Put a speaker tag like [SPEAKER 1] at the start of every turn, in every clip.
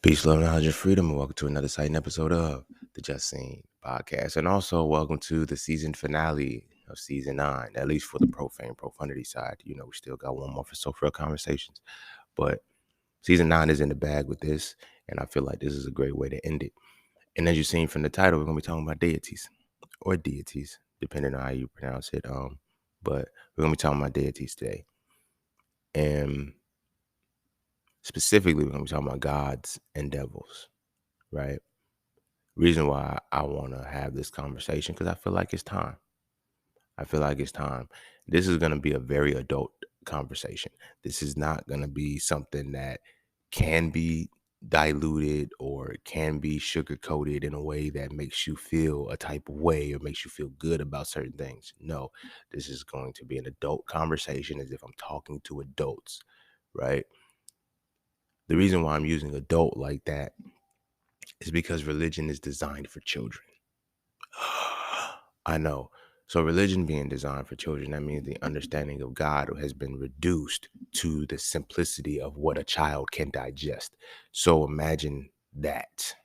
[SPEAKER 1] Peace, love, knowledge, and freedom, and welcome to another exciting episode of the Just Seen podcast. And also, welcome to the season finale of season 9, at least for the profundity side. You know, we still got one more for real conversations, but season 9 is in the bag with this, and I feel like this is a great way to end it. And as you've seen from the title, we're going to be talking about deities, or deities, depending on how you pronounce it. But we're going to be talking about deities today. And specifically, we're going to be talking about gods and devils, right? Reason why I want to have this conversation, because I feel like it's time. This is going to be a very adult conversation. This is not going to be something that can be diluted or can be sugar coated in a way that makes you feel a type of way or makes you feel good about certain things. No, this is going to be an adult conversation as if I'm talking to adults, right? The reason why I'm using adult like that is because religion is designed for children. I know. So religion being designed for children, that means the understanding of God has been reduced to the simplicity of what a child can digest. So imagine that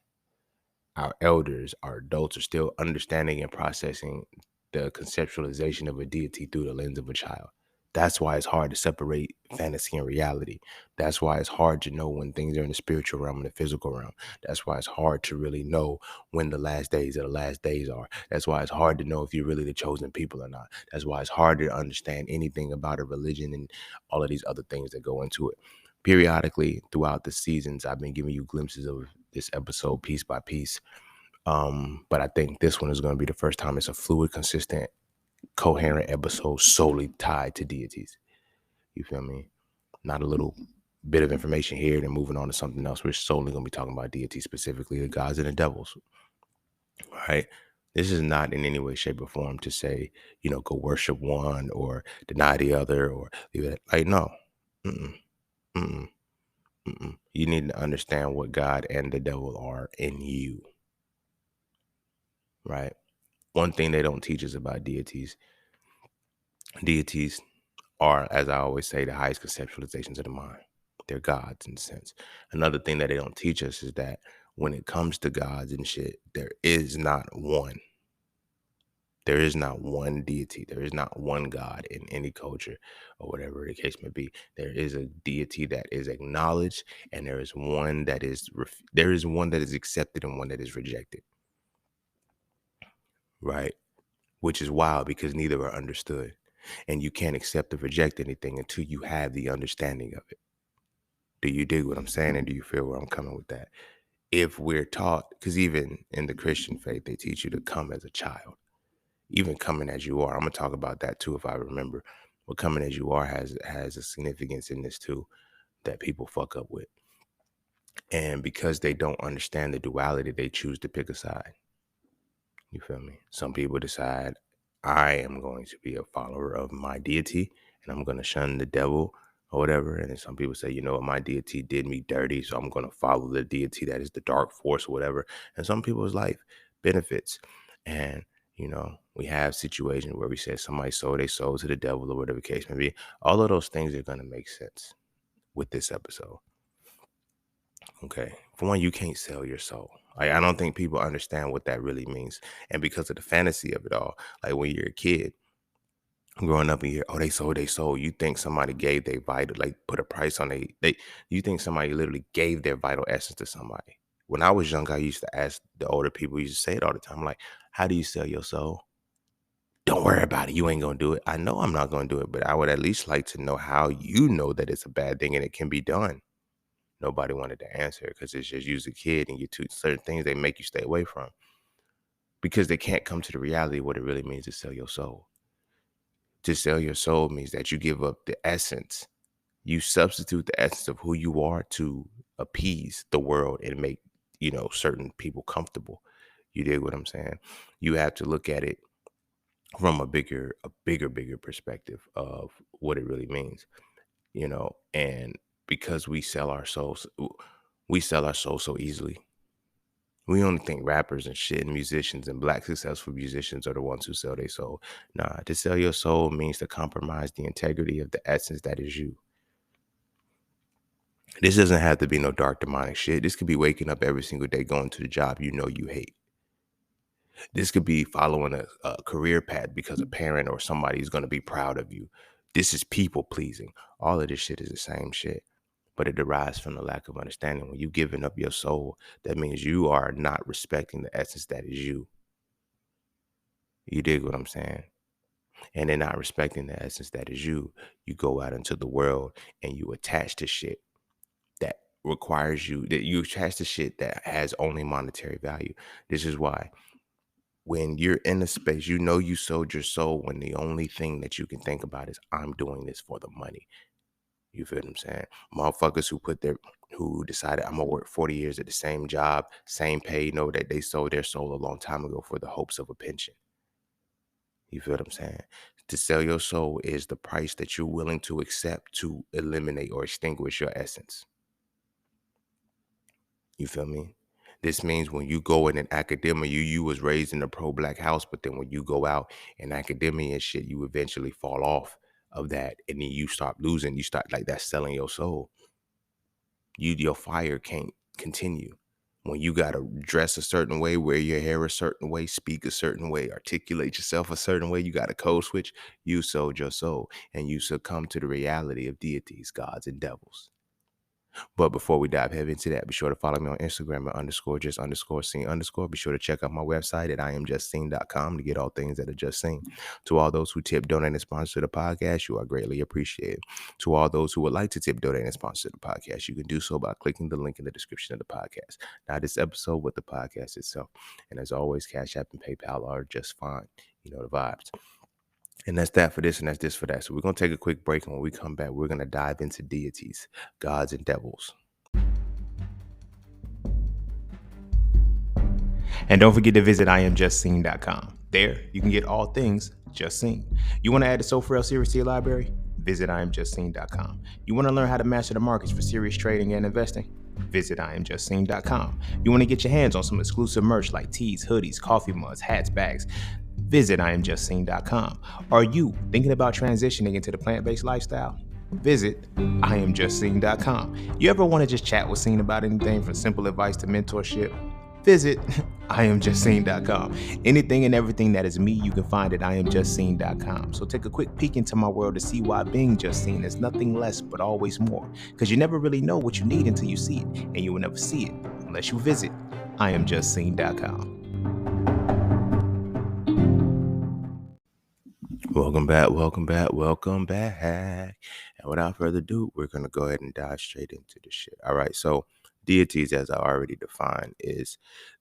[SPEAKER 1] our elders, our adults are still understanding and processing the conceptualization of a deity through the lens of a child. That's why it's hard to separate fantasy and reality. That's why it's hard to know when things are in the spiritual realm and the physical realm. That's why it's hard to really know when the last days of the last days are. That's why it's hard to know if you're really the chosen people or not. That's why it's hard to understand anything about a religion and all of these other things that go into it. Periodically throughout the seasons, I've been giving you glimpses of this episode piece by piece. But I think this one is going to be the first time it's a fluid, consistent, coherent episode solely tied to deities. You feel me? Not a little bit of information here, then moving on to something else. We're solely going to be talking about deities, specifically the gods and the devils. Right? This is not in any way, shape, or form to say, go worship one or deny the other or leave it. Like, no. Mm-mm, mm-mm, mm-mm. You need to understand what God and the devil are in you. Right? One thing they don't teach us about deities are, as I always say, the highest conceptualizations of the mind. They're gods in a sense. Another thing that they don't teach us is that when it comes to gods and shit, there is not one. There is not one deity. There is not one God in any culture or whatever the case may be. There is a deity that is acknowledged, and there is one that is accepted and one that is rejected. Right? Which is wild because neither are understood. And you can't accept or reject anything until you have the understanding of it. Do you dig what I'm saying? And do you feel where I'm coming with that? If we're taught, because even in the Christian faith, they teach you to come as a child, even coming as you are. I'm going to talk about that too, if I remember. But coming as you are has a significance in this too that people fuck up with. And because they don't understand the duality, they choose to pick a side. You feel me? Some people decide, I am going to be a follower of my deity and I'm going to shun the devil or whatever. And then some people say, my deity did me dirty, so I'm going to follow the deity that is the dark force or whatever. And some people's life benefits. And, we have situations where we say somebody sold their soul to the devil or whatever the case may be. All of those things are going to make sense with this episode. Okay. For one, you can't sell your soul. Like, I don't think people understand what that really means. And because of the fantasy of it all, like when you're a kid growing up and you hear, oh, they sold their soul, you think somebody gave their vital, like put a price on you think somebody literally gave their vital essence to somebody. When I was young, I used to ask the older people, used to say it all the time, like, how do you sell your soul? Don't worry about it. You ain't going to do it. I know I'm not going to do it, but I would at least like to know how you know that it's a bad thing and it can be done. Nobody wanted to answer because it's just you as a kid and you do certain things they make you stay away from because they can't come to the reality of what it really means to sell your soul. To sell your soul means that you give up the essence. You substitute the essence of who you are to appease the world and make, certain people comfortable. You dig what I'm saying? You have to look at it from a bigger perspective of what it really means, and because we sell our souls so easily. We only think rappers and shit and musicians and black successful musicians are the ones who sell their soul. Nah, to sell your soul means to compromise the integrity of the essence that is you. This doesn't have to be no dark demonic shit. This could be waking up every single day, going to the job you know you hate. This could be following a career path because a parent or somebody is going to be proud of you. This is people pleasing. All of this shit is the same shit, but it derives from the lack of understanding. When you giving up your soul, that means you are not respecting the essence that is you. You dig what I'm saying? And in not respecting the essence that is you, you go out into the world and you attach to shit that requires you, that you attach to shit that has only monetary value. This is why when you're in a space, you know you sold your soul when the only thing that you can think about is I'm doing this for the money. You feel what I'm saying? Motherfuckers who decided I'm gonna work 40 years at the same job, same pay, know that they sold their soul a long time ago for the hopes of a pension. You feel what I'm saying? To sell your soul is the price that you're willing to accept to eliminate or extinguish your essence. You feel me? This means when you go in an academia, you was raised in a pro-black house, but then when you go out in academia and shit, you eventually fall off of that, and then you start losing. You start like that's selling your soul. Your fire can't continue. When you gotta dress a certain way, wear your hair a certain way, speak a certain way, articulate yourself a certain way, you got a code switch, you sold your soul and you succumb to the reality of deities, gods, and devils. But before we dive heavy into that, be sure to follow me on Instagram at _just_scene_. Be sure to check out my website at IamJustSeen.com to get all things that are just seen. To all those who tip, donate, and sponsor the podcast, you are greatly appreciated. To all those who would like to tip, donate, and sponsor the podcast, you can do so by clicking the link in the description of the podcast. Now, this episode with the podcast itself. And as always, Cash App and PayPal are just fine. You know the vibes. And that's that for this, and that's this for that. So we're going to take a quick break, and when we come back, we're going to dive into deities, gods, and devils. And don't forget to visit IamJustSeen.com. There, you can get all things Just Seen. You want to add the So For Real series to your library? Visit IamJustSeen.com. You want to learn how to master the markets for serious trading and investing? Visit IamJustSeen.com. You want to get your hands on some exclusive merch like tees, hoodies, coffee mugs, hats, bags? Visit IamJustSeen.com. Are you thinking about transitioning into the plant-based lifestyle? Visit IamJustSeen.com. You ever want to just chat with Seen about anything from simple advice to mentorship? Visit IamJustSeen.com. Anything and everything that is me, you can find at IamJustSeen.com. So take a quick peek into my world to see why being just seen is nothing less but always more. Because you never really know what you need until you see it, and you will never see it unless you visit IamJustSeen.com. Welcome back, welcome back, welcome back. And without further ado, we're going to go ahead and dive straight into the shit. All right, so deities, as I already defined, is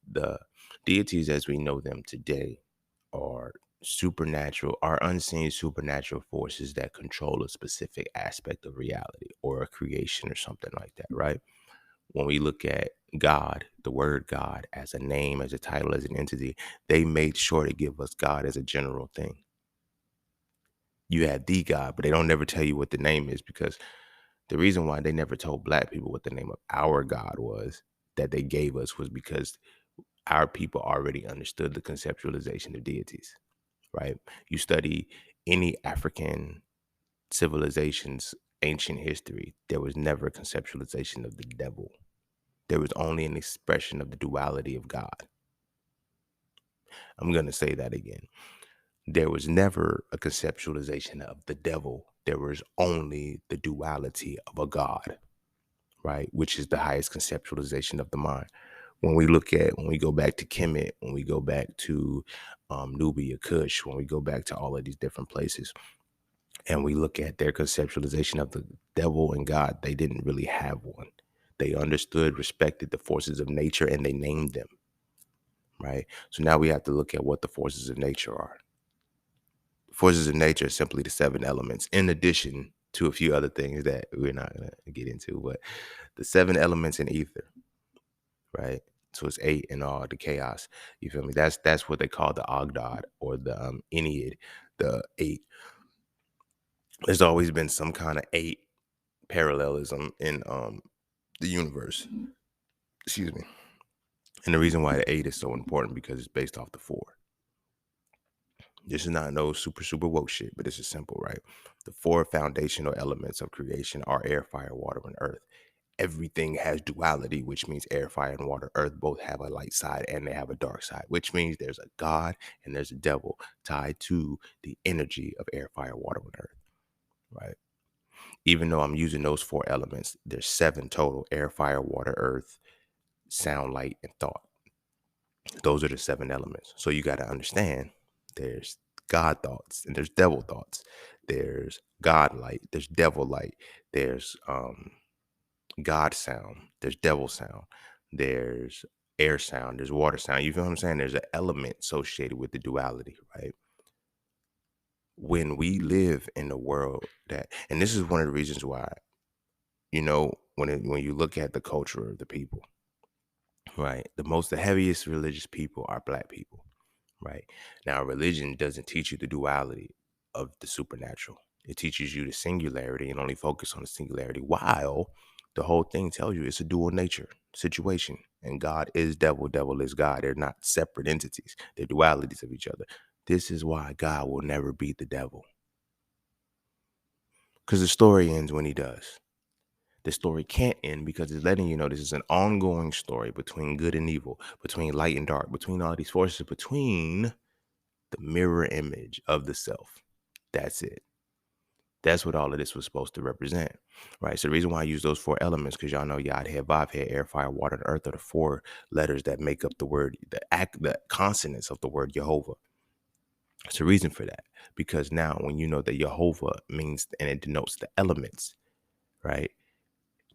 [SPEAKER 1] the deities as we know them today are supernatural, are unseen supernatural forces that control a specific aspect of reality or a creation or something like that, right? When we look at God, the word God as a name, as a title, as an entity, they made sure to give us God as a general thing. You have the God, but they don't never tell you what the name is, because the reason why they never told black people what the name of our God was that they gave us was because our people already understood the conceptualization of deities, right? You study any African civilization's ancient history, there was never a conceptualization of the devil. There was only an expression of the duality of God. I'm going to say that again. There was never a conceptualization of the devil. There was only the duality of a God, right? Which is the highest conceptualization of the mind. When we go back to Kemet, when we go back to Nubia, Kush, when we go back to all of these different places, and we look at their conceptualization of the devil and God, they didn't really have one. They understood, respected the forces of nature, and they named them, right? So now we have to look at what the forces of nature are. Forces of nature are simply the 7 elements, in addition to a few other things that we're not going to get into, but the 7 elements in ether, right? So it's 8 in all, the chaos. You feel me? That's what they call the Ogdod or the Ennead, the 8. There's always been some kind of 8 parallelism in the universe. Excuse me. And the reason why the 8 is so important because it's based off the 4. This is not no super woke shit, but this is simple, right? The 4 foundational elements of creation are air, fire, water, and earth. everything has duality, which means air, fire, and water, earth both have a light side and they have a dark side, which means there's a God and there's a devil tied to the energy of air, fire, water, and earth, right? Even though I'm using those 4 elements, there's 7 total: air, fire, water, earth, sound, light, and thought. Those are the 7 elements. So you got to understand there's God thoughts and there's devil thoughts. There's God light, there's devil light, there's God sound, there's devil sound, there's air sound, there's water sound. You feel what I'm saying? There's an element associated with the duality, right? When we live in a world that, and this is one of the reasons why, when you look at the culture of the people, right? The heaviest religious people are Black people, right? Now, religion doesn't teach you the duality of the supernatural. It teaches you the singularity and only focus on the singularity, while the whole thing tells you it's a dual nature situation. And God is devil, devil is God. They're not separate entities. They're dualities of each other. This is why God will never beat the devil. Because the story ends when he does. The story can't end because it's letting you know this is an ongoing story between good and evil, between light and dark, between all these forces, between the mirror image of the self. That's it. That's what all of this was supposed to represent, right? So the reason why I use those 4 elements, because y'all know Yod, Head, Vav, Head, air, fire, water, and earth are the 4 letters that make up the word, the consonants of the word Jehovah. It's a reason for that, because now when you know that Jehovah means, and it denotes the elements, right?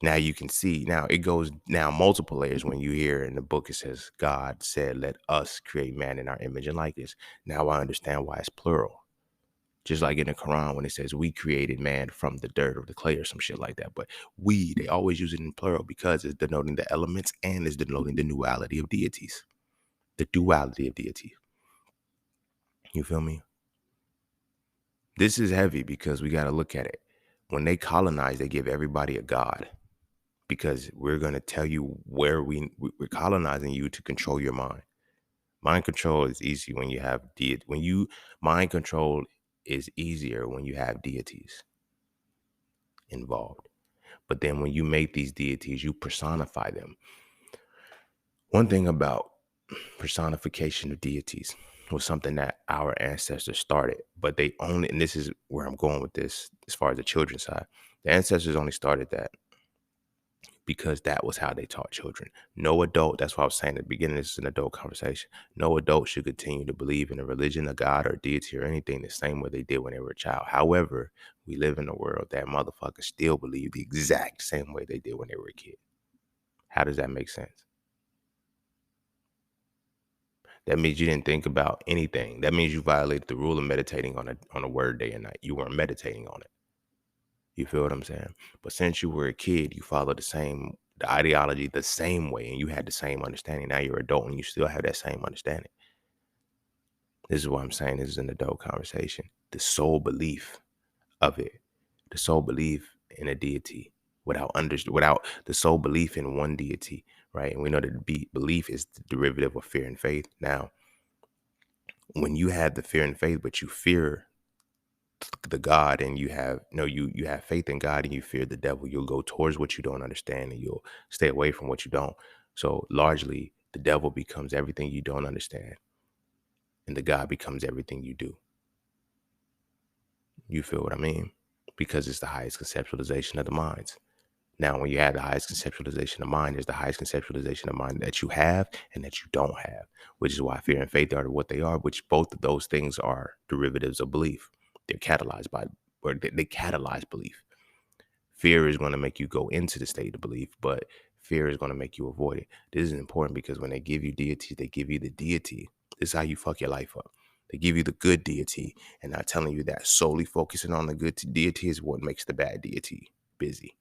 [SPEAKER 1] Now you can see, now it goes now multiple layers. When you hear in the book, it says, God said, let us create man in our image and likeness. Now I understand why it's plural. Just like in the Quran, when it says we created man from the dirt or the clay or some shit like that. But they always use it in plural because it's denoting the elements and it's denoting the duality of deities. The duality of deity. You feel me? This is heavy because we got to look at it. When they colonize, they give everybody a god, because we're going to tell you where we're colonizing you to control your mind. Mind control is easy when you have mind control is easier when you have deities involved. But then when you make these deities, you personify them. One thing about personification of deities was something that our ancestors started, but they only, and this is where I'm going with this as far as the children's side, the ancestors only started that because that was how they taught children. No adult, that's why I was saying at the beginning, this is an adult conversation. No adult should continue to believe in a religion, a God, or deity, or anything the same way they did when they were a child. However, we live in a world that motherfuckers still believe the exact same way they did when they were a kid. How does that make sense? That means you didn't think about anything. That means you violated the rule of meditating on a word day and night. You weren't meditating on it. You feel what I'm saying? But since you were a kid, you followed the ideology the same way, and you had the same understanding. Now you're an adult and you still have that same understanding. This is what I'm saying. This is an adult conversation. The sole belief of it, the sole belief in a deity, without the sole belief in one deity, right? And we know that belief is the derivative of fear and faith. Now, when you have the fear and faith, but you fear the God, and you have you have faith in God and you fear the devil, you'll go towards what you don't understand and you'll stay away from what you don't. So largely the devil becomes everything you don't understand and the God becomes everything you do. You feel what I mean? Because it's the highest conceptualization of the minds. Now, when you have the highest conceptualization of mind, there's the highest conceptualization of mind that you have and that you don't have, which is why fear and faith are what they are, which both of those things are derivatives of belief. They're catalyzed they catalyze belief. Fear is going to make you go into the state of belief, but fear is going to make you avoid it. This is important because when they give you deities, they give you the deity. This is how you fuck your life up. They give you the good deity and not telling you that solely focusing on the good deity is what makes the bad deity busy.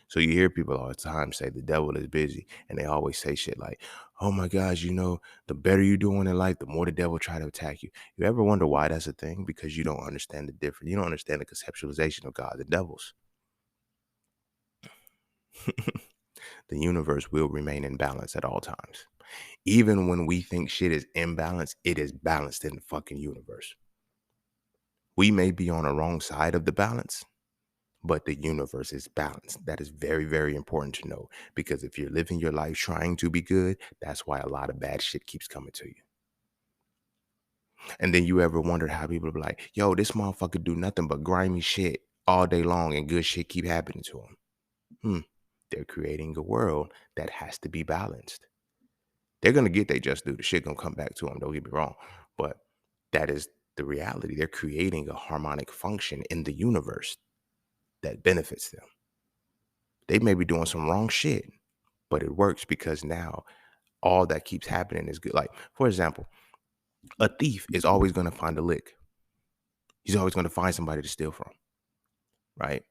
[SPEAKER 1] So you hear people all the time say the devil is busy, and they always say shit like, oh my gosh, the better you're doing in life, the more the devil try to attack you. You ever wonder why that's a thing? Because you don't understand the difference. You don't understand the conceptualization of God and devils. The universe will remain in balance at all times. Even when we think shit is imbalanced, it is balanced in the fucking universe. We may be on the wrong side of the balance, but the universe is balanced. That is very, very important to know, because if you're living your life trying to be good, that's why a lot of bad shit keeps coming to you. And then you ever wondered how people be like, yo, this motherfucker do nothing but grimy shit all day long and good shit keep happening to him. They're creating a world that has to be balanced. They're going to get their just due. The shit going to come back to them. Don't get me wrong. But that is the reality. They're creating a harmonic function in the universe that benefits them. They may be doing some wrong shit, but it works because now all that keeps happening is good. Like, for example, a thief is always going to find a lick. He's always going to find somebody to steal from, right?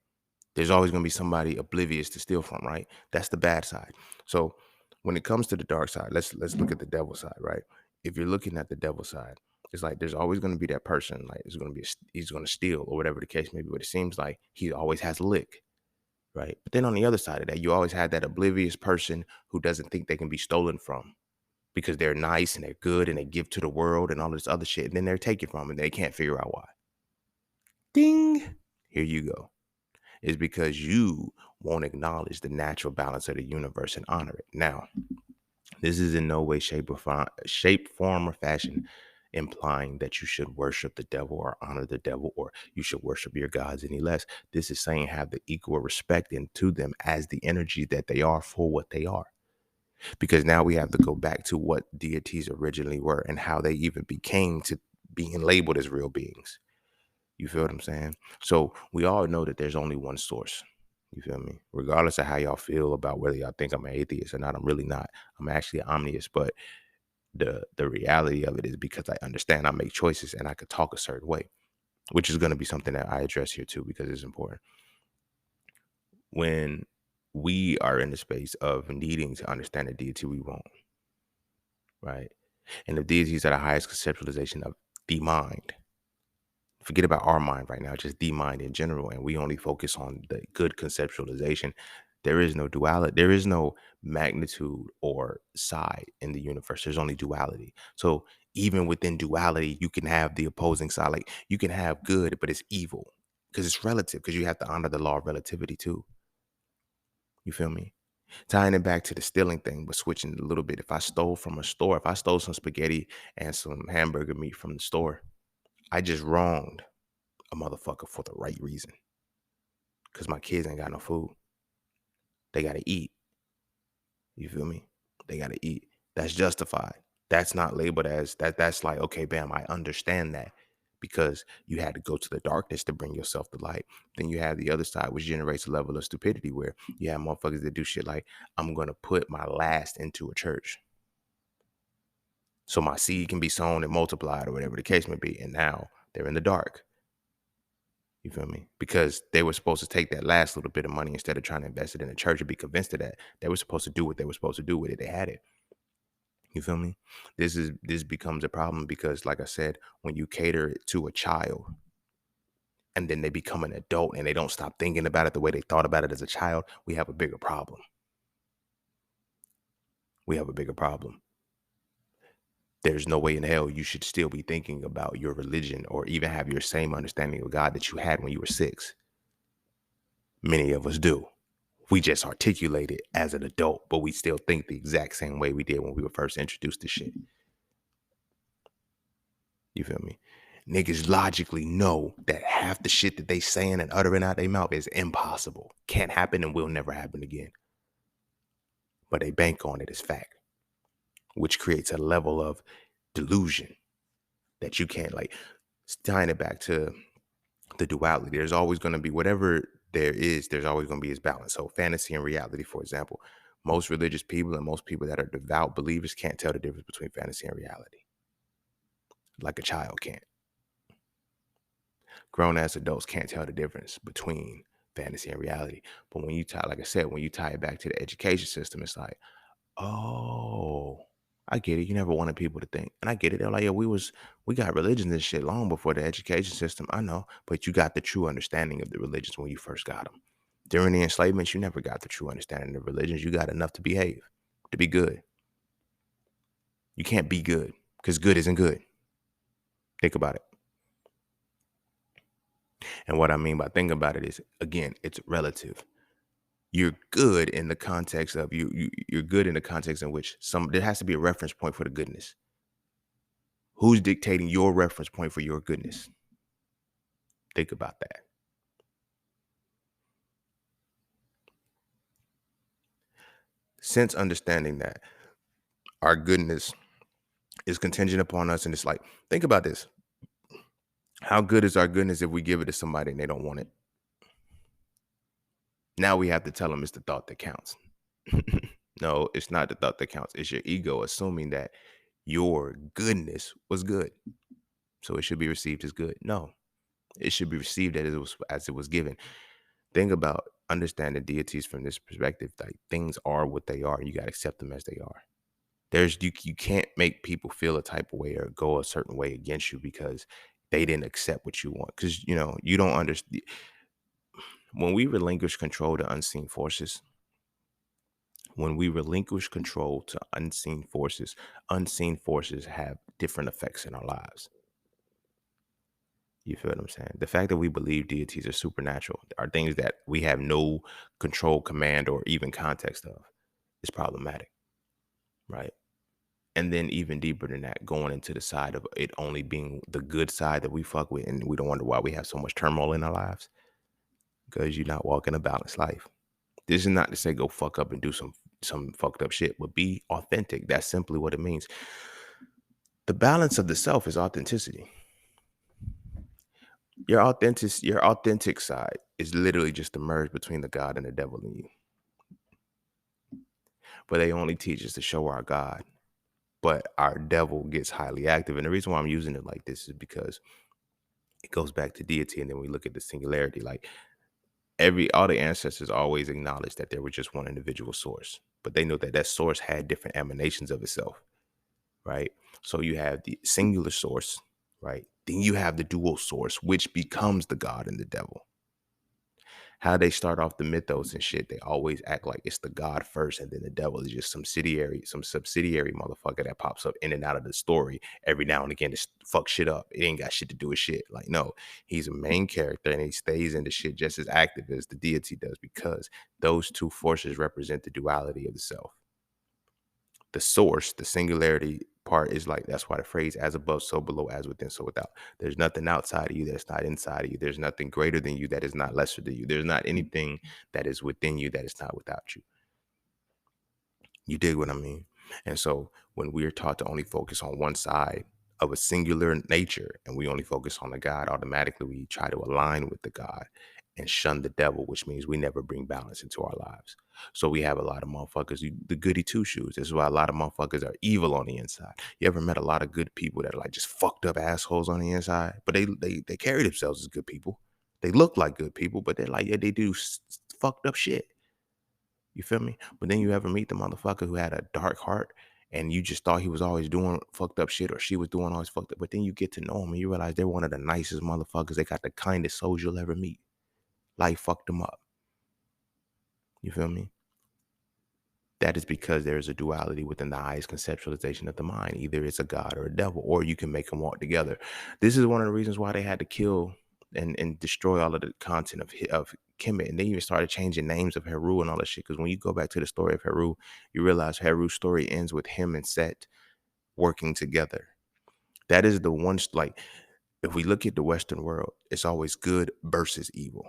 [SPEAKER 1] There's always going to be somebody oblivious to steal from, right? That's the bad side. So when it comes to the dark side, let's look at the devil side, right? If you're looking at the devil side, it's like there's always going to be that person, like there's going to be he's going to steal or whatever the case may be, but it seems like he always has a lick, right? But then on the other side of that, you always have that oblivious person who doesn't think they can be stolen from because they're nice and they're good and they give to the world and all this other shit, and then they're taken from and they can't figure out why. Ding! Here you go. Is because you won't acknowledge the natural balance of the universe and honor it. Now, this is in no way, shape, form, or fashion implying that you should worship the devil or honor the devil or you should worship your gods any less. This is saying have the equal respect into them as the energy that they are for what they are. Because now we have to go back to what deities originally were and how they even became to being labeled as real beings. You feel what I'm saying? So we all know that there's only one source. You feel me? Regardless of how y'all feel about whether y'all think I'm an atheist or not, I'm really not. I'm actually an omniist, but the reality of it is because I understand I make choices and I could talk a certain way, which is going to be something that I address here too because it's important. When we are in the space of needing to understand the deity, we won't, right? And the deities are the highest conceptualization of the mind. Forget about our mind right now, just the mind in general. And we only focus on the good conceptualization. There is no duality. There is no magnitude or side in the universe. There's only duality. So even within duality, you can have the opposing side. Like you can have good, but it's evil because it's relative, because you have to honor the law of relativity too. You feel me? Tying it back to the stealing thing, but switching it a little bit. If I stole from a store, if I stole some spaghetti and some hamburger meat from the store, I just wronged a motherfucker for the right reason. Because my kids ain't got no food. They got to eat. You feel me? They got to eat. That's justified. That's not labeled as that. That's like, okay, bam, I understand that because you had to go to the darkness to bring yourself to light. Then you have the other side, which generates a level of stupidity where you have motherfuckers that do shit like, I'm going to put my last into a church so my seed can be sown and multiplied or whatever the case may be. And now they're in the dark. You feel me? Because they were supposed to take that last little bit of money instead of trying to invest it in the church and be convinced of that. They were supposed to do what they were supposed to do with it. They had it. You feel me? This becomes a problem because, like I said, when you cater it to a child and then they become an adult and they don't stop thinking about it the way they thought about it as a child, we have a bigger problem. We have a bigger problem. There's no way in hell you should still be thinking about your religion or even have your same understanding of God that you had when you were 6. Many of us do. We just articulate it as an adult, but we still think the exact same way we did when we were first introduced to shit. You feel me? Niggas logically know that half the shit that they saying and uttering out their mouth is impossible. Can't happen and will never happen again. But they bank on it as fact, which creates a level of delusion that you can't, like, tying it back to the duality. There's always going to be whatever there is, there's always going to be his balance. So fantasy and reality, for example, most religious people and most people that are devout believers can't tell the difference between fantasy and reality. Like a child can't. Grown ass adults can't tell the difference between fantasy and reality. But when you tie, like I said, when you tie it back to the education system, it's like, oh, I get it. You never wanted people to think. And I get it. They're like, yeah, we got religions and shit long before the education system. I know. But you got the true understanding of the religions when you first got them. During the enslavement, you never got the true understanding of religions. You got enough to behave, to be good. You can't be good because good isn't good. Think about it. And what I mean by thinking about it is, again, it's relative. You're good in the context of you're good in the context in which there has to be a reference point for the goodness. Who's dictating your reference point for your goodness? Think about that. Since understanding that our goodness is contingent upon us, and it's like, think about this. How good is our goodness if we give it to somebody and they don't want it? Now we have to tell them it's the thought that counts. No, it's not the thought that counts. It's your ego assuming that your goodness was good. So it should be received as good. No, it should be received as it was given. Think about understanding deities from this perspective. Like, things are what they are. You got to accept them as they are. You can't make people feel a type of way or go a certain way against you because they didn't accept what you want. Because you don't understand. When we relinquish control to unseen forces, unseen forces have different effects in our lives. You feel what I'm saying? The fact that we believe deities are supernatural are things that we have no control, command, or even context of is problematic, right? And then even deeper than that, going into the side of it only being the good side that we fuck with, and we don't wonder why we have so much turmoil in our lives, because you're not walking a balanced life. This is not to say go fuck up and do some fucked up shit, but be authentic. That's simply what it means. The balance of the self is authenticity. Your authentic side is literally just the merge between the God and the devil in you. But they only teach us to show our God, but our devil gets highly active. And the reason why I'm using it like this is because it goes back to deity, and then we look at the singularity. Like, all the ancestors always acknowledged that there was just one individual source, but they know that that source had different emanations of itself, right? So you have the singular source, right? Then you have the dual source, which becomes the God and the devil. How they start off the mythos and shit, they always act like it's the God first, and then the devil is just some subsidiary motherfucker that pops up in and out of the story every now and again to fuck shit up. It ain't got shit to do with shit. Like, no, he's a main character and he stays in the shit just as active as the deity does, because those two forces represent the duality of the self. The source, the singularity part is like, that's why the phrase as above, so below, as within, so without. There's nothing outside of you that's not inside of you. There's nothing greater than you that is not lesser than you. There's not anything that is within you that is not without you. You dig what I mean? And so when we are taught to only focus on one side of a singular nature, and we only focus on the God, automatically we try to align with the God and shun the devil, which means we never bring balance into our lives. So we have a lot of motherfuckers, the goody two shoes. This is why a lot of motherfuckers are evil on the inside. You ever met a lot of good people that are like just fucked up assholes on the inside, but they carry themselves as good people. They look like good people, but they're like, yeah, they do fucked up shit. You feel me? But then you ever meet the motherfucker who had a dark heart and you just thought he was always doing fucked up shit, or she was doing always fucked up. But then you get to know them and you realize they're one of the nicest motherfuckers. They got the kindest souls you'll ever meet. Life fucked them up. You feel me? That is because there is a duality within the highest conceptualization of the mind. Either it's a God or a devil, or you can make them walk together. This is one of the reasons why they had to kill and destroy all of the content of Kemet. And they even started changing names of Heru and all that shit. Because when you go back to the story of Heru, you realize Heru's story ends with him and Set working together. That is the one, like, if we look at the Western world, it's always good versus evil.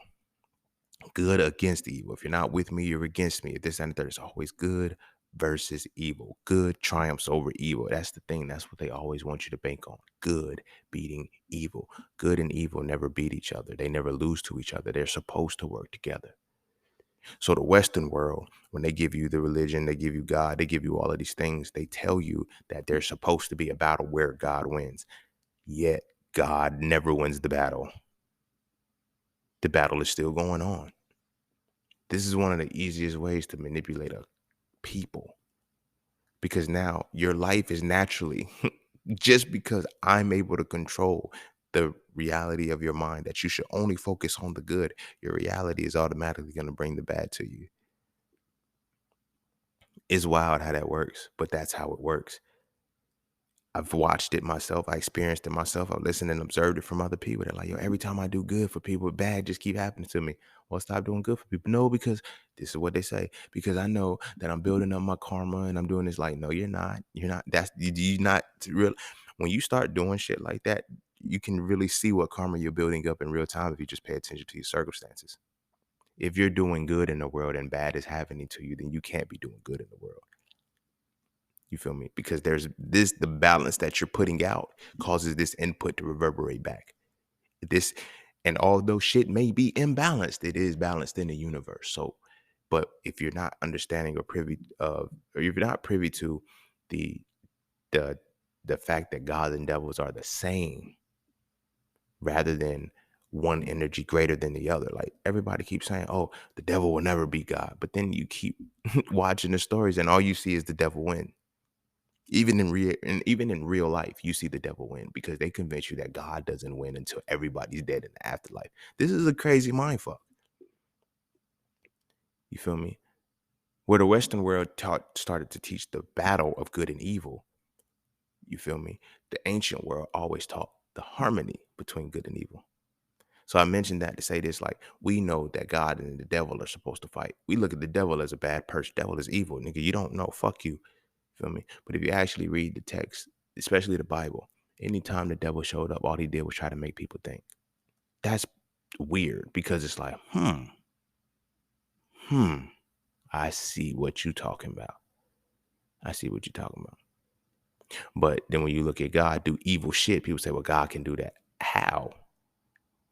[SPEAKER 1] Good against evil. If you're not with me, you're against me. If this and the third, it's always good versus evil. Good triumphs over evil. That's the thing. That's what they always want you to bank on. Good beating evil. Good and evil never beat each other. They never lose to each other. They're supposed to work together. So the Western world, when they give you the religion, they give you God, they give you all of these things, they tell you that there's supposed to be a battle where God wins. Yet God never wins the battle. The battle is still going on. This is one of the easiest ways to manipulate a people, because now your life is naturally, just because I'm able to control the reality of your mind, that you should only focus on the good, your reality is automatically going to bring the bad to you. It's wild how that works, but that's how it works. I've watched it myself. I experienced it myself. I've listened and observed it from other people. They're like, yo, every time I do good for people, bad just keep happening to me. Well, stop doing good for people. No, because this is what they say. Because I know that I'm building up my karma and I'm doing this. Like, no, you're not. You're not. That's you not real. When you start doing shit like that, you can really see what karma you're building up in real time if you just pay attention to your circumstances. If you're doing good in the world and bad is happening to you, then you can't be doing good in the world. You feel me? Because there's this, the balance that you're putting out causes this input to reverberate back. This, and although shit may be imbalanced, it is balanced in the universe. So, but if you're not understanding or privy of, or if you're not privy to the the the fact that gods and devils are the same, rather than one energy greater than the other. Like everybody keeps saying, "Oh, the devil will never be God," but then you keep watching the stories, and all you see is the devil win. Even in real life, you see the devil win because they convince you that God doesn't win until everybody's dead in the afterlife. This is a crazy mind fuck. You feel me? Where the Western world started to teach the battle of good and evil. You feel me? The ancient world always taught the harmony between good and evil. So I mentioned that to say this, like, we know that God and the devil are supposed to fight. We look at the devil as a bad person. Devil is evil, nigga. You don't know. Fuck you. Feel me? But if you actually read the text, especially the Bible, anytime the devil showed up, all he did was try to make people think. That's weird because it's like, hmm, I see what you talking about. I see what you're talking about. But then when you look at God do evil shit, people say, well, God can do that. How?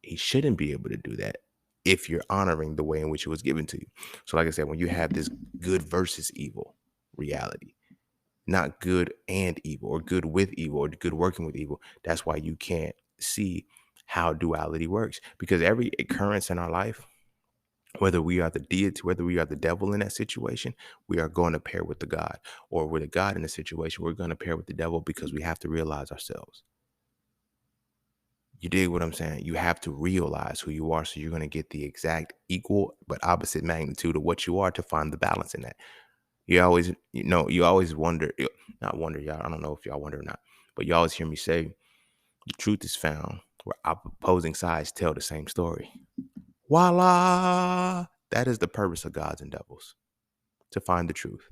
[SPEAKER 1] He shouldn't be able to do that if you're honoring the way in which it was given to you. So, like I said, when you have this good versus evil reality, not good and evil, or good with evil, or good working with evil, that's why you can't see how duality works. Because every occurrence in our life, whether we are the deity, whether we are the devil in that situation, we are going to pair with the God. Or with the God in the situation, we're going to pair with the devil because we have to realize ourselves. You dig what I'm saying? You have to realize who you are, so you're going to get the exact equal but opposite magnitude of what you are to find the balance in that. You always wonder, not wonder, y'all. I don't know if y'all wonder or not, but you always hear me say the truth is found where opposing sides tell the same story. Voila! That is the purpose of gods and devils, to find the truth.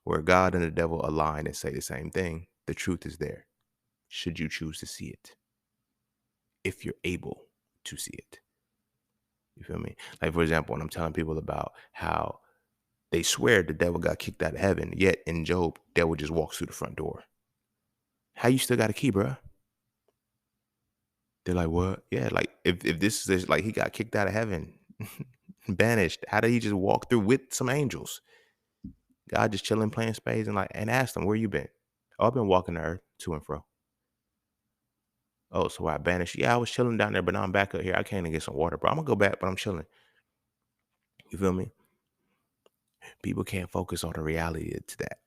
[SPEAKER 1] Where God and the devil align and say the same thing, the truth is there. Should you choose to see it, if you're able to see it. You feel me? Like, for example, when I'm telling people about how they swear the devil got kicked out of heaven, yet in Job, devil just walks through the front door. How you still got a key, bro? They're like, what? Yeah, like if this is like he got kicked out of heaven, banished. How did he just walk through with some angels? God just chilling, playing spades, and asked him, where you been? Oh, I've been walking the earth to and fro. Oh, so I banished. Yeah, I was chilling down there, but now I'm back up here. I came to get some water, bro. I'm gonna go back, but I'm chilling. You feel me? People can't focus on the reality to that.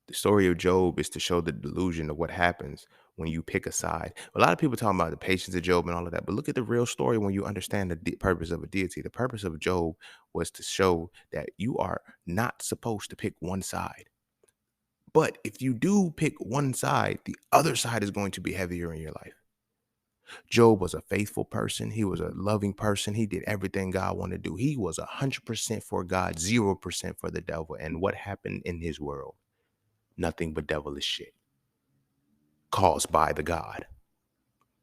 [SPEAKER 1] The story of Job is to show the delusion of what happens when you pick a side. A lot of people talking about the patience of Job and all of that, but look at the real story when you understand the purpose of a deity. The purpose of Job was to show that you are not supposed to pick one side. But if you do pick one side, the other side is going to be heavier in your life. Job was a faithful person. He was a loving person. He did everything God wanted to do. He was 100% for God, 0% for the devil. And what happened in his world? Nothing but devilish shit caused by the God.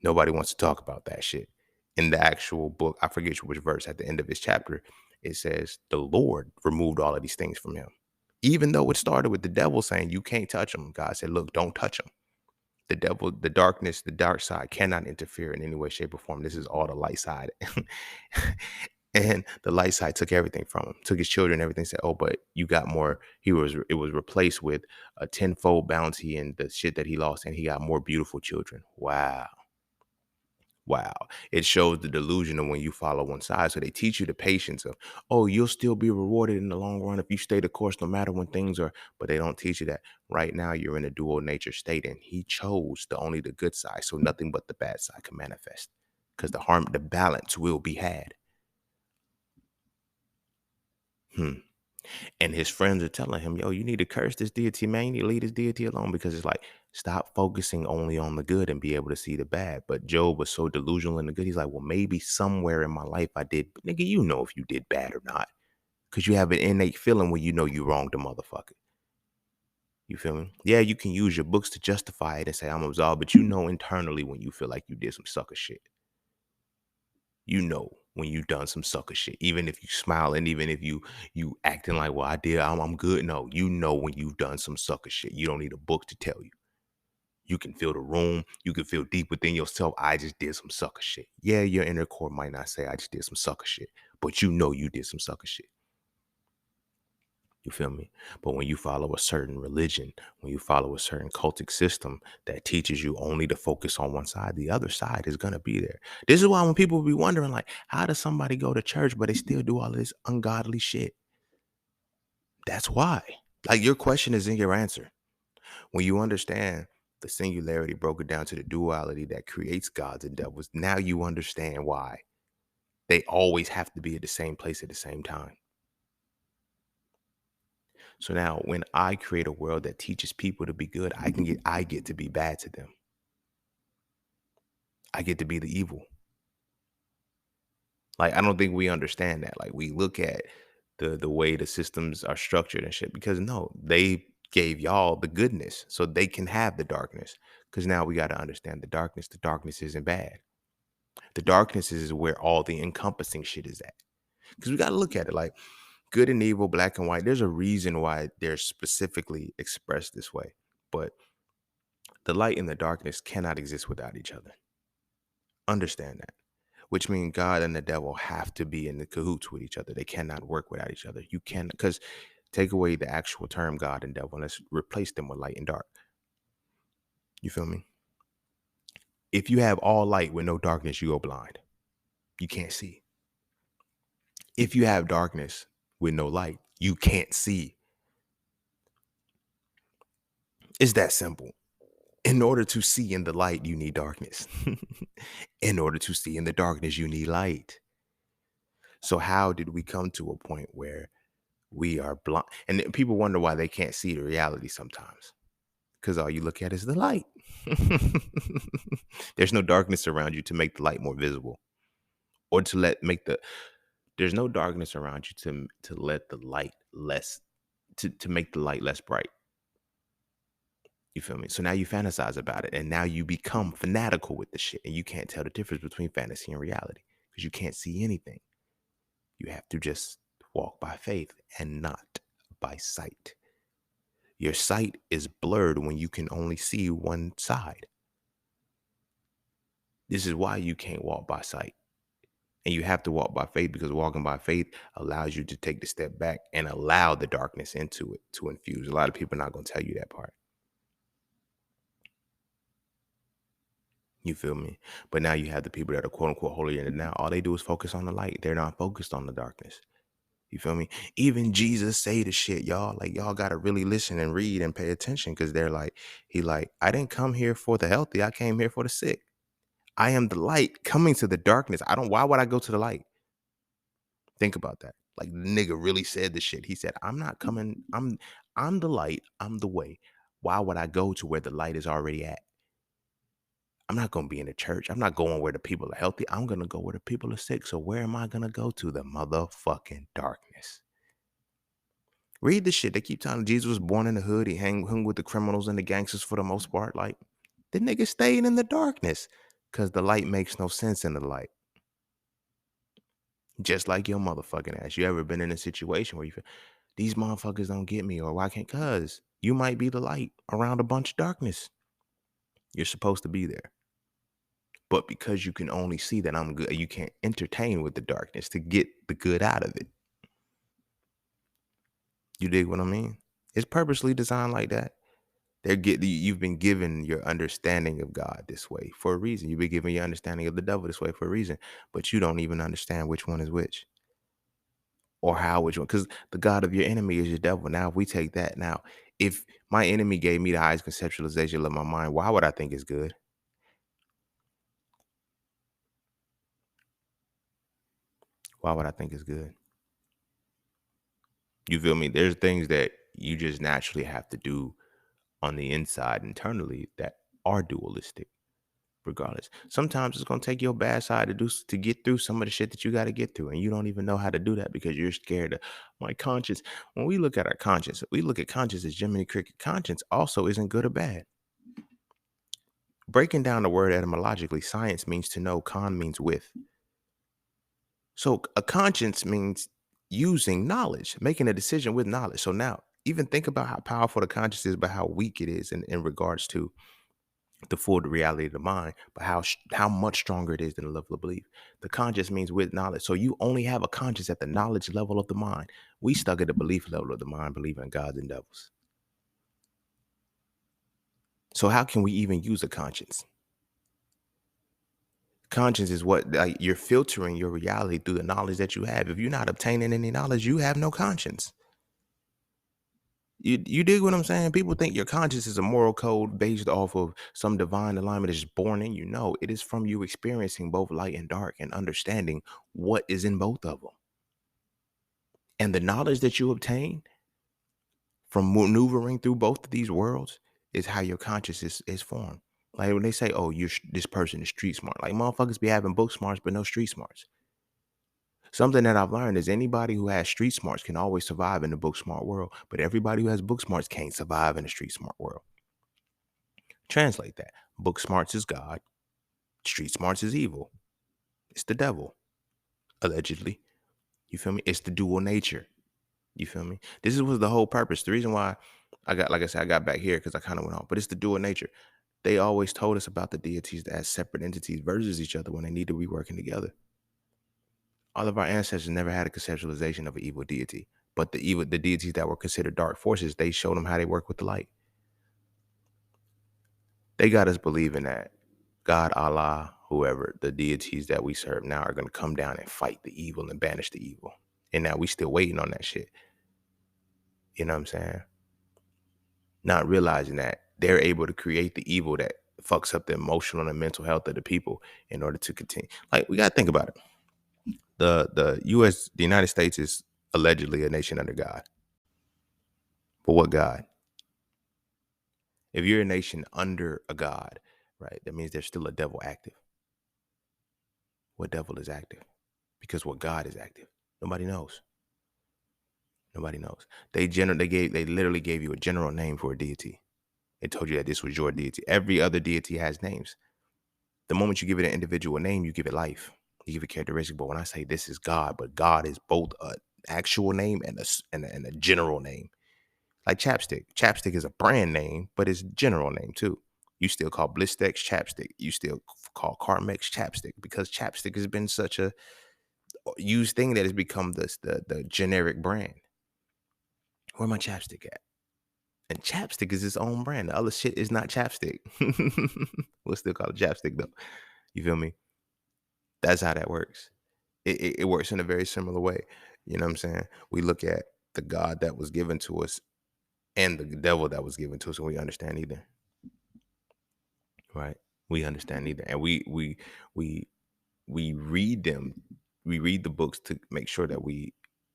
[SPEAKER 1] Nobody wants to talk about that shit. In the actual book, I forget which verse at the end of his chapter, it says the Lord removed all of these things from him. Even though it started with the devil saying, you can't touch him, God said, look, don't touch him. The devil, the darkness, the dark side cannot interfere in any way, shape, or form. This is all the light side. And the light side took everything from him, took his children, everything, said, oh, but you got more. It was replaced with a tenfold bounty and the shit that he lost, and he got more beautiful children. Wow. Wow. It shows the delusion of when you follow one side. So they teach you the patience of, oh, you'll still be rewarded in the long run if you stay the course, no matter when things are, but they don't teach you that right now you're in a dual nature state and he chose only the good side. So nothing but the bad side can manifest because the balance will be had. And his friends are telling him, yo, you need to curse this deity, man. You need to leave this deity alone because it's like, stop focusing only on the good and be able to see the bad. But Job was so delusional in the good. He's like, well, maybe somewhere in my life I did. But nigga, you know if you did bad or not because you have an innate feeling when you know you wronged the motherfucker. You feel me? Yeah, you can use your books to justify it and say I'm absolved, but you know internally when you feel like you did some sucker shit. You know when you done some sucker shit, even if you smile and even if you acting like, well, I did, I'm good. No, you know when you've done some sucker shit. You don't need a book to tell you. You can feel the room. You can feel deep within yourself. I just did some sucker shit. Yeah, your inner core might not say I just did some sucker shit, but you know you did some sucker shit. You feel me? But when you follow a certain religion, when you follow a certain cultic system that teaches you only to focus on one side, the other side is going to be there. This is why when people be wondering, like, how does somebody go to church, but they still do all of this ungodly shit? That's why. Like, your question is in your answer. When you understand the singularity broken down to the duality that creates gods and devils, now you understand why they always have to be at the same place at the same time. So now when I create a world that teaches people to be good, I get to be bad to them. I get to be the evil. Like I don't think we understand that. Like we look at the way the systems are structured and shit because no, they gave y'all the goodness so they can have the darkness. Cuz now we got to understand the darkness. The darkness isn't bad. The darkness is where all the encompassing shit is at. Cuz we got to look at it like good and evil, black and white. There's a reason why they're specifically expressed this way. But the light and the darkness cannot exist without each other. Understand that. Which means God and the devil have to be in the cahoots with each other. They cannot work without each other. You can because take away the actual term God and devil and let's replace them with light and dark. You feel me? If you have all light with no darkness, you go blind. You can't see. If you have darkness with no light, you can't see. It's that simple. In order to see in the light, you need darkness. In order to see in the darkness, you need light. So how did we come to a point where we are blind? And then people wonder why they can't see the reality sometimes. Because all you look at is the light. There's no darkness around you to make the light more visible. Or to there's no darkness around you to let the light less to make the light less bright. You feel me? So now you fantasize about it and now you become fanatical with the shit and you can't tell the difference between fantasy and reality because you can't see anything. You have to just walk by faith and not by sight. Your sight is blurred when you can only see one side. This is why you can't walk by sight. And you have to walk by faith because walking by faith allows you to take the step back and allow the darkness into it to infuse. A lot of people are not going to tell you that part. You feel me? But now you have the people that are quote unquote holier than now. All they do is focus on the light. They're not focused on the darkness. You feel me? Even Jesus say the shit, y'all. Like y'all gotta really listen and read and pay attention because they're like, I didn't come here for the healthy. I came here for the sick. I am the light coming to the darkness. Why would I go to the light? Think about that. Like the nigga really said the shit. He said, I'm not coming, I'm the light, I'm the way. Why would I go to where the light is already at? I'm not gonna be in the church. I'm not going where the people are healthy. I'm gonna go where the people are sick. So where am I gonna go to? The motherfucking darkness. Read the shit. They keep telling Jesus was born in the hood. He hung with the criminals and the gangsters for the most part. Like the nigga stayed in the darkness because the light makes no sense in the light. Just like your motherfucking ass. You ever been in a situation where you feel these motherfuckers don't get me or why can't? Cause you might be the light around a bunch of darkness. You're supposed to be there. But because you can only see that I'm good, you can't entertain with the darkness to get the good out of it. You dig what I mean? It's purposely designed like that. You've been given your understanding of God this way for a reason. You've been given your understanding of the devil this way for a reason, but you don't even understand which one is which or how which one. Because the God of your enemy is your devil. Now, if we take that, now, if my enemy gave me the highest conceptualization of my mind, why would I think it's good? Why would I think it's good? You feel me? There's things that you just naturally have to do on the inside internally that are dualistic regardless. Sometimes it's gonna take your bad side to get through some of the shit that you got to get through, and you don't even know how to do that because you're scared of my conscience. When we look at our conscience, we look at conscience as Jiminy Cricket. Conscience also isn't good or bad. Breaking down the word etymologically, science means to know, con means with. So a conscience means using knowledge, making a decision with knowledge. So now, even think about how powerful the conscience is, but how weak it is in regards to the full reality of the mind, but how much stronger it is than the level of belief. The conscious means with knowledge. So you only have a conscious at the knowledge level of the mind. We stuck at the belief level of the mind, believing in gods and devils. So how can we even use a conscience? Conscience is what, like, you're filtering your reality through the knowledge that you have. If you're not obtaining any knowledge, you have no conscience. You dig what I'm saying? People think your conscience is a moral code based off of some divine alignment that's just born in you. No, it is from you experiencing both light and dark and understanding what is in both of them. And the knowledge that you obtain from maneuvering through both of these worlds is how your conscience is formed. Like when they say, "Oh, this person is street smart," like motherfuckers be having book smarts but no street smarts. Something that I've learned is anybody who has street smarts can always survive in the book smart world, but everybody who has book smarts can't survive in the street smart world. Translate that. Book smarts is God. Street smarts is evil. It's the devil, allegedly. You feel me? It's the dual nature. You feel me? This was the whole purpose. The reason why like I said, I got back here because I kind of went off, but it's the dual nature. They always told us about the deities as separate entities versus each other when they need to be working together. All of our ancestors never had a conceptualization of an evil deity, but the deities that were considered dark forces, they showed them how they work with the light. They got us believing that God, Allah, whoever, the deities that we serve now are going to come down and fight the evil and banish the evil. And now we still waiting on that shit. You know what I'm saying? Not realizing that they're able to create the evil that fucks up the emotional and mental health of the people in order to continue. Like, we got to think about it. The United States is allegedly a nation under God. But what God? If you're a nation under a God, right, that means there's still a devil active. What devil is active? Because what God is active? Nobody knows. Nobody knows. They literally gave you a general name for a deity. They told you that this was your deity. Every other deity has names. The moment you give it an individual name, you give it life. You give it characteristic. But when I say this is God, but God is both an actual name and a general name. Like chapstick. Chapstick is a brand name, but it's general name too. You still call Blistex chapstick. You still call Carmex chapstick because chapstick has been such a used thing that has become the generic brand. Where my chapstick at? And chapstick is its own brand. The other shit is not chapstick. We'll still call it chapstick though. You feel me? That's how that works. It works in a very similar way. You know what I'm saying? We look at the God that was given to us and the devil that was given to us, and we understand either. Right? We understand either. And we read them. We read the books to make sure that we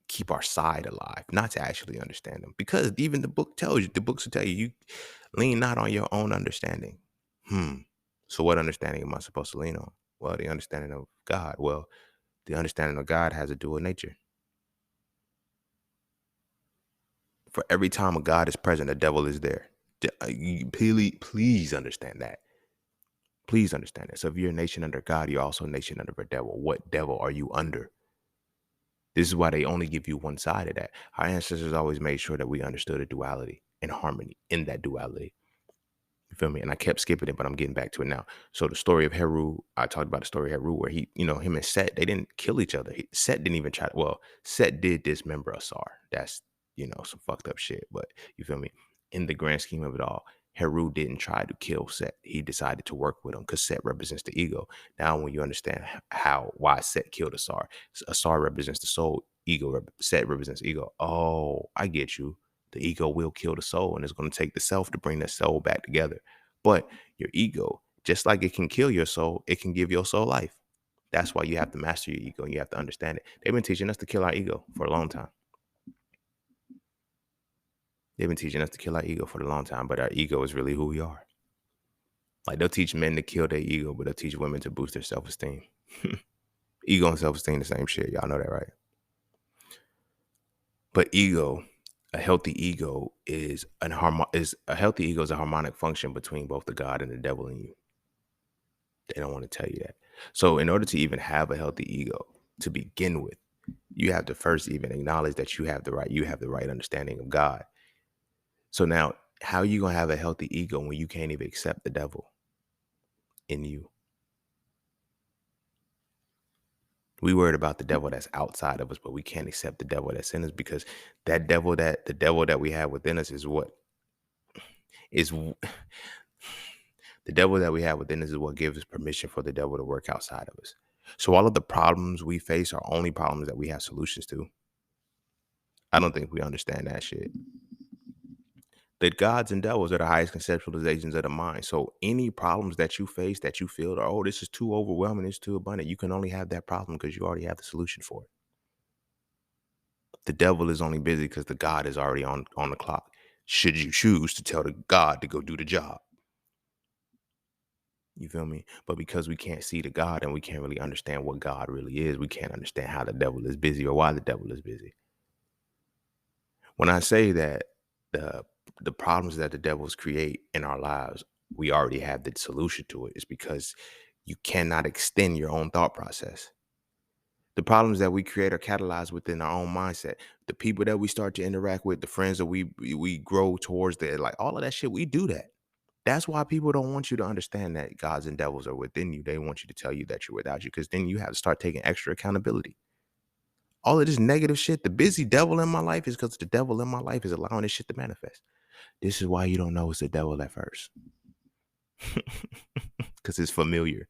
[SPEAKER 1] keep our side alive, not to actually understand them. Because even the books will tell you, you lean not on your own understanding. So what understanding am I supposed to lean on? Well, the understanding of God. Well, the understanding of God has a dual nature. For every time a God is present, a devil is there. Please understand that. Please understand that. So if you're a nation under God, you're also a nation under a devil. What devil are you under? This is why they only give you one side of that. Our ancestors always made sure that we understood a duality and harmony in that duality. You feel me? And I kept skipping it, but I'm getting back to it now. So the story of Heru, I talked about the story of Heru where him and Set, they didn't kill each other. Set didn't even Set did dismember Asar. That's, some fucked up shit. But you feel me? In the grand scheme of it all, Heru didn't try to kill Set. He decided to work with him because Set represents the ego. Now, when you understand why Set killed Asar, Asar represents the soul, Set represents ego. Oh, I get you. The ego will kill the soul, and it's going to take the self to bring the soul back together. But your ego, just like it can kill your soul, it can give your soul life. That's why you have to master your ego and you have to understand it. They've been teaching us to kill our ego for a long time. They've been teaching us to kill our ego for a long time, but our ego is really who we are. Like they'll teach men to kill their ego, but they'll teach women to boost their self-esteem. Ego and self-esteem, the same shit. Y'all know that, right? But ego, a healthy ego is a healthy ego is a harmonic function between both the God and the devil in you. They don't want to tell you that. So in order to even have a healthy ego to begin with, you have to first even acknowledge that you have the right understanding of God. So now, how are you gonna have a healthy ego when you can't even accept the devil in you? We worried about the devil that's outside of us, but we can't accept the devil that's in us because the devil that we have within us is what is w- the devil that we have within us is what gives us permission for the devil to work outside of us. So all of the problems we face are only problems that we have solutions to. I don't think we understand that shit. That gods and devils are the highest conceptualizations of the mind. So any problems that you face that you feel, oh, this is too overwhelming, it's too abundant, you can only have that problem because you already have the solution for it. The devil is only busy because the God is already on the clock. Should you choose to tell the God to go do the job? You feel me? But because we can't see the God and we can't really understand what God really is, we can't understand how the devil is busy or why the devil is busy. When I say that the the problems that the devils create in our lives, we already have the solution to it. It's because you cannot extend your own thought process. The problems that we create are catalyzed within our own mindset. The people that we start to interact with, the friends that we grow towards, that like all of that shit, we do that. That's why people don't want you to understand that gods and devils are within you. They want you to tell you that you're without you, because then you have to start taking extra accountability. All of this negative shit, the busy devil in my life is because the devil in my life is allowing this shit to manifest. This is why you don't know it's the devil at first. Because it's familiar.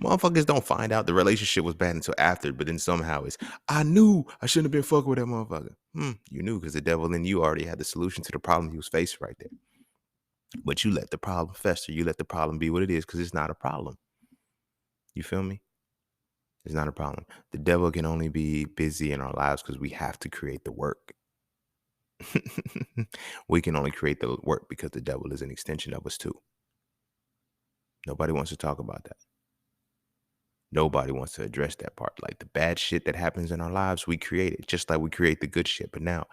[SPEAKER 1] Motherfuckers don't find out the relationship was bad until after, but then somehow it's, I knew I shouldn't have been fucking with that motherfucker. You knew because the devil in you already had the solution to the problem he was facing right there. But you let the problem fester. You let the problem be what it is because it's not a problem. You feel me? It's not a problem. The devil can only be busy in our lives because we have to create the work. We can only create the work because the devil is an extension of us too. Nobody wants to talk about that. Nobody wants to address that part. Like the bad shit that happens in our lives, we create it just like we create the good shit. But now,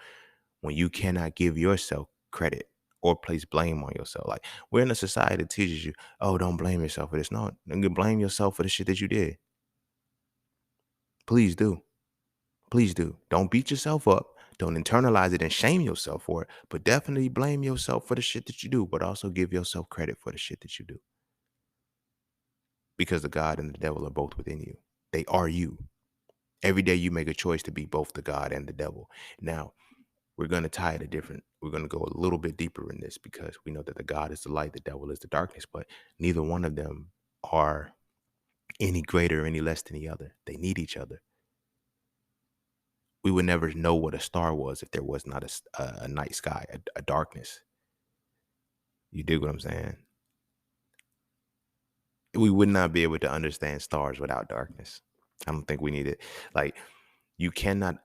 [SPEAKER 1] when you cannot give yourself credit or place blame on yourself, like we're in a society that teaches you, oh, don't blame yourself for this. No, you blame yourself for the shit that you did. Please do. Please do. Don't beat yourself up. Don't internalize it and shame yourself for it. But definitely blame yourself for the shit that you do. But also give yourself credit for the shit that you do. Because the God and the devil are both within you. They are you. Every day you make a choice to be both the God and the devil. Now, we're going to tie it we're going to go a little bit deeper in this because we know that the God is the light, the devil is the darkness, but neither one of them are any greater or any less than the other. They need each other. We would never know what a star was if there was not a night sky, a darkness. You dig what I'm saying? We would not be able to understand stars without darkness. I don't think we need it. Like you cannot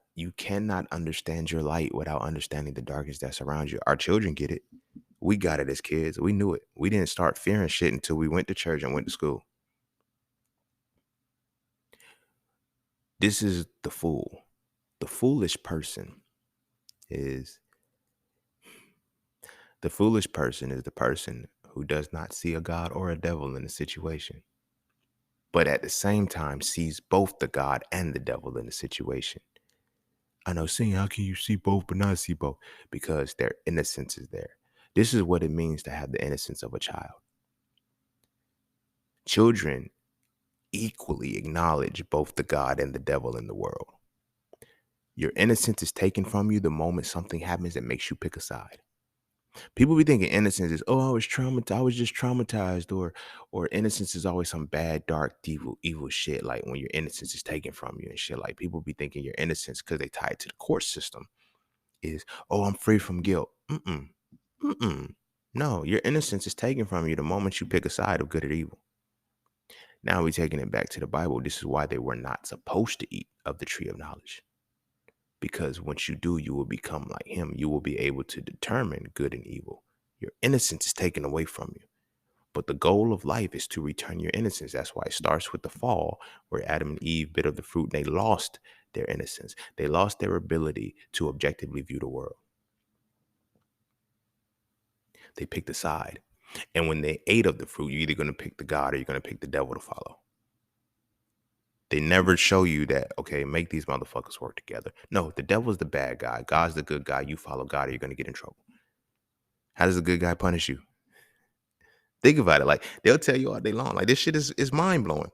[SPEAKER 1] understand your light without understanding the darkness that surrounds you. Our children get it. We got it as kids. We knew it. We didn't start fearing shit until we went to church and went to school. This is the fool. The foolish person is the person who does not see a God or a devil in the situation, but at the same time sees both the God and the devil in the situation. I know, seeing how can you see both but not see both? Because their innocence is there. This is what it means to have the innocence of a child. Children equally acknowledge both the God and the devil in the world. Your innocence is taken from you the moment something happens that makes you pick a side. People be thinking innocence is, oh, I was traumatized, I was just traumatized, or innocence is always some bad, dark, evil shit. Like when your innocence is taken from you and shit. Like people be thinking your innocence, because they tie it to the court system, is, oh, I'm free from guilt. Mm-mm. No, your innocence is taken from you the moment you pick a side of good or evil. Now we're taking it back to the Bible. This is why they were not supposed to eat of the tree of knowledge. Because once you do, you will become like him. You will be able to determine good and evil. Your innocence is taken away from you. But the goal of life is to return your innocence. That's why it starts with the fall, where Adam and Eve bit of the fruit and they lost their innocence. They lost their ability to objectively view the world. They picked a side. And when they ate of the fruit, you're either going to pick the God or you're going to pick the devil to follow. They never show you that, okay, make these motherfuckers work together. No, the devil's the bad guy. God's the good guy. You follow God or you're going to get in trouble. How does the good guy punish you? Think about it. Like, they'll tell you all day long. Like, this shit is mind blowing.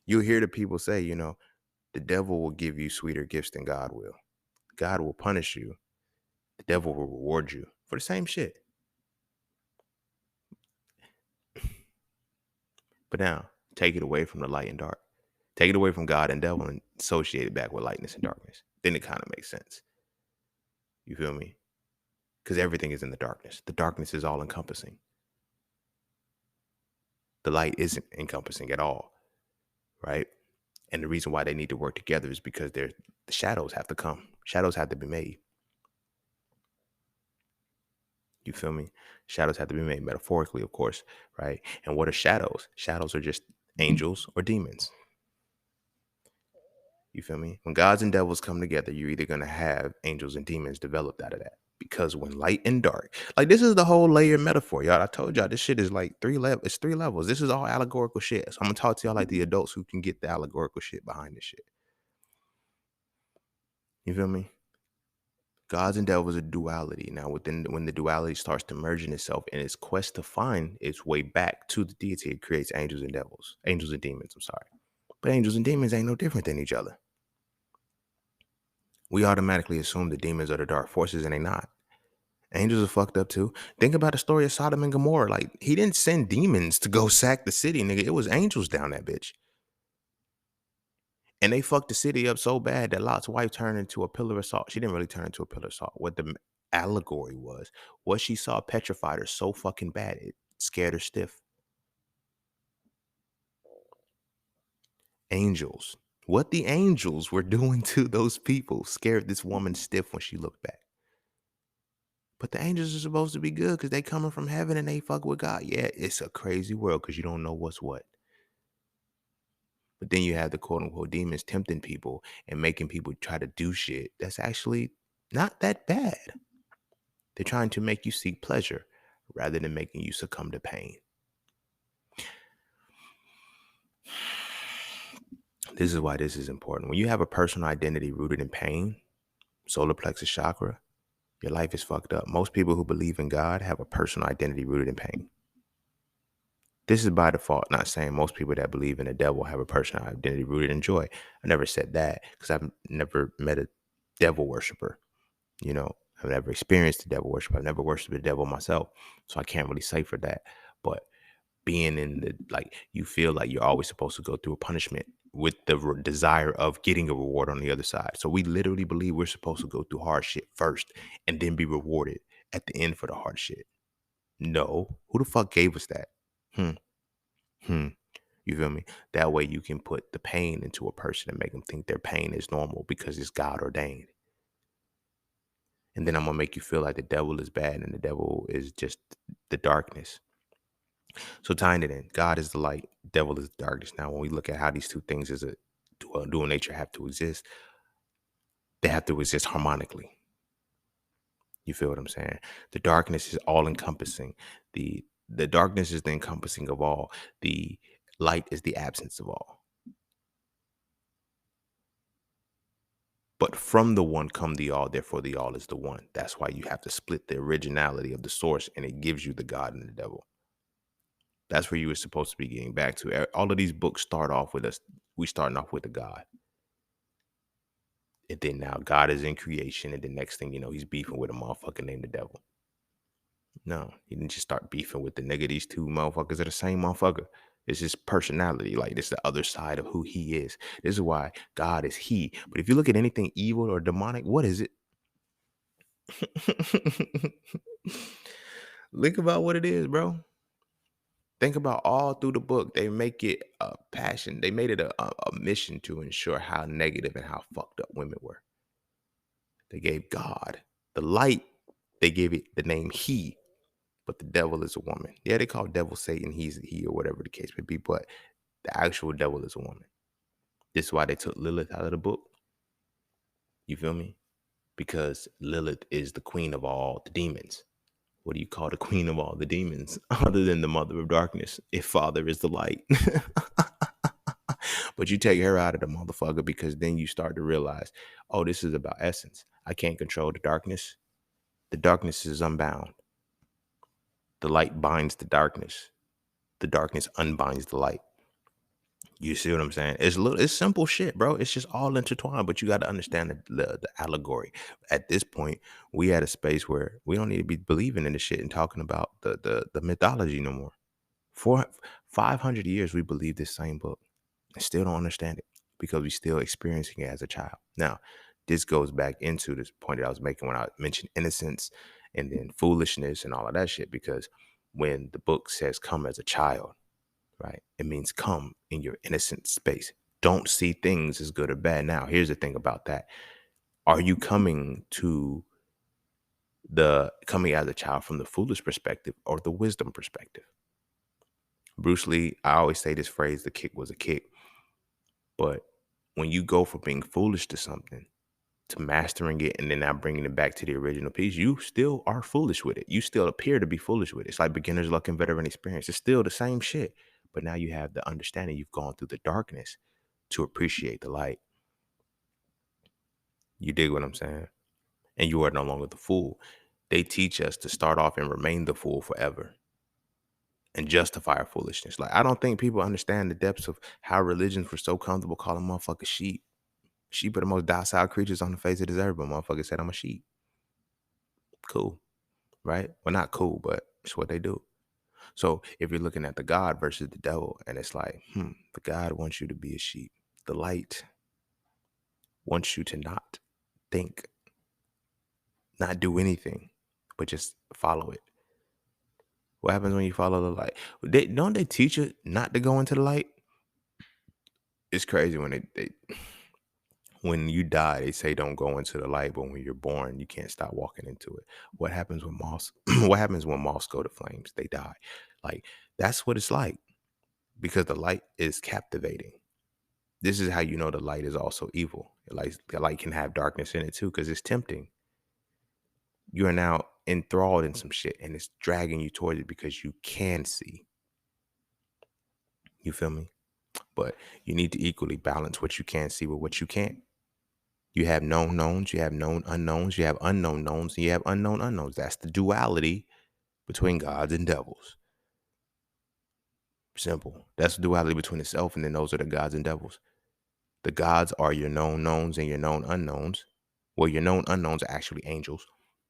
[SPEAKER 1] You'll hear the people say, the devil will give you sweeter gifts than God will. God will punish you. The devil will reward you for the same shit. But now, take it away from the light and dark. Take it away from God and devil and associate it back with lightness and darkness. Then it kind of makes sense. You feel me? Because everything is in the darkness. The darkness is all encompassing. The light isn't encompassing at all, right? And the reason why they need to work together is because the shadows have to come. Shadows have to be made. You feel me? Shadows have to be made metaphorically, of course, right? And what are shadows? Shadows are just angels or demons. You feel me? When gods and devils come together, you're either going to have angels and demons developed out of that. Because when light and dark, like this is the whole layer metaphor, y'all. I told y'all this shit is like it's 3 levels. This is all allegorical shit. So I'm gonna talk to y'all like the adults who can get the allegorical shit behind this shit. You feel me? Gods and devils are duality. Now, when the duality starts to merge in itself in its quest to find its way back to the deity, it creates angels and devils, angels and demons. I'm sorry, but angels and demons ain't no different than each other. We automatically assume the demons are the dark forces, and they not. Angels are fucked up too. Think about the story of Sodom and Gomorrah. Like, he didn't send demons to go sack the city, nigga. It was angels down that bitch. And they fucked the city up so bad that Lot's wife turned into a pillar of salt. She didn't really turn into a pillar of salt. What the allegory was, what she saw petrified her so fucking bad, it scared her stiff. Angels. What the angels were doing to those people scared this woman stiff when she looked back. But the angels are supposed to be good because they coming from heaven and they fuck with God. Yeah, it's a crazy world because you don't know what's what. But then you have the quote unquote demons tempting people and making people try to do shit that's actually not that bad. They're trying to make you seek pleasure rather than making you succumb to pain. This is why this is important. When you have a personal identity rooted in pain, solar plexus chakra, your life is fucked up. Most people who believe in God have a personal identity rooted in pain. This is by default, not saying most people that believe in the devil have a personal identity rooted in joy. I never said that because I've never met a devil worshiper. I've never experienced the devil worship. I've never worshiped the devil myself. So I can't really say for that. But being in you feel like you're always supposed to go through a punishment with the desire of getting a reward on the other side. So we literally believe we're supposed to go through hard shit first and then be rewarded at the end for the hard shit. No. Who the fuck gave us that? You feel me? That way you can put the pain into a person and make them think their pain is normal because it's God ordained. And then I'm going to make you feel like the devil is bad and the devil is just the darkness. So tying it in, God is the light, devil is the darkness. Now, when we look at how these two things as a dual nature have to exist, they have to exist harmonically. You feel what I'm saying? The darkness is all encompassing. The darkness is the encompassing of all. The light is the absence of all. But from the one come the all, therefore the all is the one. That's why you have to split the originality of the source, and it gives you the God and the devil. That's where you were supposed to be getting back to. All of these books start off with us. We starting off with a God. And then now God is in creation, and the next thing you know, he's beefing with a motherfucker named the devil. No, he didn't just start beefing with the nigga. These two motherfuckers are the same motherfucker. It's his personality. Like, this is the other side of who he is. This is why God is he. But if you look at anything evil or demonic, what is it? Think about what it is, bro. Think about all through the book. They make it a passion. They made it a mission to ensure how negative and how fucked up women were. They gave God. The light, they gave it the name he, but the devil is a woman. Yeah, they call devil Satan, he's he, or whatever the case may be, but the actual devil is a woman. This is why they took Lilith out of the book. You feel me? Because Lilith is the queen of all the demons. What do you call the queen of all the demons other than the mother of darkness if father is the light? But you take her out of the motherfucker because then you start to realize, oh, this is about essence. I can't control the darkness. The darkness is unbound. The light binds the darkness. The darkness unbinds the light. You see what I'm saying? It's simple shit, bro. It's just all intertwined, but you got to understand the allegory. At this point, we at a space where we don't need to be believing in the shit and talking about the mythology no more. For 500 years, we believe this same book and still don't understand it because we still experiencing it as a child. Now, this goes back into this point that I was making when I mentioned innocence and then foolishness and all of that shit, because when the book says come as a child, right? It means come in your innocent space. Don't see things as good or bad. Now, here's the thing about that. Are you coming as a child from the foolish perspective or the wisdom perspective? Bruce Lee, I always say this phrase, the kick was a kick. But when you go from being foolish to something, to mastering it, and then now bringing it back to the original piece, you still are foolish with it. You still appear to be foolish with it. It's like beginner's luck and veteran experience. It's still the same shit. But now you have the understanding. You've gone through the darkness to appreciate the light. You dig what I'm saying? And you are no longer the fool. They teach us to start off and remain the fool forever and justify our foolishness. Like, I don't think people understand the depths of how religions were so comfortable calling motherfuckers sheep. Sheep are the most docile creatures on the face of this earth, but motherfucker said I'm a sheep. Cool, right? Well, not cool, but it's what they do. So if you're looking at the God versus the devil, and it's like, the God wants you to be a sheep. The light wants you to not think, not do anything, but just follow it. What happens when you follow the light? Don't they teach you not to go into the light? It's crazy when when you die, they say don't go into the light, but when you're born, you can't stop walking into it. What happens when moths? What happens when moths go to flames? They die. Like, that's what it's like, because the light is captivating. This is how you know the light is also evil. Like, the light can have darkness in it too, because it's tempting. You are now enthralled in some shit, and it's dragging you towards it because you can see. You feel me? But you need to equally balance what you can see with what you can't. You have known knowns, you have known unknowns, you have unknown knowns, and you have unknown unknowns. That's the duality between gods and devils. Simple. That's the duality between the self, and then those are the gods and devils. The gods are your known knowns and your known unknowns. Well, your known unknowns are actually angels,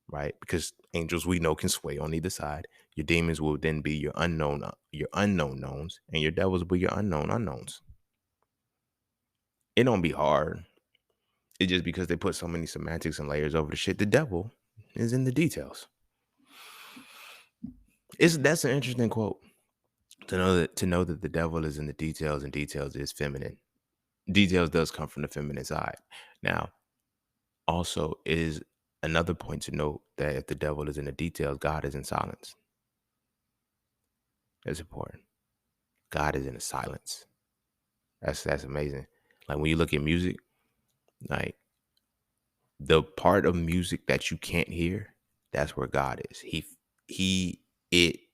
[SPEAKER 1] right? Because angels, we know, can sway on either side. Your demons will then be your unknown knowns, and your devils will be your unknown unknowns. It don't be hard. It's just because they put so many semantics and layers over the shit. The devil is in the details. That's an interesting quote. To know that the devil is in the details, and details is feminine. Details does come from the feminine side. Now, also, it is another point to note that if the devil is in the details, God is in silence. That's important. God is in the silence. That's amazing. Like, when you look at music, like, the part of music that you can't hear, that's where God is.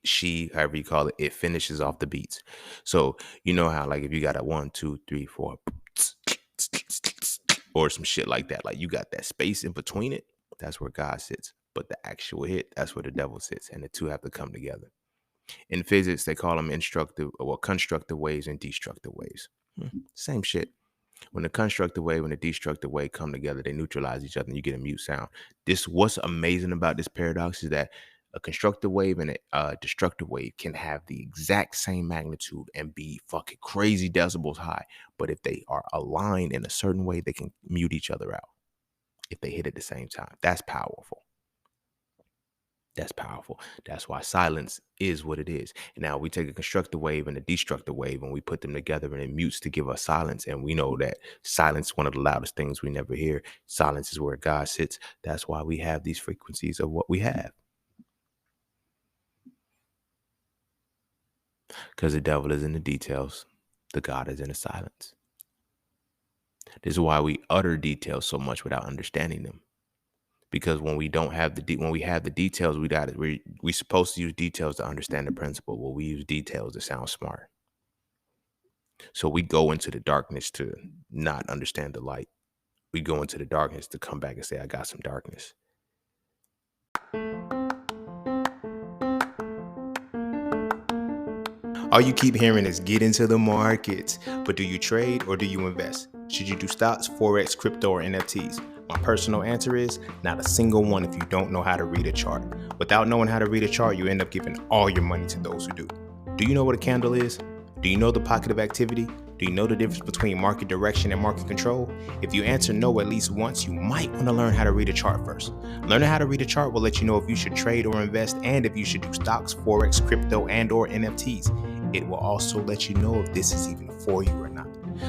[SPEAKER 1] She, however you call it, it finishes off the beats. So you know how, like, if you got a 1, 2, 3, 4, or some shit like that, like, you got that space in between it, that's where God sits. But the actual hit, that's where the devil sits, and the two have to come together. In physics, they call them constructive waves and destructive waves. Same shit. When the constructive wave and the destructive wave come together, they neutralize each other, and you get a mute sound. What's amazing about this paradox is that a constructive wave and a destructive wave can have the exact same magnitude and be fucking crazy decibels high. But if they are aligned in a certain way, they can mute each other out if they hit at the same time. That's powerful. That's powerful. That's why silence is what it is. And now we take a constructive wave and a destructive wave and we put them together and it mutes to give us silence. And we know that silence is one of the loudest things we never hear. Silence is where God sits. That's why we have these frequencies of what we have. Because the devil is in the details. The God is in the silence. This is why we utter details so much without understanding them. Because when we don't have when we have the details, we supposed to use details to understand the principle. Well, we use details to sound smart. So we go into the darkness to not understand the light. We go into the darkness to come back and say, I got some darkness. All you keep hearing is get into the markets. But do you trade or do you invest? Should you do stocks, Forex, crypto, or NFTs? My personal answer is not a single one if you don't know how to read a chart. Without knowing how to read a chart, you end up giving all your money to those who do. Do you know what a candle is? Do you know the pocket of activity? Do you know the difference between market direction and market control? If you answer no at least once, you might want to learn how to read a chart first. Learning how to read a chart will let you know if you should trade or invest and if you should do stocks, Forex, crypto, and or NFTs. It will also let you know if this is even for you or not.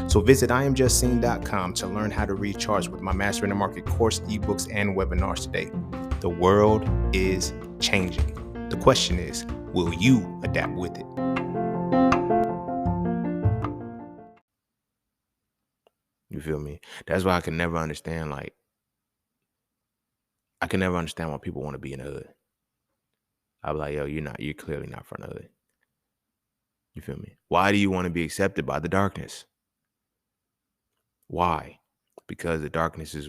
[SPEAKER 1] So visit IamJustSeen.com to learn how to read charts with my Mastering the Market course, ebooks, and webinars today. The world is changing. The question is, will you adapt with it? You feel me? That's why I can never understand, why people want to be in the hood. I'm like, yo, you're clearly not from the hood. You feel me? Why do you want to be accepted by the darkness? Why? Because the darkness is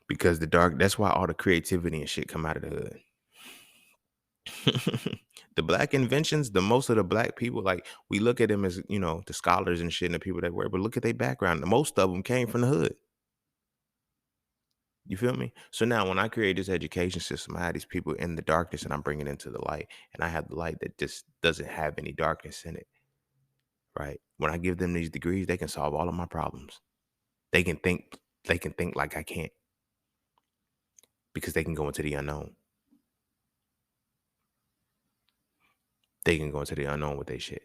[SPEAKER 1] that's why all the creativity and shit come out of the hood. The black inventions, the most of the black people, like we look at them as, the scholars and shit and the people that work, but look at their background. Most of them came from the hood. You feel me? So now when I create this education system, I have these people in the darkness and I'm bringing it into the light. And I have the light that just doesn't have any darkness in it. Right? When I give them these degrees, they can solve all of my problems. They can think like I can't. Because they can go into the unknown. They can go into the unknown with their shit.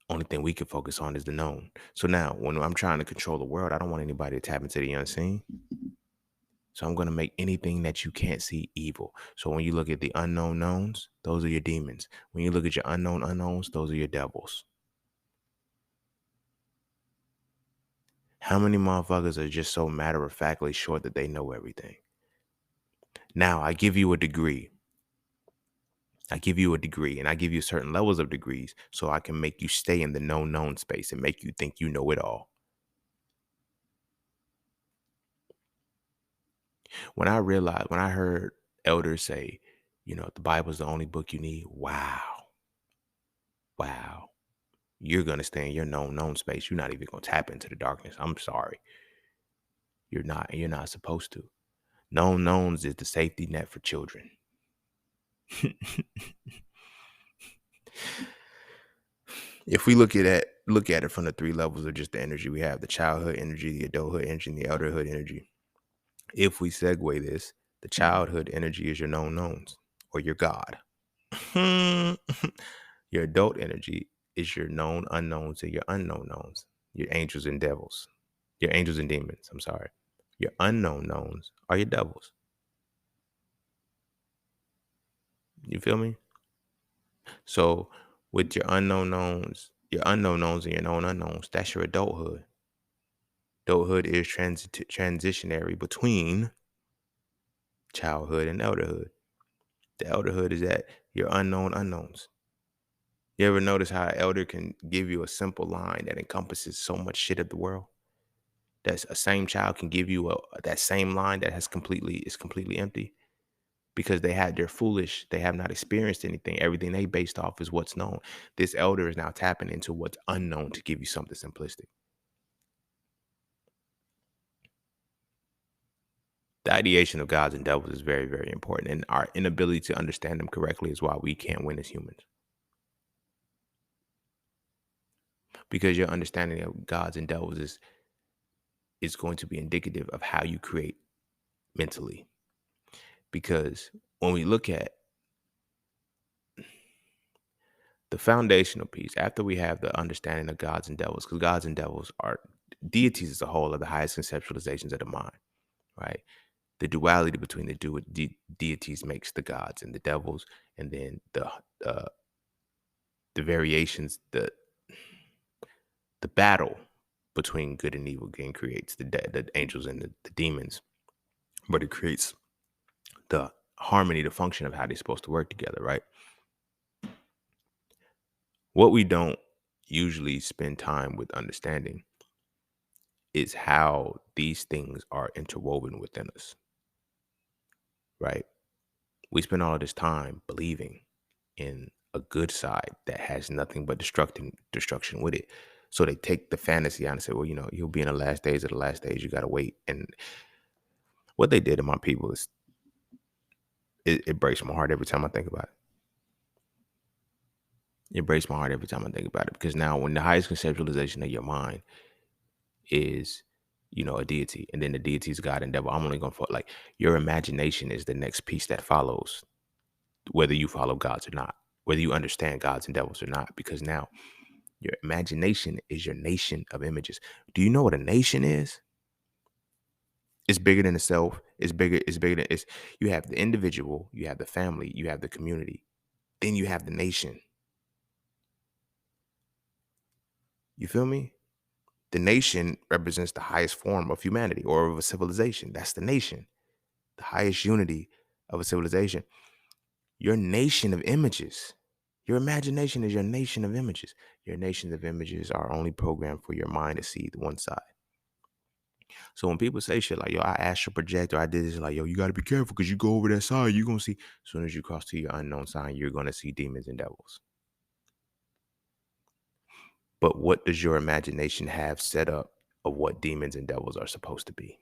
[SPEAKER 1] Only thing we can focus on is the known. So now when I'm trying to control the world, I don't want anybody to tap into the unseen. So I'm going to make anything that you can't see evil. So when you look at the unknown knowns, those are your demons. When you look at your unknown unknowns, those are your devils. How many motherfuckers are just so matter-of-factly sure that they know everything? Now, I give you a degree. And I give you certain levels of degrees so I can make you stay in the known space and make you think you know it all. When I heard elders say, the Bible is the only book you need. Wow. You're going to stay in your known space. You're not even going to tap into the darkness. I'm sorry. You're not supposed to. Known knowns is the safety net for children. If we look at it from the three levels of just the energy we have, the childhood energy, the adulthood energy, and the elderhood energy. If we segue this, the childhood energy is your known knowns or your God. Your adult energy is your known unknowns and your unknown knowns, your angels and devils, your angels and demons. I'm sorry. Your unknown knowns are your devils. You feel me? So with your unknown knowns and your known unknowns, that's your adulthood. Adulthood is transitionary between childhood and elderhood. The elderhood is at your unknown unknowns. You ever notice how an elder can give you a simple line that encompasses so much shit of the world? That's a same child can give you that same line that is completely empty because they're foolish. They have not experienced anything. Everything they based off is what's known. This elder is now tapping into what's unknown to give you something simplistic. The ideation of gods and devils is very, very important. And our inability to understand them correctly is why we can't win as humans. Because your understanding of gods and devils is going to be indicative of how you create mentally. Because when we look at the foundational piece, after we have the understanding of gods and devils, because gods and devils are deities as a whole, are the highest conceptualizations of the mind, right? The duality between the deities makes the gods and the devils, and then uh, the variations, the battle between good and evil again creates the angels and the demons, but it creates the harmony, the function of how they're supposed to work together, right? What we don't usually spend time with understanding is how these things are interwoven within us, right? We spend all of this time believing in a good side that has nothing but destruction with it. So they take the fantasy out and say, well, you'll be in the last days of the last days. You got to wait. And what they did to my people is, it breaks my heart every time I think about it. It breaks my heart every time I think about it, because now when the highest conceptualization of your mind is, a deity, and then the deity is God and devil, I'm only going to like your imagination is the next piece that follows, whether you follow gods or not, whether you understand gods and devils or not, because now your imagination is your nation of images. Do you know what a nation is? It's bigger than itself. It's bigger than it's you have the individual, you have the family, you have the community, then you have the nation. You feel me? The nation represents the highest form of humanity or of a civilization. That's the nation, the highest unity of a civilization. Your nation of images. Your imagination is your nation of images. Your nation of images are only programmed for your mind to see the one side. So when people say shit like, yo, I astral project or I did this, like, yo, you got to be careful because you go over that side, you're going to see, as soon as you cross to your unknown sign, you're going to see demons and devils. But what does your imagination have set up of what demons and devils are supposed to be?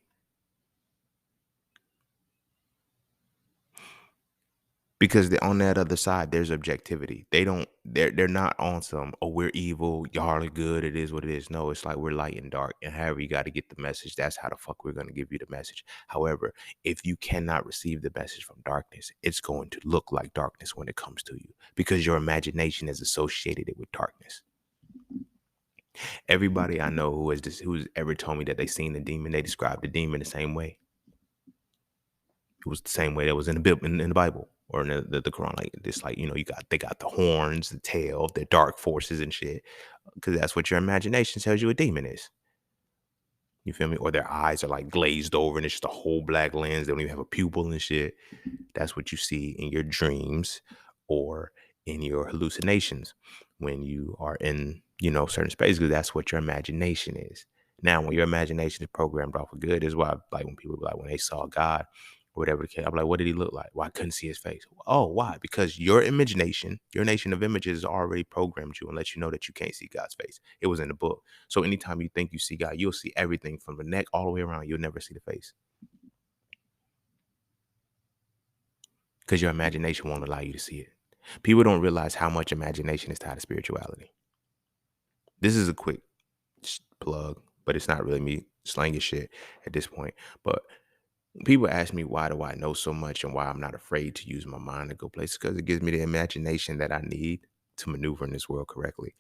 [SPEAKER 1] Because on that other side, there's objectivity. They're not on some, oh, we're evil, y'all are good, it is what it is. No, it's like we're light and dark. And however you got to get the message, that's how the fuck we're going to give you the message. However, if you cannot receive the message from darkness, it's going to look like darkness when it comes to you, because your imagination has associated it with darkness. Everybody I know who's ever told me that they seen the demon, they described the demon the same way. It was the same way that was in the Bible or in the Quran. Like this, like, they got the horns, the tail, the dark forces and shit. Because that's what your imagination tells you a demon is. You feel me? Or their eyes are like glazed over and it's just a whole black lens. They don't even have a pupil and shit. That's what you see in your dreams or in your hallucinations when you are in, certain spaces, because that's what your imagination is. Now, when your imagination is programmed off of good, is why, like, when people be like, when they saw God or whatever the case, I'm like, what did he look like? Well, I couldn't see his face. Oh, why? Because your imagination, your nation of images already programmed you and let you know that you can't see God's face. It was in the book. So anytime you think you see God, you'll see everything from the neck all the way around. You'll never see the face. Because your imagination won't allow you to see it. People don't realize how much imagination is tied to spirituality. This is a quick plug, but it's not really me slanging shit at this point. But people ask me, why do I know so much and why I'm not afraid to use my mind to go places? Because it gives me the imagination that I need to maneuver in this world correctly.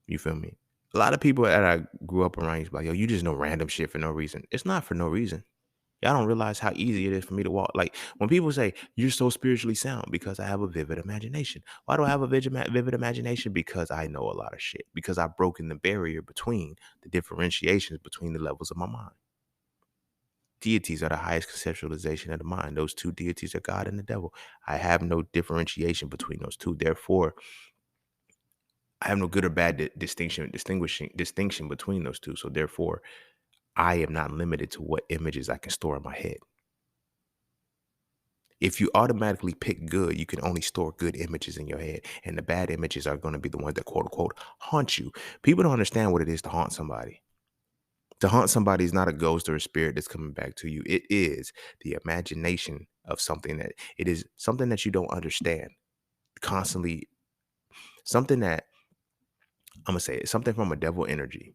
[SPEAKER 1] You feel me? A lot of people that I grew up around used to be like, yo, you just know random shit for no reason. It's not for no reason. Y'all don't realize how easy it is for me to walk. Like when people say you're so spiritually sound, because I have a vivid imagination. Why do I have a vivid imagination? Because I know a lot of shit. Because I've broken the barrier between the differentiations between the levels of my mind. Deities are the highest conceptualization of the mind. Those two deities are God and the devil. I have no differentiation between those two. Therefore, I have no good or bad distinction between those two. So therefore, I am not limited to what images I can store in my head. If you automatically pick good, you can only store good images in your head. And the bad images are going to be the ones that, quote unquote, haunt you. People don't understand what it is to haunt somebody. To haunt somebody is not a ghost or a spirit that's coming back to you. It is the imagination of something that it is something that you don't understand. Constantly, something that I'm gonna say it's something from a devil energy,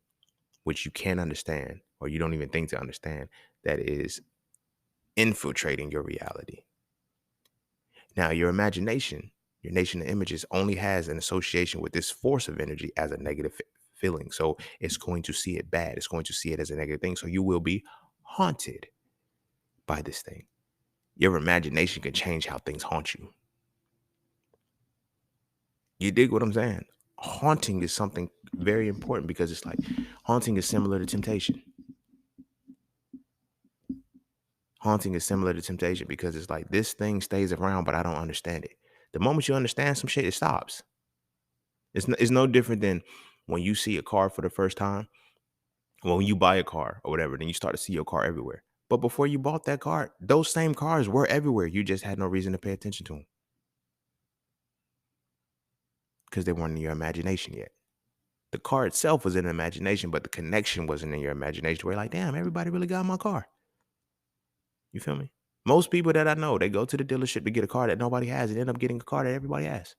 [SPEAKER 1] which you can't understand or you don't even think to understand, that is infiltrating your reality. Now, your imagination, your nation of images only has an association with this force of energy as a negative feeling. So it's going to see it bad. It's going to see it as a negative thing. So you will be haunted by this thing. Your imagination can change how things haunt you. You dig what I'm saying? Haunting is something very important because it's like haunting is similar to temptation. Haunting is similar to temptation because it's like this thing stays around, but I don't understand it. The moment you understand some shit, it stops. It's no different than when you see a car for the first time. Well, when you buy a car or whatever, then you start to see your car everywhere. But before you bought that car, those same cars were everywhere. You just had no reason to pay attention to them because they weren't in your imagination yet. The car itself was in imagination, but the connection wasn't in your imagination. Where you're like, damn, everybody really got my car. You feel me? Most people that I know, they go to the dealership to get a car that nobody has and end up getting a car that everybody has.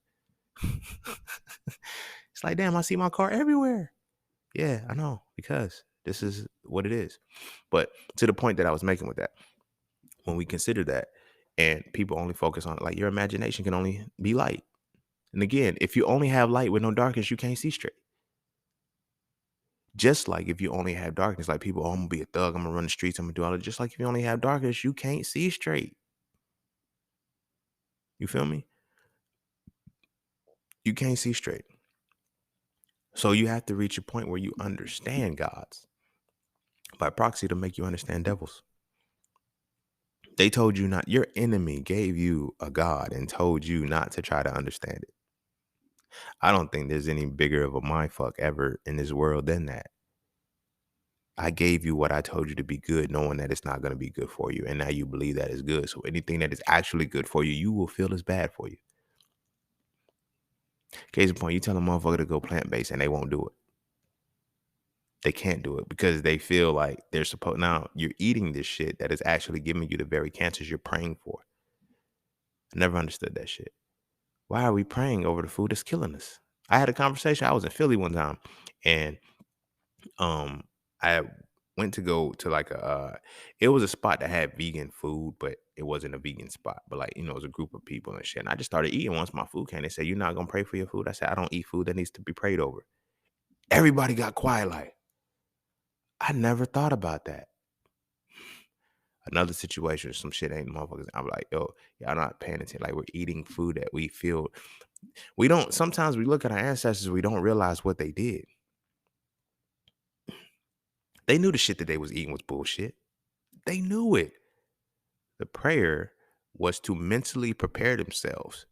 [SPEAKER 1] It's like, damn, I see my car everywhere. Yeah, I know, because this is what it is. But to the point that I was making with that, when we consider that and people only focus on it, like your imagination can only be light. And again, if you only have light with no darkness, you can't see straight. Just like if you only have darkness, like people, oh, I'm gonna be a thug, I'm gonna run the streets, I'm gonna do all that. Just like if you only have darkness, you can't see straight. You feel me? You can't see straight. So you have to reach a point where you understand gods by proxy to make you understand devils. They told you not, your enemy gave you a God and told you not to try to understand it. I don't think there's any bigger of a mindfuck ever in this world than that. I gave you what I told you to be good, knowing that it's not going to be good for you. And now you believe that is good. So anything that is actually good for you, you will feel is bad for you. Case in point, you tell a motherfucker to go plant-based and they won't do it. They can't do it because they feel like they're supposed. Now you're eating this shit that is actually giving you the very cancers you're praying for. I never understood that shit. Why are we praying over the food that's killing us? I had a conversation. I was in Philly one time, and I went to go to like it was a spot that had vegan food, but it wasn't a vegan spot. But like, it was a group of people and shit. And I just started eating once my food came. They said, "You're not gonna pray for your food?" I said, "I don't eat food that needs to be prayed over." Everybody got quiet. Like, I never thought about that. Another situation, some shit ain't motherfuckers. I'm like, yo, y'all not paying attention. Like, we're eating food that we feel we don't. Sometimes we look at our ancestors, we don't realize what they did. They knew the shit that they was eating was bullshit. They knew it. The prayer was to mentally prepare themselves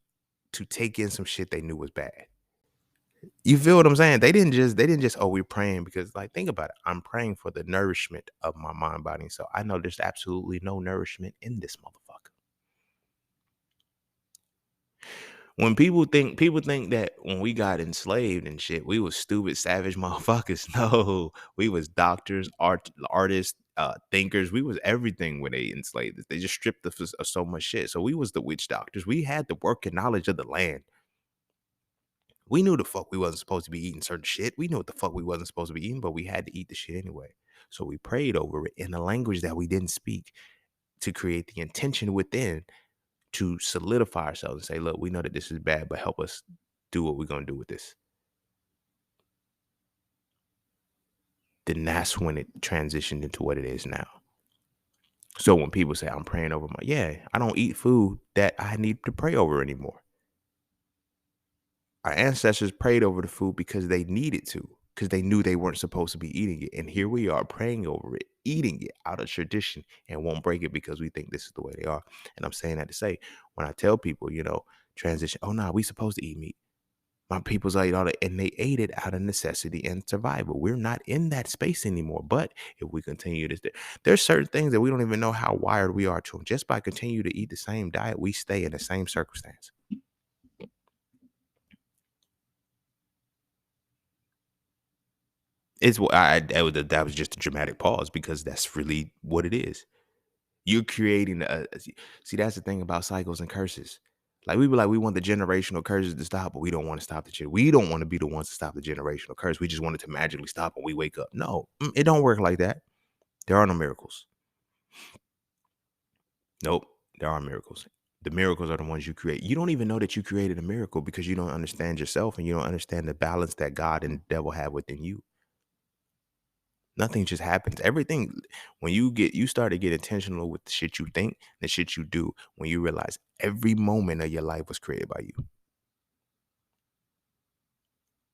[SPEAKER 1] to take in some shit they knew was bad. You feel what I'm saying? They didn't just, oh, we're praying because, like, think about it. I'm praying for the nourishment of my mind, body, and soul. I know there's absolutely no nourishment in this motherfucker. When people think that when we got enslaved and shit, we was stupid, savage motherfuckers. No, we was doctors, artists, thinkers. We was everything when they enslaved us. They just stripped us of so much shit. So we was the witch doctors. We had the work and knowledge of the land. We knew the fuck we wasn't supposed to be eating certain shit. We knew what the fuck we wasn't supposed to be eating, but we had to eat the shit anyway. So we prayed over it in a language that we didn't speak to create the intention within to solidify ourselves and say, look, we know that this is bad, but help us do what we're going to do with this. Then that's when it transitioned into what it is now. So when people say, I'm praying over I don't eat food that I need to pray over anymore. Our ancestors prayed over the food because they needed to, because they knew they weren't supposed to be eating it. And here we are praying over it, eating it out of tradition and won't break it because we think this is the way they are. And I'm saying that to say, when I tell people, transition, oh, no, we supposed to eat meat. My people's ate all that, and they ate it out of necessity and survival. We're not in that space anymore. But if we continue this, there's certain things that we don't even know how wired we are to them. Just by continue to eat the same diet, we stay in the same circumstance. That was just a dramatic pause because that's really what it is. You're creating see, that's the thing about cycles and curses. Like we be like, we want the generational curses to stop, but we don't want to stop we don't want to be the ones to stop the generational curse. We just want it to magically stop when we wake up. No, it don't work like that. There are no miracles. Nope, there are miracles. The miracles are the ones you create. You don't even know that you created a miracle because you don't understand yourself and you don't understand the balance that God and the devil have within you. Nothing just happens. Everything, when you start to get intentional with the shit you think, the shit you do, when you realize every moment of your life was created by you.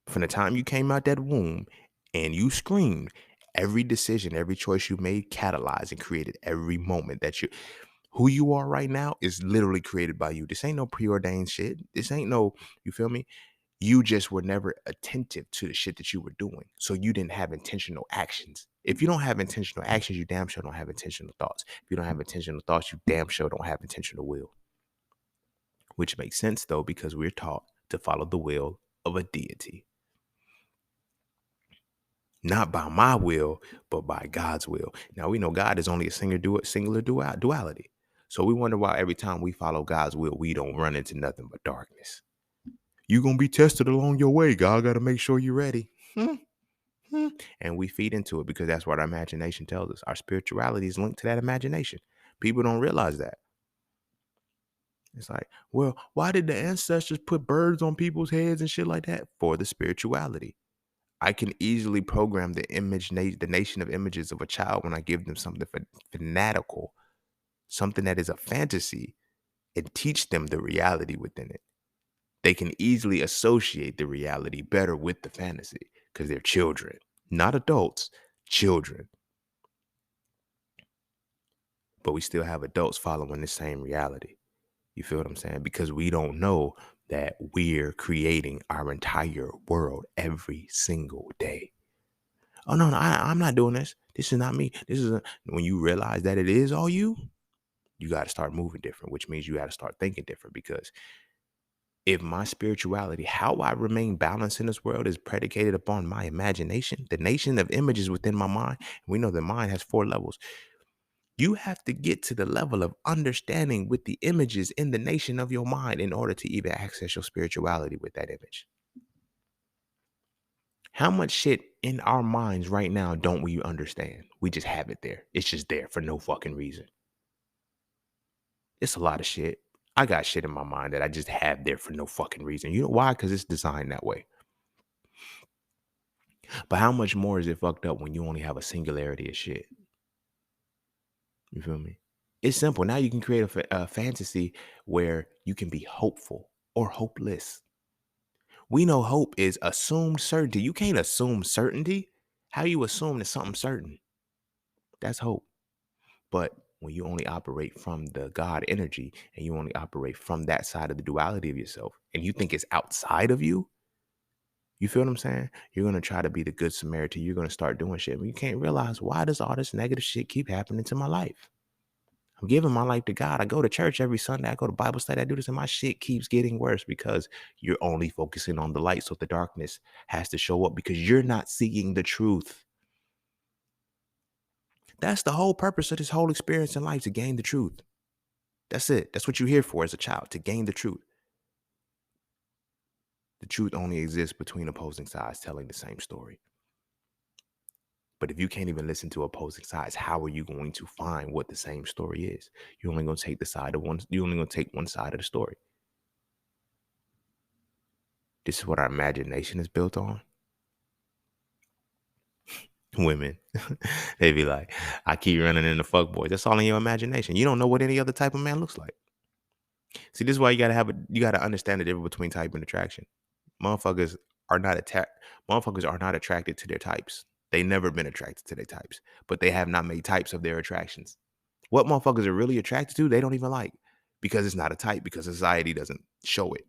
[SPEAKER 1] From the time you came out that womb and you screamed, every decision, every choice you made catalyzed and created every moment that who you are right now is literally created by you. This ain't no preordained shit. This ain't no, you feel me? You just were never attentive to the shit that you were doing. So you didn't have intentional actions. If you don't have intentional actions, you damn sure don't have intentional thoughts. If you don't have intentional thoughts, you damn sure don't have intentional will. Which makes sense though, because we're taught to follow the will of a deity. Not by my will, but by God's will. Now we know God is only a singular duality. So we wonder why every time we follow God's will, we don't run into nothing but darkness. You're going to be tested along your way. God got to make sure you're ready. And we feed into it because that's what our imagination tells us. Our spirituality is linked to that imagination. People don't realize that. It's like, well, why did the ancestors put birds on people's heads and shit like that? For the spirituality. I can easily program the the nation of images of a child when I give them something fanatical, something that is a fantasy, and teach them the reality within it. They can easily associate the reality better with the fantasy because they're children, not adults, children. But we still have adults following the same reality. You feel what I'm saying? Because we don't know that we're creating our entire world every single day. Oh, no, I'm not doing this. This is not me. When you realize that it is all you got to start moving different, which means you got to start thinking different. Because if my spirituality, how I remain balanced in this world is predicated upon my imagination, the nation of images within my mind, we know the mind has 4 levels. You have to get to the level of understanding with the images in the nation of your mind in order to even access your spirituality with that image. How much shit in our minds right now don't we understand? We just have it there. It's just there for no fucking reason. It's a lot of shit. I got shit in my mind that I just have there for no fucking reason. You know why? Because it's designed that way. But how much more is it fucked up when you only have a singularity of shit? You feel me? It's simple. Now you can create a fantasy where you can be hopeful or hopeless. We know hope is assumed certainty. You can't assume certainty. How you assume that something's certain? That's hope. But when you only operate from the God energy and you only operate from that side of the duality of yourself and you think it's outside of you, you feel what I'm saying? You're going to try to be the good Samaritan. You're going to start doing shit. But you can't realize, why does all this negative shit keep happening to my life? I'm giving my life to God. I go to church every Sunday. I go to Bible study. I do this and my shit keeps getting worse because you're only focusing on the light. So the darkness has to show up because you're not seeing the truth. That's the whole purpose of this whole experience in life, to gain the truth. That's it. That's what you're here for as a child, to gain the truth. The truth only exists between opposing sides telling the same story. But if you can't even listen to opposing sides, how are you going to find what the same story is? You're only going to take the side of one. You're only going to take one side of the story. This is what our imagination is built on. Women, they be like, I keep running into fuckboys. That's all in your imagination. You don't know what any other type of man looks like. See, this is why you gotta understand the difference between type and attraction. Motherfuckers are not Motherfuckers are not attracted to their types. They never been attracted to their types, but they have not made types of their attractions. What motherfuckers are really attracted to, they don't even like, because it's not a type, because society doesn't show it.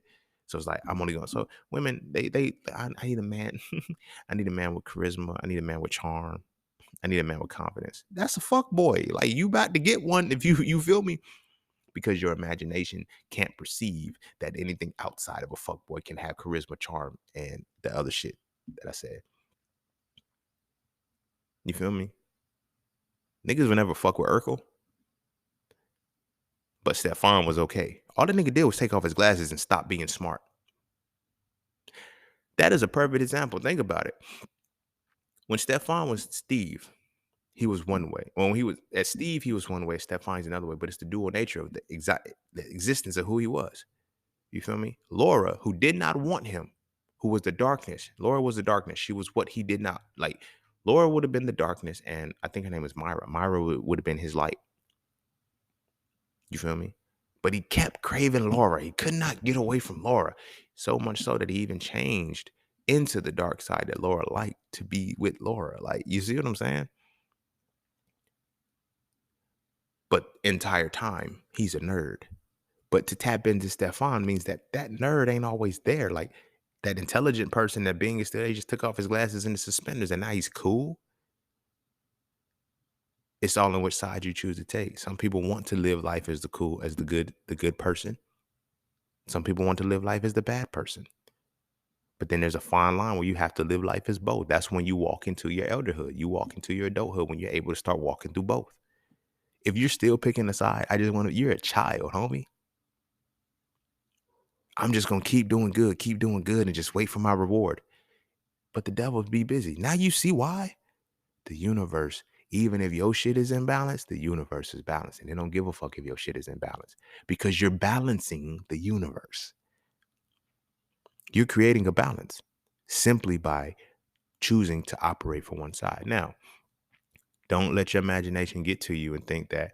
[SPEAKER 1] So it's like, I'm only going. So women, I need a man. I need a man with charisma. I need a man with charm. I need a man with confidence. That's a fuck boy. Like, you about to get one if you feel me, because your imagination can't perceive that anything outside of a fuck boy can have charisma, charm, and the other shit that I said. You feel me? Niggas would never fuck with Urkel, but Stefan was okay. All the nigga did was take off his glasses and stop being smart. That is a perfect example. Think about it. When Stefan was Steve, he was one way. When he was at Steve, he was one way. Stephanie's another way. But it's the dual nature of the existence of who he was. You feel me? Laura, who did not want him, who was the darkness. Laura was the darkness. She was what he did not like. Laura would have been the darkness, and I think her name was Myra. Myra would have been his light. You feel me? But he kept craving Laura. He could not get away from Laura. So much so that he even changed into the dark side that Laura liked to be with Laura. Like, you see what I'm saying? But entire time, he's a nerd. But to tap into Stefan means that that nerd ain't always there. Like, that intelligent person, that being is still, he just took off his glasses and his suspenders and now he's cool. It's all in which side you choose to take. Some people want to live life as the good person. Some people want to live life as the bad person. But then there's a fine line where you have to live life as both. That's when you walk into your elderhood. You walk into your adulthood when you're able to start walking through both. If you're still picking a side, you're a child, homie. I'm just going to keep doing good and just wait for my reward. But the devil be busy. Now you see why? The universe, even if your shit is imbalanced, the universe is balanced. And they don't give a fuck if your shit is imbalanced because you're balancing the universe. You're creating a balance simply by choosing to operate from one side. Now, don't let your imagination get to you and think that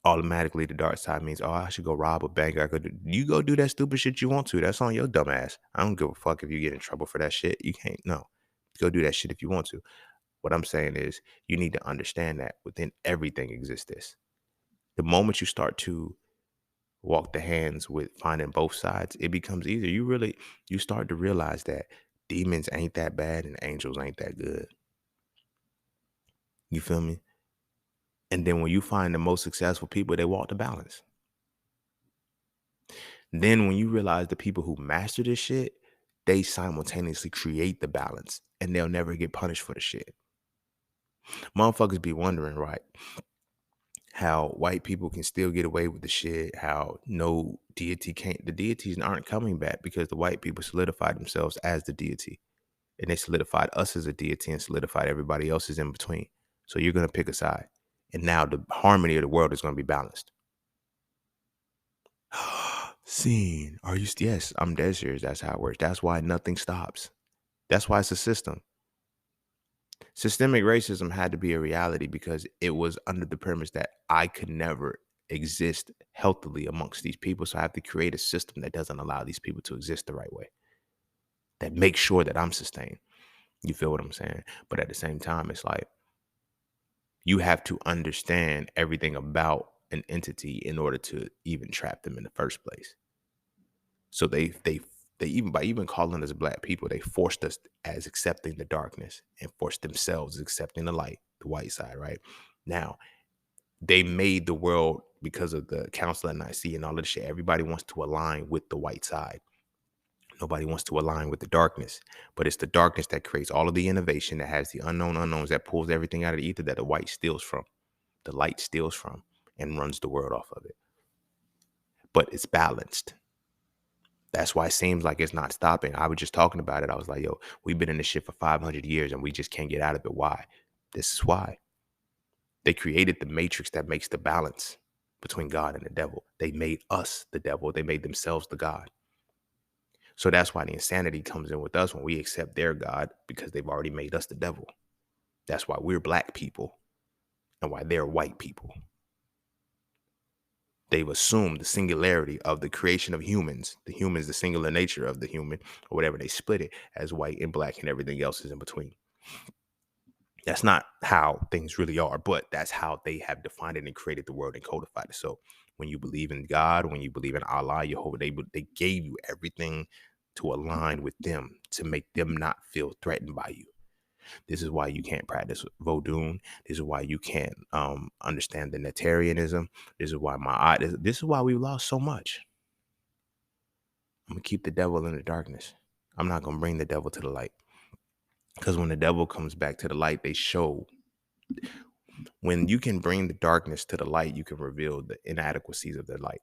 [SPEAKER 1] automatically the dark side means, oh, I should go rob a bank. You go do that stupid shit you want to. That's on your dumb ass. I don't give a fuck if you get in trouble for that shit. You can't. No, go do that shit if you want to. What I'm saying is you need to understand that within everything exists this. The moment you start to walk the hands with finding both sides, it becomes easier. You start to realize that demons ain't that bad and angels ain't that good. You feel me? And then when you find the most successful people, they walk the balance. Then when you realize the people who master this shit, they simultaneously create the balance and they'll never get punished for the shit. Motherfuckers be wondering, right, how white people can still get away with the shit, how no deity can't, the deities aren't coming back because the white people solidified themselves as the deity. And they solidified us as a deity and solidified everybody else's in between. So you're going to pick a side. And now the harmony of the world is going to be balanced. Scene. Are you? Yes, I'm dead serious. That's how it works. That's why nothing stops. That's why it's a system. Systemic racism had to be a reality because it was under the premise that I could never exist healthily amongst these people. So I have to create a system that doesn't allow these people to exist the right way, that makes sure that I'm sustained. You feel what I'm saying? But at the same time, it's like you have to understand everything about an entity in order to even trap them in the first place. So they even by even calling us black people, they forced us as accepting the darkness and forced themselves accepting the light, the white side, right? Now, they made the world because of the Council of Nicaea and all of the shit. Everybody wants to align with the white side. Nobody wants to align with the darkness, but it's the darkness that creates all of the innovation, that has the unknown unknowns, that pulls everything out of the ether that the white steals from, the light steals from, and runs the world off of it. But it's balanced. That's why it seems like it's not stopping. I was just talking about it. I was like, yo, we've been in this shit for 500 years and we just can't get out of it. Why? This is why. They created the matrix that makes the balance between God and the devil. They made us the devil. They made themselves the God. So that's why the insanity comes in with us when we accept their God, because they've already made us the devil. That's why we're black people and why they're white people. They've assumed the singularity of the creation of humans. The humans, the singular nature of the human, or whatever. They split it as white and black and everything else is in between. That's not how things really are, but that's how they have defined it and created the world and codified it. So when you believe in God, when you believe in Allah, Jehovah, they gave you everything to align with them, to make them not feel threatened by you. This is why you can't practice Vodun. This is why you can't understand the Netarianism. This is why this is why we've lost so much. I'm going to keep the devil in the darkness. I'm not going to bring the devil to the light. Because when the devil comes back to the light, they show. When you can bring the darkness to the light, you can reveal the inadequacies of the light.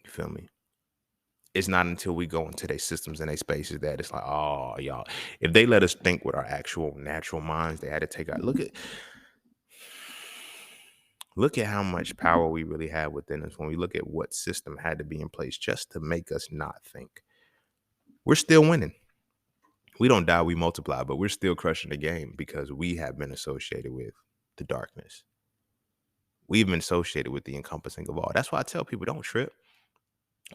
[SPEAKER 1] You feel me? it's not until we go into their systems and their spaces that it's like, oh, y'all, if they let us think with our actual natural minds, they had to take out. Look at how much power we really have within us when we look at what system had to be in place just to make us not think. We're still winning. We don't die, we multiply, but we're still crushing the game because we have been associated with the darkness. We've been associated with the encompassing of all. That's why I tell people, don't trip.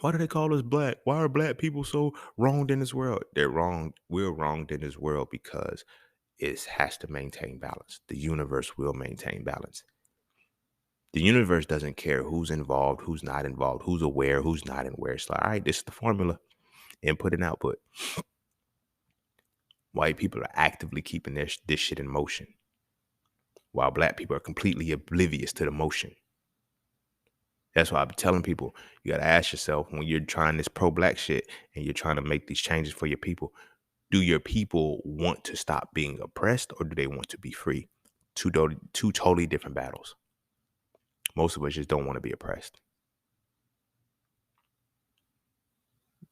[SPEAKER 1] Why do they call us black? Why are black people so wronged in this world? They're wrong. We're wronged in this world because it has to maintain balance. The universe will maintain balance. The universe doesn't care who's involved, who's not involved, who's aware, who's not aware. It's like, all right, this is the formula. Input and output. White people are actively keeping this shit in motion, while black people are completely oblivious to the motion. That's why I've been telling people, you got to ask yourself when you're trying this pro-black shit and you're trying to make these changes for your people, do your people want to stop being oppressed or do they want to be free? Two totally different battles. Most of us just don't want to be oppressed.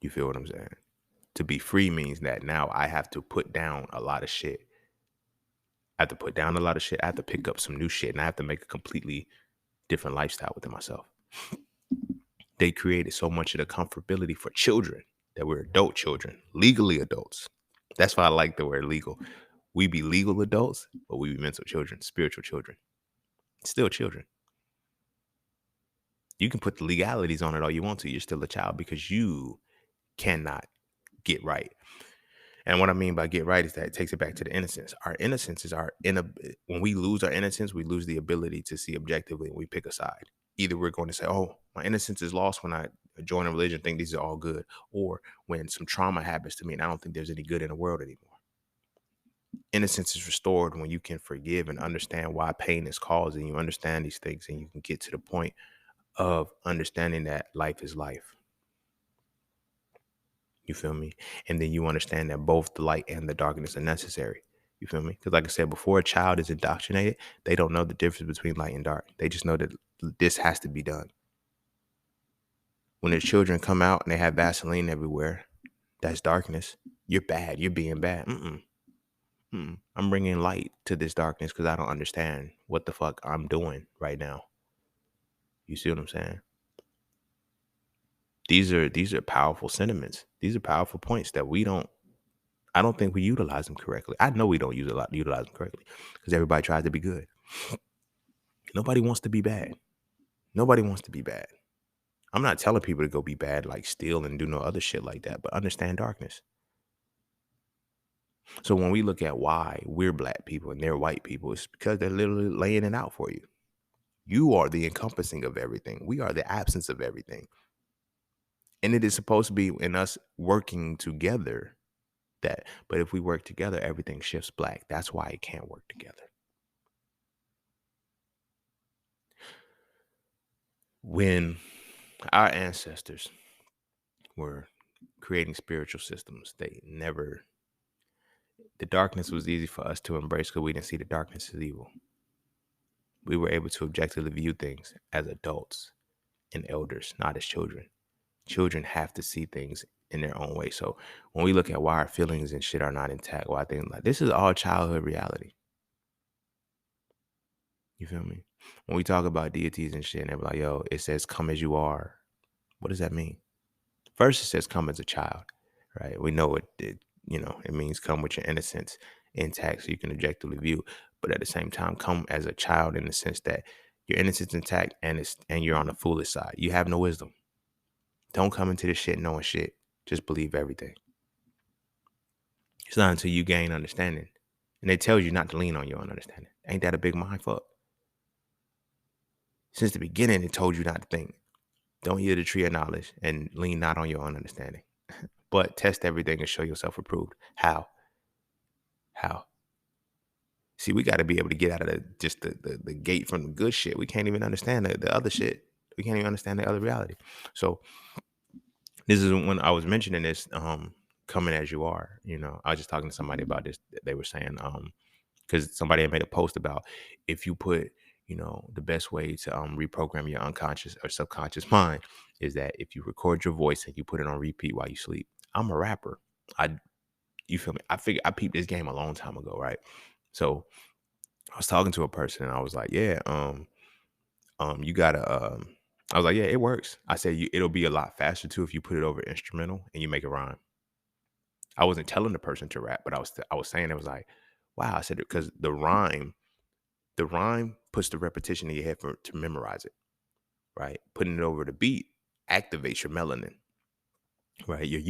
[SPEAKER 1] You feel what I'm saying? To be free means that now I have to put down a lot of shit. I have to put down a lot of shit. I have to pick up some new shit and I have to make a completely different lifestyle within myself. They created so much of the comfortability for children that we're adult children, legally adults. That's why I like the word legal. We be legal adults, but we be mental children, spiritual children. Still children. You can put the legalities on it all you want to. You're still a child because you cannot get right. And what I mean by get right is that it takes it back to the innocence. Our innocence is when we lose our innocence, we lose the ability to see objectively and we pick a side. Either we're going to say, oh, my innocence is lost when I join a religion, think these are all good. Or when some trauma happens to me and I don't think there's any good in the world anymore. Innocence is restored when you can forgive and understand why pain is caused and you understand these things and you can get to the point of understanding that life is life. You feel me? And then you understand that both the light and the darkness are necessary. You feel me? Because like I said, before a child is indoctrinated, they don't know the difference between light and dark. They just know that this has to be done. When their children come out and they have Vaseline everywhere, that's darkness. You're bad. You're being bad. I'm bringing light to this darkness because I don't understand what the fuck I'm doing right now. You see what I'm saying? These are powerful sentiments. These are powerful points that I don't think we utilize them correctly. I know we don't utilize them correctly because everybody tries to be good. Nobody wants to be bad. Nobody wants to be bad. I'm not telling people to go be bad, like steal and do no other shit like that, but understand darkness. So when we look at why we're black people and they're white people, it's because they're literally laying it out for you. You are the encompassing of everything. We are the absence of everything. And it is supposed to be in us working together but if we work together, everything shifts black. That's why it can't work together. When our ancestors were creating spiritual systems, the darkness was easy for us to embrace because we didn't see the darkness as evil. We were able to objectively view things as adults and elders, not as children. Children have to see things in their own way. So when we look at why our feelings and shit are not intact, why things like this is all childhood reality. You feel me? When we talk about deities and shit, and they're like, yo, it says come as you are. What does that mean? First, it says come as a child, right? We know it means come with your innocence intact so you can objectively view. But at the same time, come as a child in the sense that your innocence intact and you're on the foolish side. You have no wisdom. Don't come into this shit knowing shit. Just believe everything. It's not until you gain understanding. And it tells you not to lean on your own understanding. Ain't that a big mind fuck? Since the beginning, it told you not to think. Don't eat the tree of knowledge and lean not on your own understanding. But test everything and show yourself approved. How? See, we got to be able to get out of the gate from the good shit. We can't even understand the other shit. We can't even understand the other reality. So this is when I was mentioning this, coming as you are. I was just talking to somebody about this. They were saying, because somebody had made a post about if you put the best way to reprogram your unconscious or subconscious mind is that if you record your voice and you put it on repeat while you sleep. I'm a rapper. I You feel me? I peeped this game a long time ago, right? So I was talking to a person and I was like, yeah, you gotta I was like, yeah, it works. I said it'll be a lot faster too if you put it over instrumental and you make it rhyme. I wasn't telling the person to rap, but I was saying, it was like, wow. I said, because the rhyme puts the repetition in your head to memorize it, right? Putting it over the beat activates your melanin, right? Your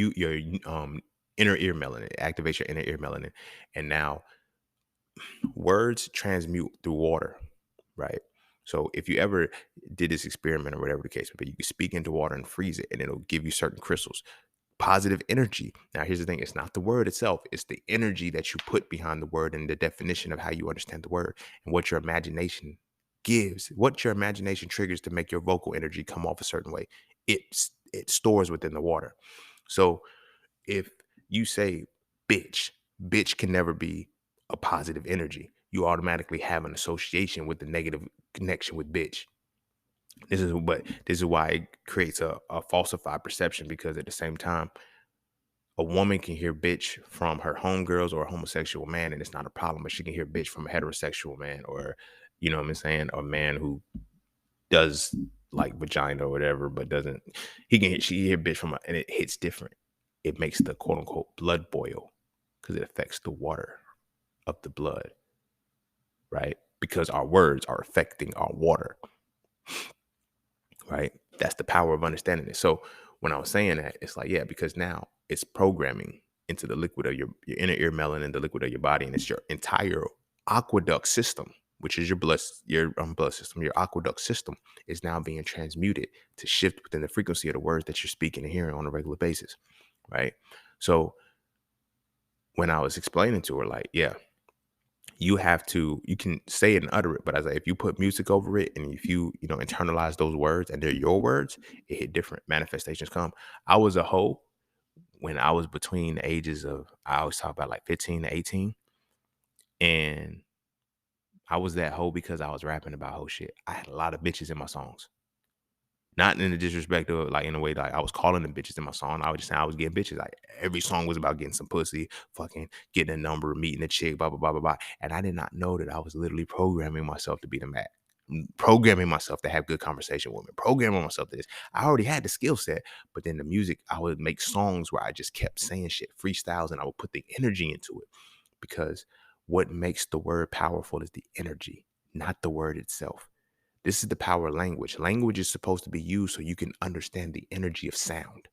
[SPEAKER 1] inner ear melanin, activates your inner ear melanin. And now words transmute through water, right? So if you ever did this experiment or whatever the case may be, you can speak into water and freeze it, and it'll give you certain crystals. Positive energy. Now, here's the thing: it's not the word itself; it's the energy that you put behind the word and the definition of how you understand the word and what your imagination gives, what your imagination triggers to make your vocal energy come off a certain way. It stores within the water. So if you say bitch, bitch can never be a positive energy. You automatically have an association with the negative connection with bitch. This is why it creates a falsified perception, because at the same time, a woman can hear bitch from her homegirls or a homosexual man, and it's not a problem, but she can hear bitch from a heterosexual man, or you know what I'm saying, a man who does like vagina or whatever, but doesn't. She can hear bitch and it hits different. It makes the quote unquote blood boil because it affects the water of the blood, right? Because our words are affecting our water, right? That's the power of understanding it. So when I was saying that, it's like, yeah, because now it's programming into the liquid of your inner ear melanin, the liquid of your body, and it's your entire aqueduct system, which is your blood system. Your aqueduct system is now being transmuted to shift within the frequency of the words that you're speaking and hearing on a regular basis, right? So when I was explaining to her, like, yeah, you can say it and utter it, but as if you put music over it and if you internalize those words and they're your words, it hit different. Manifestations come. I was a hoe when I was between the ages of, I always talk about like 15 to 18. And I was that hoe because I was rapping about hoe shit. I had a lot of bitches in my songs. Not in the disrespect of, like, in a way, like I was calling them bitches in my song. I was just saying I was getting bitches. Like every song was about getting some pussy, fucking getting a number, meeting a chick, blah blah blah blah blah. And I did not know that I was literally programming myself to be the man, programming myself to have good conversation with women, programming myself to this. I already had the skill set, but then the music, I would make songs where I just kept saying shit, freestyles, and I would put the energy into it, because what makes the word powerful is the energy, not the word itself. This is the power of language. Language is supposed to be used so you can understand the energy of sound.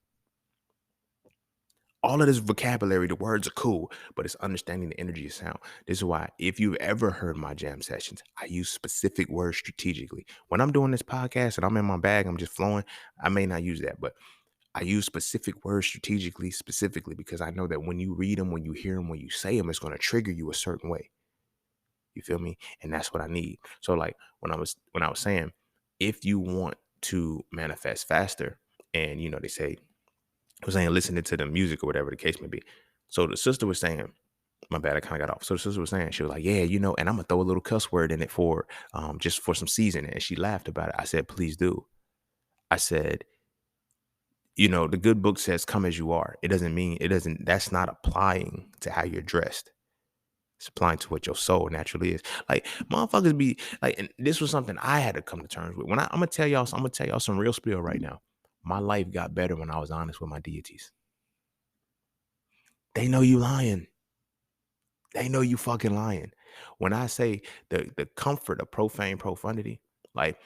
[SPEAKER 1] All of this vocabulary, the words are cool, but it's understanding the energy of sound. This is why, if you've ever heard my jam sessions, I use specific words strategically. When I'm doing this podcast and I'm in my bag, I'm just flowing, I may not use that, but I use specific words specifically because I know that when you read them, when you hear them, when you say them, it's going to trigger you a certain way. You feel me? And that's what I need. So like when I was saying, if you want to manifest faster, and they say, I was saying listening to the music or whatever the case may be. So the sister was saying, my bad, I kind of got off. So the sister was saying, she was like, yeah, and I'm gonna throw a little cuss word in it for just for some seasoning. And she laughed about it. I said, please do. I said, the good book says come as you are. That's not applying to how you're dressed. It's applying to what your soul naturally is. Like motherfuckers be like, and this was something I had to come to terms with. I'm gonna tell y'all some real spiel right now. My life got better when I was honest with my deities. They know you lying. They know you fucking lying. When I say the comfort of profane profundity, like,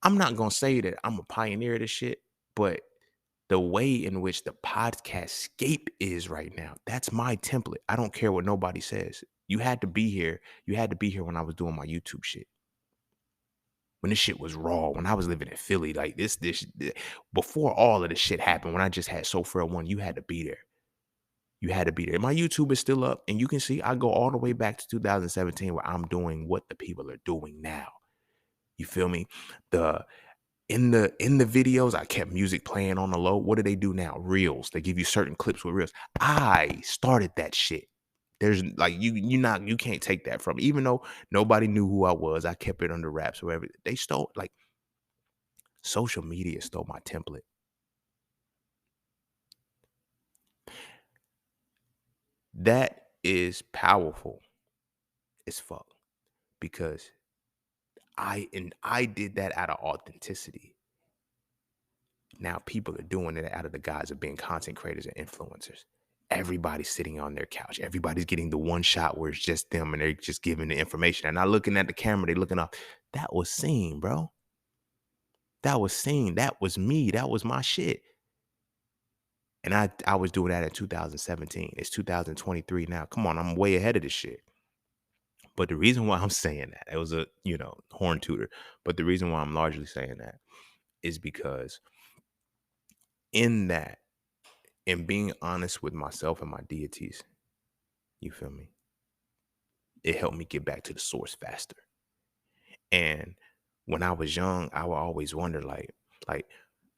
[SPEAKER 1] I'm not gonna say that I'm a pioneer of this shit, but the way in which the podcast scape is right now, that's my template. I don't care what nobody says. You had to be here. You had to be here when I was doing my YouTube shit. When this shit was raw, when I was living in Philly, like before all of this shit happened, when I just had So Frail One, you had to be there. You had to be there. My YouTube is still up, and you can see I go all the way back to 2017 where I'm doing what the people are doing now. You feel me? The In the videos, I kept music playing on the low. What do they do now? Reels. They give you certain clips with reels. I started that shit. There's like you can't take that from me. Even though nobody knew who I was, I kept it under wraps. Whatever they stole, like social media stole my template. That is powerful as fuck because I did that out of authenticity. Now people are doing it out of the guise of being content creators and influencers. Everybody's sitting on their couch. Everybody's getting the one shot where it's just them and they're just giving the information. And not looking at the camera, they looking up. That was seen, bro. That was seen. That was me. That was my shit. And I was doing that in 2017. It's 2023 now. Come on, I'm way ahead of this shit. But the reason why I'm saying that, it was a, horn tutor. But the reason why I'm largely saying that is because in that, in being honest with myself and my deities, you feel me? It helped me get back to the source faster. And when I was young, I would always wonder, like,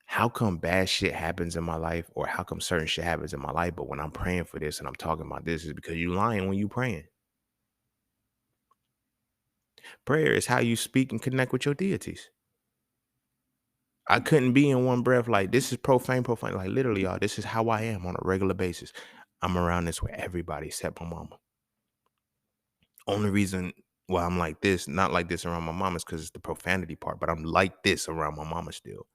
[SPEAKER 1] how come bad shit happens in my life, or how come certain shit happens in my life, but when I'm praying for this and I'm talking about this, is because you lying when you praying. Prayer is how you speak and connect with your deities. I couldn't be in one breath like this is profane. Like literally, y'all, this is how I am on a regular basis. I'm around this with everybody except my mama. Only reason why I'm like this, not like this around my mama, is because it's the profanity part, but I'm like this around my mama still.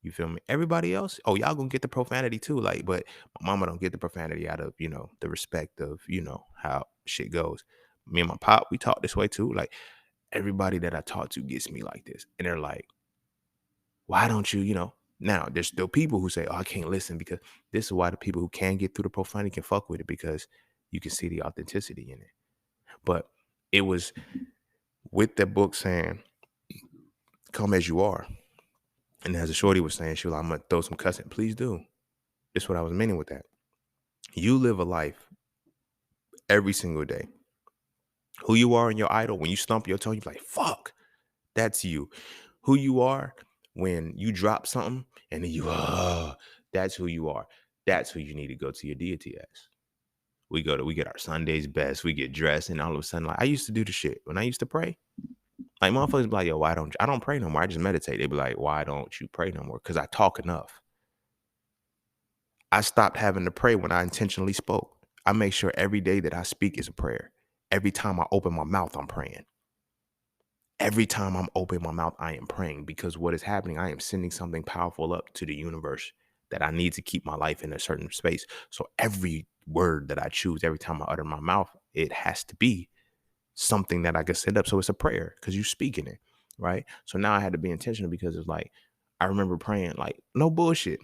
[SPEAKER 1] You feel me? Everybody else, oh, y'all gonna get the profanity too. Like, but my mama don't get the profanity out of, the respect of, how shit goes. Me and my pop, we talk this way too. Like, everybody that I talk to gets me like this. And they're like, why don't you, now there's still people who say, oh, I can't listen, because this is why the people who can get through the profanity can fuck with it, because you can see the authenticity in it. But it was with that book saying, come as you are. And as a shorty was saying, she was like, I'm gonna throw some cussing. Please do. That's what I was meaning with that. You live a life every single day. Who you are in your idol, when you stump your toe, you're like, fuck, that's you. Who you are when you drop something and then that's who you are. That's who you need to go to your deity as. We get our Sundays best, we get dressed, and all of a sudden, like I used to do the shit when I used to pray. Like motherfuckers be like, yo, I don't pray no more. I just meditate. They be like, why don't you pray no more? Because I talk enough. I stopped having to pray when I intentionally spoke. I make sure every day that I speak is a prayer. Every time I open my mouth, I'm praying. Every time I'm opening my mouth, I am praying, because what is happening, I am sending something powerful up to the universe that I need to keep my life in a certain space. So every word that I choose, every time I utter my mouth, it has to be something that I can send up. So it's a prayer because you're speaking it, right? So now I had to be intentional, because it's like, I remember praying, like, no bullshit.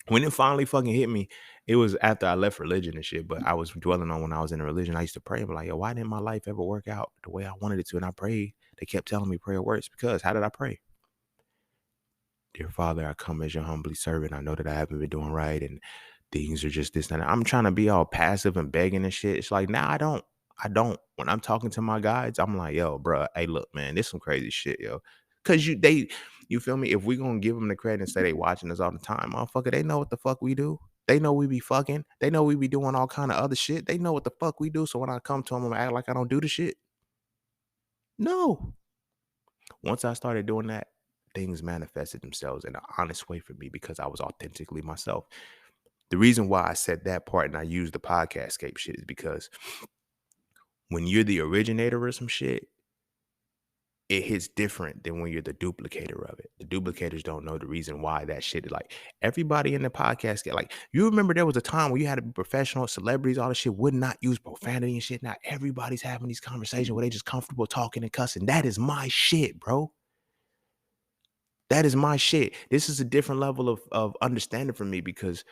[SPEAKER 1] When it finally fucking hit me, it was after I left religion and shit, but I was dwelling on when I was in a religion. I used to pray, but like, yo, why didn't my life ever work out the way I wanted it to? And I prayed. They kept telling me prayer works, because how did I pray? Dear Father, I come as your humbly servant. I know that I haven't been doing right and things are just this and that. I'm trying to be all passive and begging and shit. It's like, nah, I don't. When I'm talking to my guides, I'm like, yo, bro, hey, look, man, this some crazy shit, yo. Cause you feel me? If we gonna give them the credit and say they watching us all the time, motherfucker, they know what the fuck we do. They know we be fucking. They know we be doing all kind of other shit. They know what the fuck we do. So when I come to them, I'm gonna act like I don't do the shit. No. Once I started doing that, things manifested themselves in an honest way for me, because I was authentically myself. The reason why I said that part and I used the podcast scape shit is because when you're the originator of some shit, it hits different than when you're the duplicator of it. The duplicators don't know the reason why that shit is like, everybody in the podcast get like, you remember there was a time where you had to be professional celebrities, all this shit would not use profanity and shit. Now everybody's having these conversations where they just comfortable talking and cussing. That is my shit, bro. That is my shit. This is a different level of understanding for me, because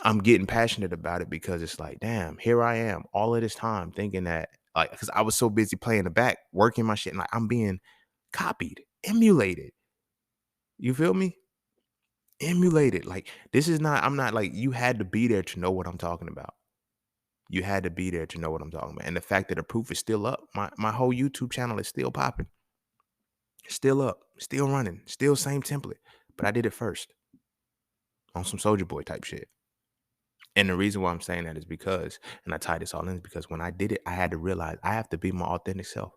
[SPEAKER 1] I'm getting passionate about it, because it's like, damn, here I am all of this time thinking that, like, because I was so busy playing the back, working my shit, and like I'm being copied, emulated. You feel me? Emulated. Like, this is not, I'm not like, you had to be there to know what I'm talking about. You had to be there to know what I'm talking about. And the fact that the proof is still up, my whole YouTube channel is still popping. Still up, still running, still same template. But I did it first on some Soldier Boy type shit. And the reason why I'm saying that is because, and I tie this all in, is because when I did it, I had to realize I have to be my authentic self.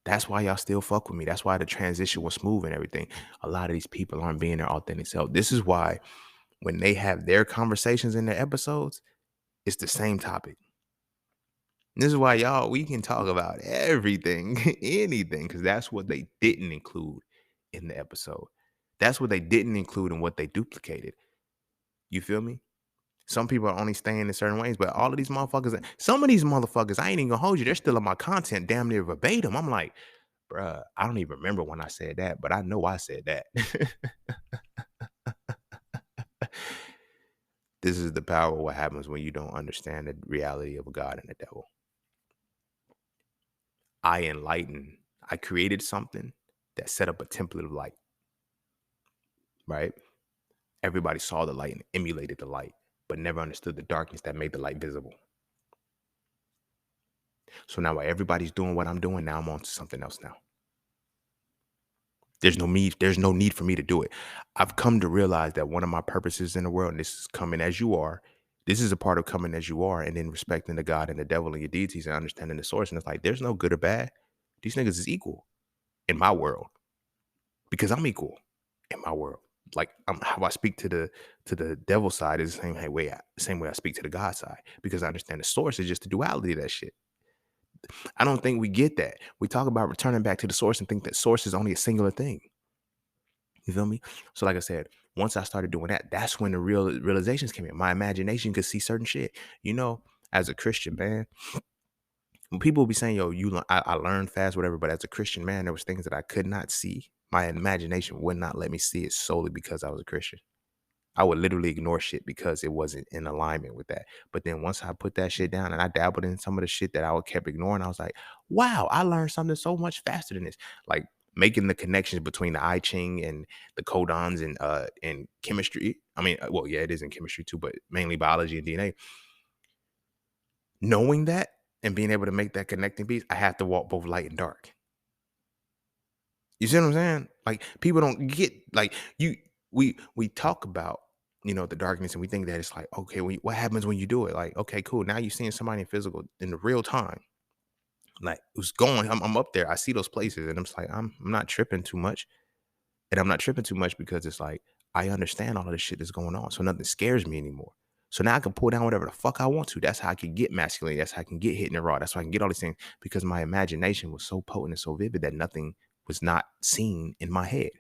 [SPEAKER 1] That's why y'all still fuck with me. That's why the transition was smooth and everything. A lot of these people aren't being their authentic self. This is why when they have their conversations in their episodes, it's the same topic. This is why y'all, we can talk about everything, anything, because that's what they didn't include in the episode. That's what they didn't include in what they duplicated. You feel me? Some people are only staying in certain ways, but all of these motherfuckers, some of these motherfuckers, I ain't even gonna hold you. They're still in my content damn near verbatim. I'm like, bruh, I don't even remember when I said that, but I know I said that. This is the power of what happens when you don't understand the reality of God and the devil. I created something that set up a template of light, right? Everybody saw the light and emulated the light, but never understood the darkness that made the light visible. So now while everybody's doing what I'm doing, now I'm on to something else now. There's no need for me to do it. I've come to realize that one of my purposes in the world, and this is coming as you are, this is a part of coming as you are, and then respecting the God and the devil and your deities and understanding the source. And it's like, there's no good or bad. These niggas is equal in my world because I'm equal in my world. Like how I speak to the devil side is the same way I speak to the God side, because I understand the source is just the duality of that shit. I don't think we get that. We talk about returning back to the source and think that source is only a singular thing. You feel me? So like I said, once I started doing that, that's when the realizations came in. My imagination could see certain shit. You know, as a Christian man, when people be saying, yo, I learned fast, whatever, but as a Christian man, there was things that I could not see. My imagination would not let me see it solely because I was a Christian. I would literally ignore shit because it wasn't in alignment with that. But then once I put that shit down and I dabbled in some of the shit that I kept ignoring, I was like, wow, I learned something so much faster than this. Like making the connections between the I Ching and the codons and chemistry. I mean, well, yeah, it is in chemistry too, but mainly biology and DNA. Knowing that and being able to make that connecting piece, I have to walk both light and dark. You see what I'm saying? Like people don't get like we talk about, you know, the darkness and we think that it's like, okay, what happens when you do it? Like, okay, cool. Now you're seeing somebody in physical in the real time. Like who's going, I'm up there. I see those places and I'm just like, I'm not tripping too much. And I'm not tripping too much because it's like I understand all of this shit that's going on. So nothing scares me anymore. So now I can pull down whatever the fuck I want to. That's how I can get masculine. That's how I can get hit in the raw. That's how I can get all these things because my imagination was so potent and so vivid that nothing was not seen in my head,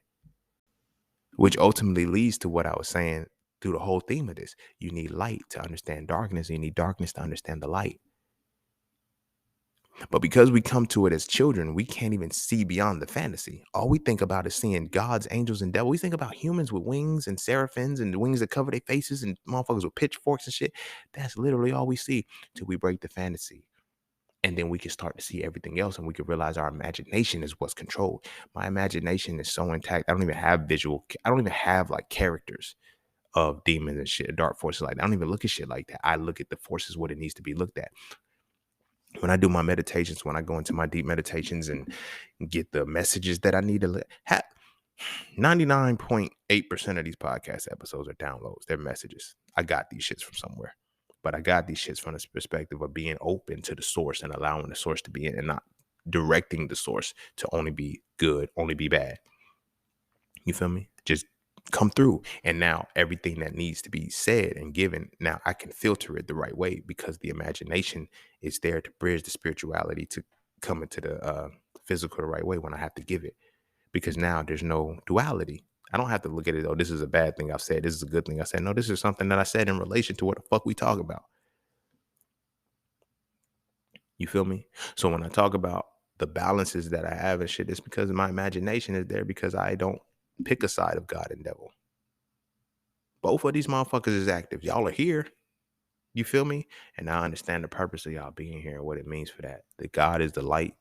[SPEAKER 1] which ultimately leads to what I was saying through the whole theme of this. You need light to understand darkness. And you need darkness to understand the light. But because we come to it as children, we can't even see beyond the fantasy. All we think about is seeing gods, angels, and devils. We think about humans with wings and seraphims and wings that cover their faces and motherfuckers with pitchforks and shit. That's literally all we see till we break the fantasy. And then we can start to see everything else and we can realize our imagination is what's controlled. My imagination is so intact. I don't even have like characters of demons and shit, dark forces like that. I don't even look at shit like that. I look at the forces what it needs to be looked at. When I do my meditations, when I go into my deep meditations and get the messages that I need to have, 99.8% of these podcast episodes are downloads. They're messages. I got these shits from somewhere. But I got these shits from this perspective of being open to the source and allowing the source to be in and not directing the source to only be good, only be bad. You feel me? Just come through. And now everything that needs to be said and given, now I can filter it the right way because the imagination is there to bridge the spirituality to come into the physical the right way when I have to give it. Because now there's no duality. I don't have to look at it, oh, this is a bad thing I've said. This is a good thing I said. No, this is something that I said in relation to what the fuck we talk about. You feel me? So when I talk about the balances that I have and shit, it's because my imagination is there because I don't pick a side of God and devil. Both of these motherfuckers is active. Y'all are here. You feel me? And now I understand the purpose of y'all being here and what it means for that. That God is the light,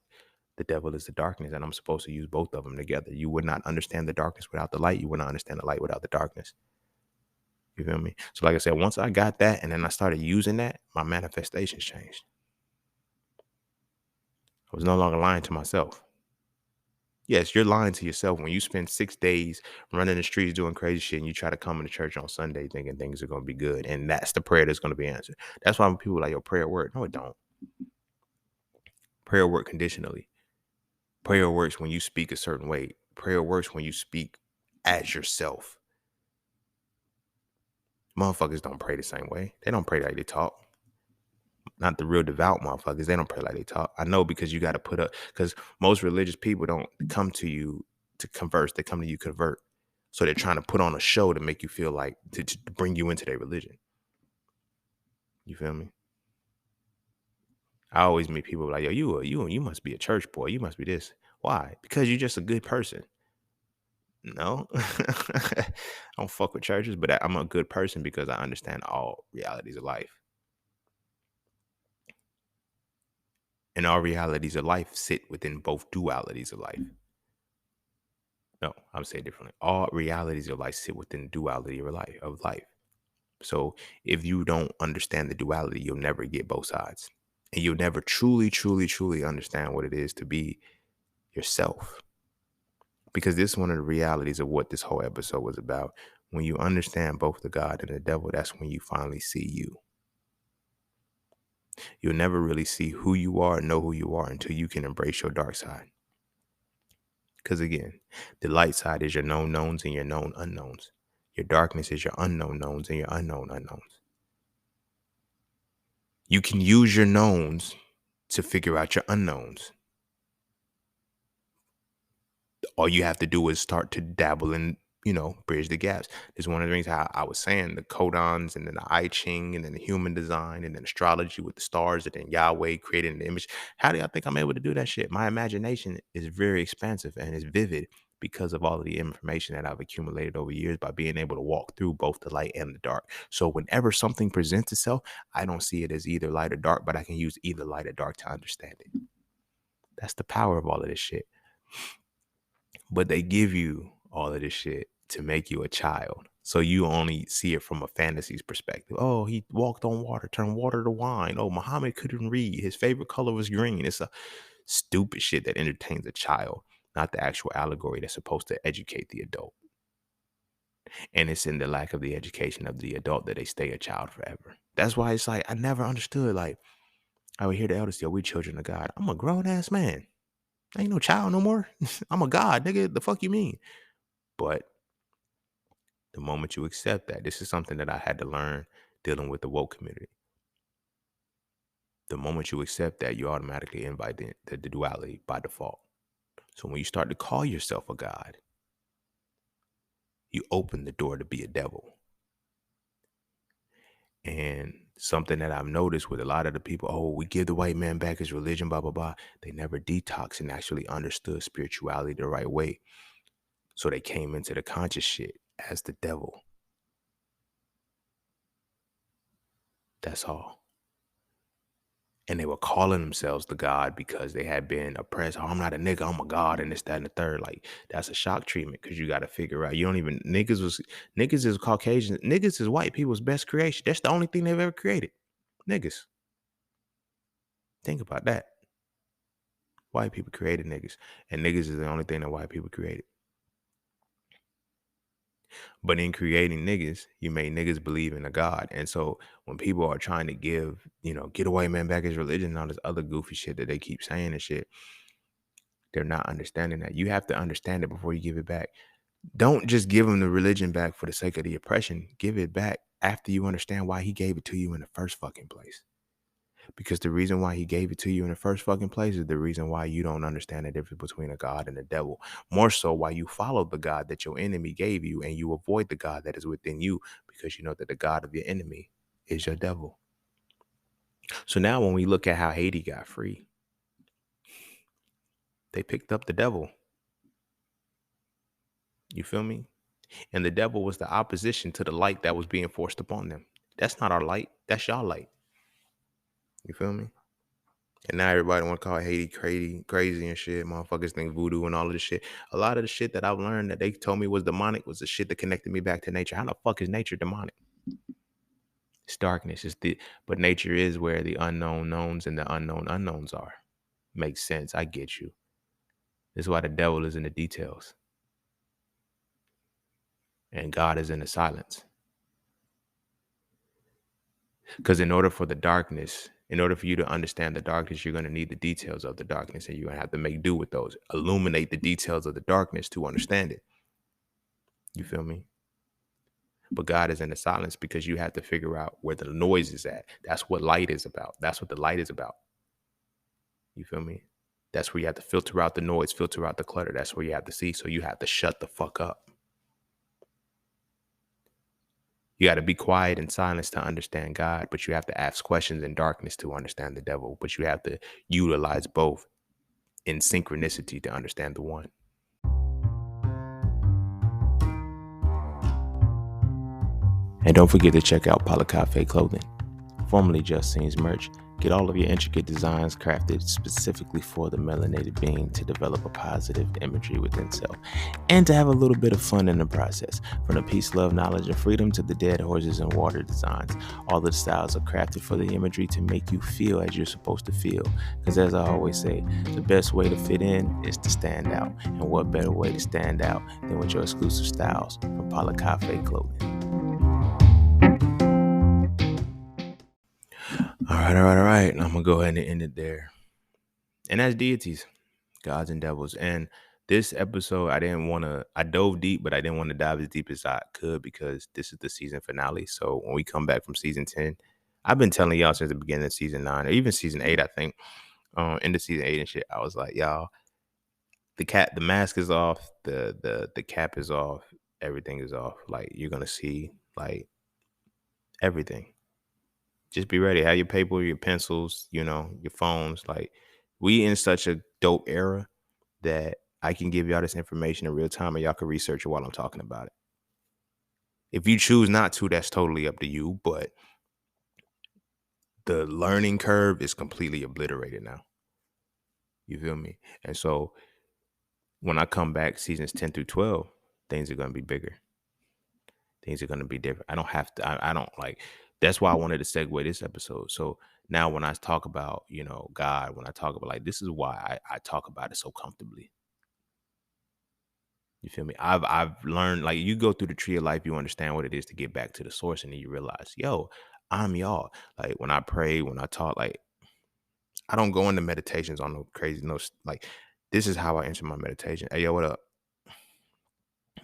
[SPEAKER 1] the devil is the darkness, and I'm supposed to use both of them together. You would not understand the darkness without the light. You would not understand the light without the darkness. You feel me? So like I said, once I got that and then I started using that, my manifestations changed. I was no longer lying to myself. Yes, you're lying to yourself when you spend 6 days running the streets doing crazy shit and you try to come into church on Sunday thinking things are gonna be good, and that's the prayer that's gonna be answered. That's why when people are like, "Yo, prayer work." No, it don't. Prayer work conditionally. Prayer works when you speak a certain way. Prayer works when you speak as yourself. Motherfuckers don't pray the same way. They don't pray like they talk. Not the real devout motherfuckers. They don't pray like they talk. I know, because you got to put up, because most religious people don't come to you to converse. They come to you convert. So they're trying to put on a show to make you feel like, to bring you into their religion. You feel me? I always meet people like, yo, you must be a church boy. You must be this. Why? Because you're just a good person. No, I don't fuck with churches, but I'm a good person because I understand all realities of life. And all realities of life sit within both dualities of life. No, I'm saying differently. All realities of life sit within duality of life. So if you don't understand the duality, you'll never get both sides. And you'll never truly, truly, truly understand what it is to be yourself. Because this is one of the realities of what this whole episode was about. When you understand both the God and the devil, that's when you finally see you. You'll never really see who you are, know who you are, until you can embrace your dark side. Because again, the light side is your known knowns and your known unknowns. Your darkness is your unknown knowns and your unknown unknowns. You can use your knowns to figure out your unknowns. All you have to do is start to dabble in, bridge the gaps. This is one of the things how I was saying, the codons and then the I Ching and then the human design and then astrology with the stars and then Yahweh creating the image. How do y'all think I'm able to do that shit? My imagination is very expansive and is vivid because of all of the information that I've accumulated over years by being able to walk through both the light and the dark. So whenever something presents itself, I don't see it as either light or dark, but I can use either light or dark to understand it. That's the power of all of this shit. But they give you all of this shit to make you a child. So you only see it from a fantasy's perspective. Oh, he walked on water, turned water to wine. Oh, Muhammad couldn't read. His favorite color was green. It's a stupid shit that entertains a child, not the actual allegory that's supposed to educate the adult. And it's in the lack of the education of the adult that they stay a child forever. That's why it's like, I never understood. Like, I would hear the elders say, we children of God. I'm a grown ass man. I ain't no child no more. I'm a God, nigga. The fuck you mean? But the moment you accept that, this is something that I had to learn dealing with the woke community. The moment you accept that, you automatically invite the duality by default. So when you start to call yourself a God, you open the door to be a devil. And something that I've noticed with a lot of the people, oh, we give the white man back his religion, blah, blah, blah. They never detoxed and actually understood spirituality the right way. So they came into the conscious shit as the devil. That's all. And they were calling themselves the God because they had been oppressed. Oh, I'm not a nigga, I'm a God, and this, that, and the third. Like, that's a shock treatment because you got to figure out. You don't even, niggas is Caucasian. Niggas is white people's best creation. That's the only thing they've ever created. Niggas. Think about that. White people created niggas. And niggas is the only thing that white people created. But in creating niggas, you made niggas believe in a God. And so when people are trying to give, get a white man back his religion and all this other goofy shit that they keep saying and shit, they're not understanding that. You have to understand it before you give it back. Don't just give them the religion back for the sake of the oppression. Give it back after you understand why he gave it to you in the first fucking place. Because the reason why he gave it to you in the first fucking place is the reason why you don't understand the difference between a God and a devil. More so why you follow the God that your enemy gave you and you avoid the God that is within you because you know that the God of your enemy is your devil. So now when we look at how Haiti got free, they picked up the devil. You feel me? And the devil was the opposition to the light that was being forced upon them. That's not our light. That's y'all light. You feel me? And now everybody want to call Haiti crazy and shit. Motherfuckers think voodoo and all of this shit. A lot of the shit that I've learned that they told me was demonic was the shit that connected me back to nature. How the fuck is nature demonic? It's darkness. But nature is where the unknown knowns and the unknown unknowns are. Makes sense. I get you. This is why the devil is in the details and God is in the silence. Because in order for you to understand the darkness, you're going to need the details of the darkness, and you're going to have to make do with those. Illuminate the details of the darkness to understand it. You feel me? But God is in the silence because you have to figure out where the noise is at. That's what light is about. That's what the light is about. You feel me? That's where you have to filter out the noise, filter out the clutter. That's where you have to see. So you have to shut the fuck up. You got to be quiet and silence to understand God, but you have to ask questions in darkness to understand the devil. But you have to utilize both in synchronicity to understand the one. And don't forget to check out Cafe Clothing, formerly Just Scenes merch. Get all of your intricate designs crafted specifically for the melanated being to develop a positive imagery within self and to have a little bit of fun in the process. From the peace, love, knowledge, and freedom to the dead horses and water designs, all the styles are crafted for the imagery to make you feel as you're supposed to feel. Because as I always say, the best way to fit in is to stand out. And what better way to stand out than with your exclusive styles from Cafe Clothing. All right. I'm going to go ahead and end it there. And that's Deities, Gods and Devils. And this episode, I dove deep, but I didn't want to dive as deep as I could because this is the season finale. So when we come back from season 10, I've been telling y'all since the beginning of season 9, or even season 8, I think, into season 8 and shit, I was like, y'all, the mask is off, the cap is off, everything is off. Like, you're going to see, like, everything. Just be ready. Have your paper, your pencils, your phones. Like, we in such a dope era that I can give y'all this information in real time and y'all can research it while I'm talking about it. If you choose not to, that's totally up to you. But the learning curve is completely obliterated now. You feel me? And so when I come back seasons 10 through 12, things are going to be bigger. Things are going to be different. I don't have to, I don't like, that's why I wanted to segue this episode. So now when I talk about, God, when I talk about like, this is why I talk about it so comfortably. You feel me? I've learned, like, you go through the tree of life, you understand what it is to get back to the source, and then you realize, yo, I'm y'all. Like, when I pray, when I talk, like, I don't go into meditations on no crazy, like, this is how I enter my meditation. Hey, yo, what up?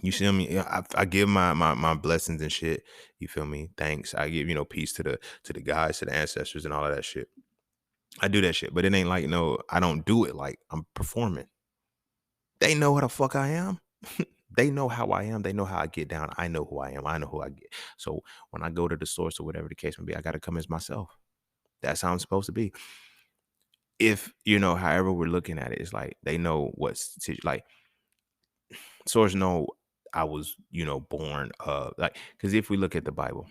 [SPEAKER 1] You feel me? Yeah, I give my blessings and shit. You feel me? Thanks. I give, peace to the guys, to the ancestors and all of that shit. I do that shit, but it ain't like, no, I don't do it like I'm performing. They know what the fuck I am. They know how I am. They know how I get down. I know who I am. I know who I get. So when I go to the source or whatever the case may be, I got to come as myself. That's how I'm supposed to be. If, however we're looking at it, it's like they know what's like source know I was, born like, because if we look at the Bible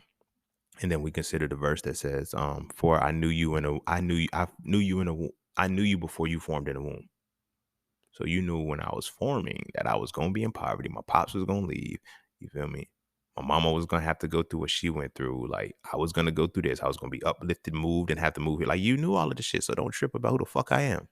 [SPEAKER 1] and then we consider the verse that says, for I knew you I knew you before you formed in the womb. So you knew when I was forming that I was going to be in poverty. My pops was going to leave. You feel me? My mama was going to have to go through what she went through. Like, I was going to go through this. I was going to be uplifted, moved, and have to move here. Like, you knew all of this shit, so don't trip about who the fuck I am.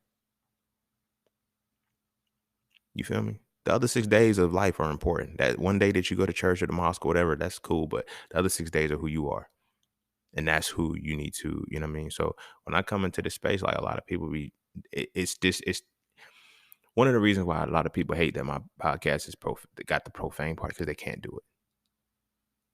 [SPEAKER 1] You feel me? The other 6 days of life are important. That one day that you go to church or the mosque or whatever, that's cool. But the other 6 days are who you are. And that's who you need to, you know what I mean? So when I come into this space, like, a lot of people it's one of the reasons why a lot of people hate that my podcast is got the profane part, because they can't do it.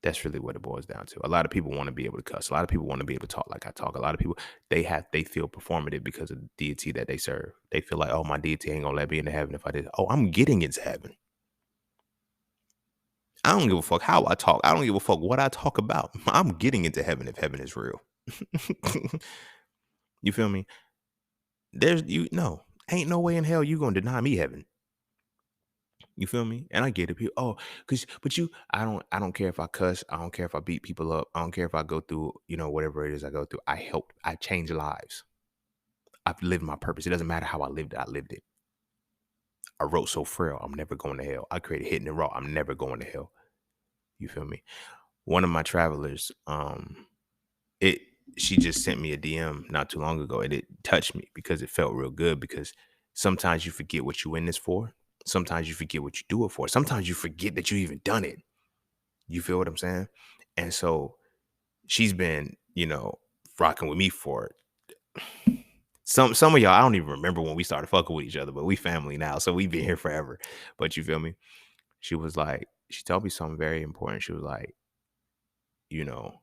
[SPEAKER 1] That's really what it boils down to. A lot of people want to be able to cuss. A lot of people want to be able to talk like I talk. A lot of people, they feel performative because of the deity that they serve. They feel like, oh, my deity ain't gonna let me into heaven if I did. Oh, I'm getting into heaven. I don't give a fuck how I talk. I don't give a fuck what I talk about. I'm getting into heaven if heaven is real. You feel me? Ain't no way in hell you gonna deny me heaven. You feel me? And I get it. People, I don't care if I cuss. I don't care if I beat people up. I don't care if I go through, whatever it is I go through. I change lives. I've lived my purpose. It doesn't matter how I lived it. I lived it. I wrote So Frail, I'm never going to hell. I created Hitting It Raw, I'm never going to hell. You feel me? One of my travelers, she just sent me a DM not too long ago, and it touched me because it felt real good, because Sometimes you forget what you in this for. Sometimes you forget what you do it for. Sometimes you forget that you even done it. You feel what I'm saying? And so she's been, rocking with me for some of y'all. I don't even remember when we started fucking with each other, but we family now. So we've been here forever. But you feel me? She was like, she told me something very important. She was like, you know,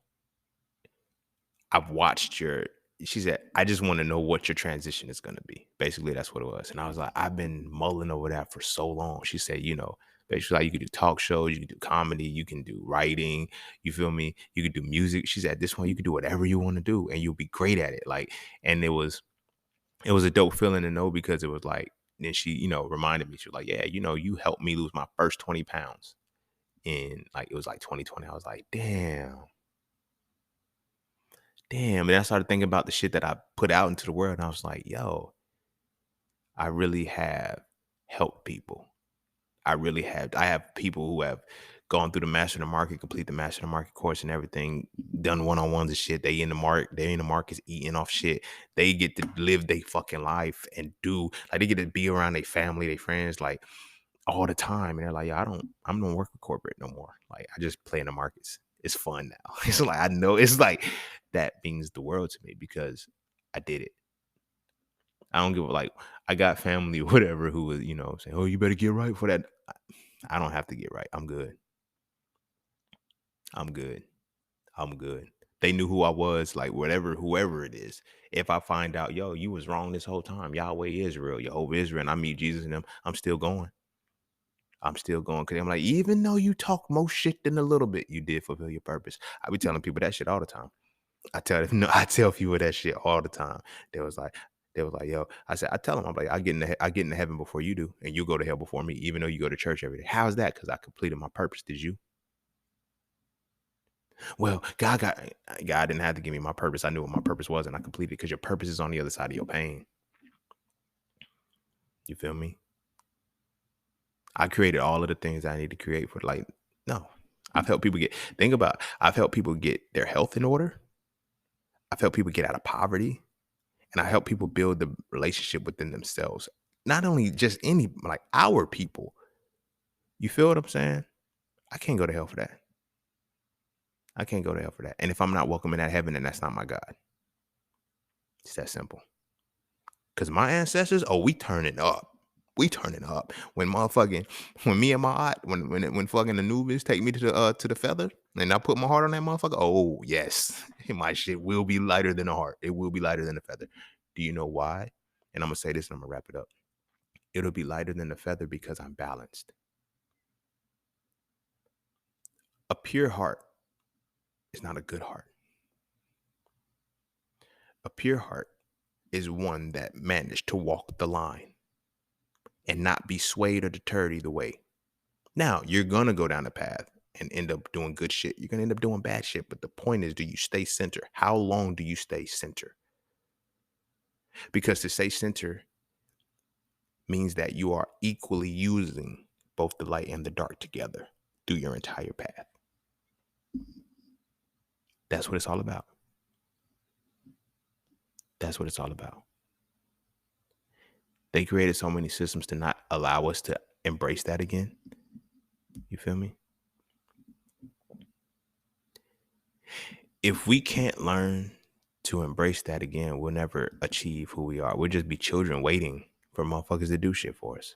[SPEAKER 1] I've watched your, she said, I just want to know what your transition is going to be. Basically, that's what it was. And I was like, I've been mulling over that for so long. She said, basically, like, you could do talk shows, you can do comedy, you can do writing, you feel me? You could do music. She said, at this point, you can do whatever you want to do and you'll be great at it. Like, and it was a dope feeling to know, because it was like, then she, reminded me, she was like, yeah, you helped me lose my first 20 pounds in, like, it was like 2020. I was like, damn. And I started thinking about the shit that I put out into the world. And I was like, yo, I really have helped people. I really have. I have people who have gone through the Master of the Market, complete the Master of the Market course and everything, done one-on-ones and shit. They in the markets eating off shit. They get to live their fucking life and do, like, they get to be around their family, their friends, like, all the time. And they're like, yeah, I'm don't work with corporate no more. Like, I just play in the markets. It's fun now. It's like, I know, it's like, that means the world to me because I did it. I don't give a, like, I got family or whatever who was, saying, oh, you better get right for that. I don't have to get right. I'm good. I'm good. I'm good. They knew who I was, like, whoever it is. If I find out, yo, you was wrong this whole time. Yahweh is real. Jehovah is real. And I meet Jesus in them. I'm still going. I'm still going. Cause I'm like, even though you talk more shit than a little bit, you did fulfill your purpose. I be telling people that shit all the time. I tell people that shit all the time. They was like, yo, I said, I tell them, I'm like, I get into heaven before you do, and you go to hell before me, even though you go to church every day. How's that? Because I completed my purpose. Did you? Well, God didn't have to give me my purpose. I knew what my purpose was, and I completed it, because your purpose is on the other side of your pain. You feel me? I created all of the things I need to create for, like, no. I've helped people I've helped people get their health in order. I've helped people get out of poverty. And I help people build the relationship within themselves. Not only just like, our people. You feel what I'm saying? I can't go to hell for that. I can't go to hell for that. And if I'm not welcome in that heaven, then that's not my God. It's that simple. Because my ancestors, oh, we turning up. We turning up. When me and my aunt, when fucking Anubis take me to the feather, and I put my heart on that motherfucker, oh yes, my shit will be lighter than a heart. It will be lighter than a feather. Do you know why? And I'm gonna say this, and I'm gonna wrap it up. It'll be lighter than a feather because I'm balanced. A pure heart is not a good heart. A pure heart is one that managed to walk the line and not be swayed or deterred either way. Now, you're going to go down a path and end up doing good shit. You're going to end up doing bad shit. But the point is, do you stay center? How long do you stay center? Because to stay center means that you are equally using both the light and the dark together through your entire path. That's what it's all about. That's what it's all about. They created so many systems to not allow us to embrace that again. You feel me? If we can't learn to embrace that again, we'll never achieve who we are. We'll just be children waiting for motherfuckers to do shit for us.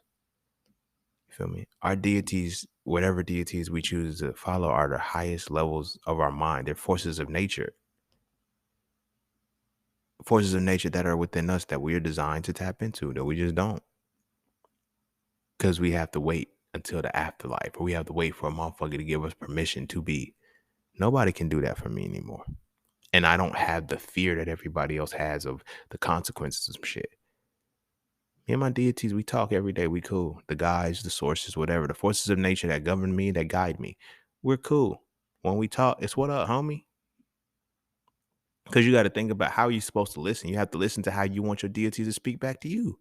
[SPEAKER 1] You feel me? Our deities, whatever deities we choose to follow, are the highest levels of our mind. They're forces of nature. Forces of nature that are within us that we are designed to tap into, that we just don't. Because we have to wait until the afterlife, or we have to wait for a motherfucker to give us permission to be. Nobody can do that for me anymore. And I don't have the fear that everybody else has of the consequences of some shit. Me and my deities, we talk every day. We cool. The guides, the sources, whatever. The forces of nature that govern me, that guide me. We're cool. When we talk, it's what up, homie? Because you got to think about how you're supposed to listen. You have to listen to how you want your deities to speak back to you.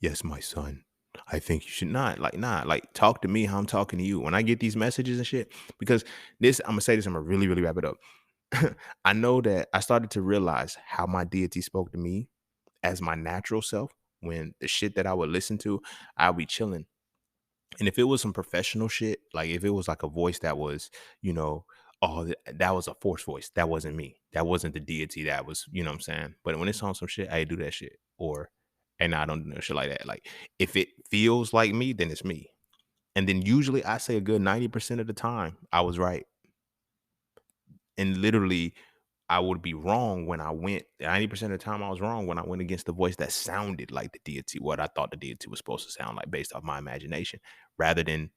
[SPEAKER 1] Yes, my son. I think you should not. Like, nah, like, talk to me how I'm talking to you. When I get these messages and shit, because this, I'm going to say this, I'm going to really, really wrap it up. I know that I started to realize how my deity spoke to me as my natural self, when the shit that I would listen to, I'll be chilling. And if it was some professional shit, like if it was like a voice that was, you know, oh, that was a force voice. That wasn't me. That wasn't the deity. That was, you know what I'm saying? But when it's on some shit, I do that shit. Or, and I don't do no shit like that. Like if it feels like me, then it's me. And then usually I say a good 90% of the time I was right. And literally I would be wrong when I went 90% of the time I was wrong when I went against the voice that sounded like the deity, what I thought the deity was supposed to sound like based off my imagination, rather than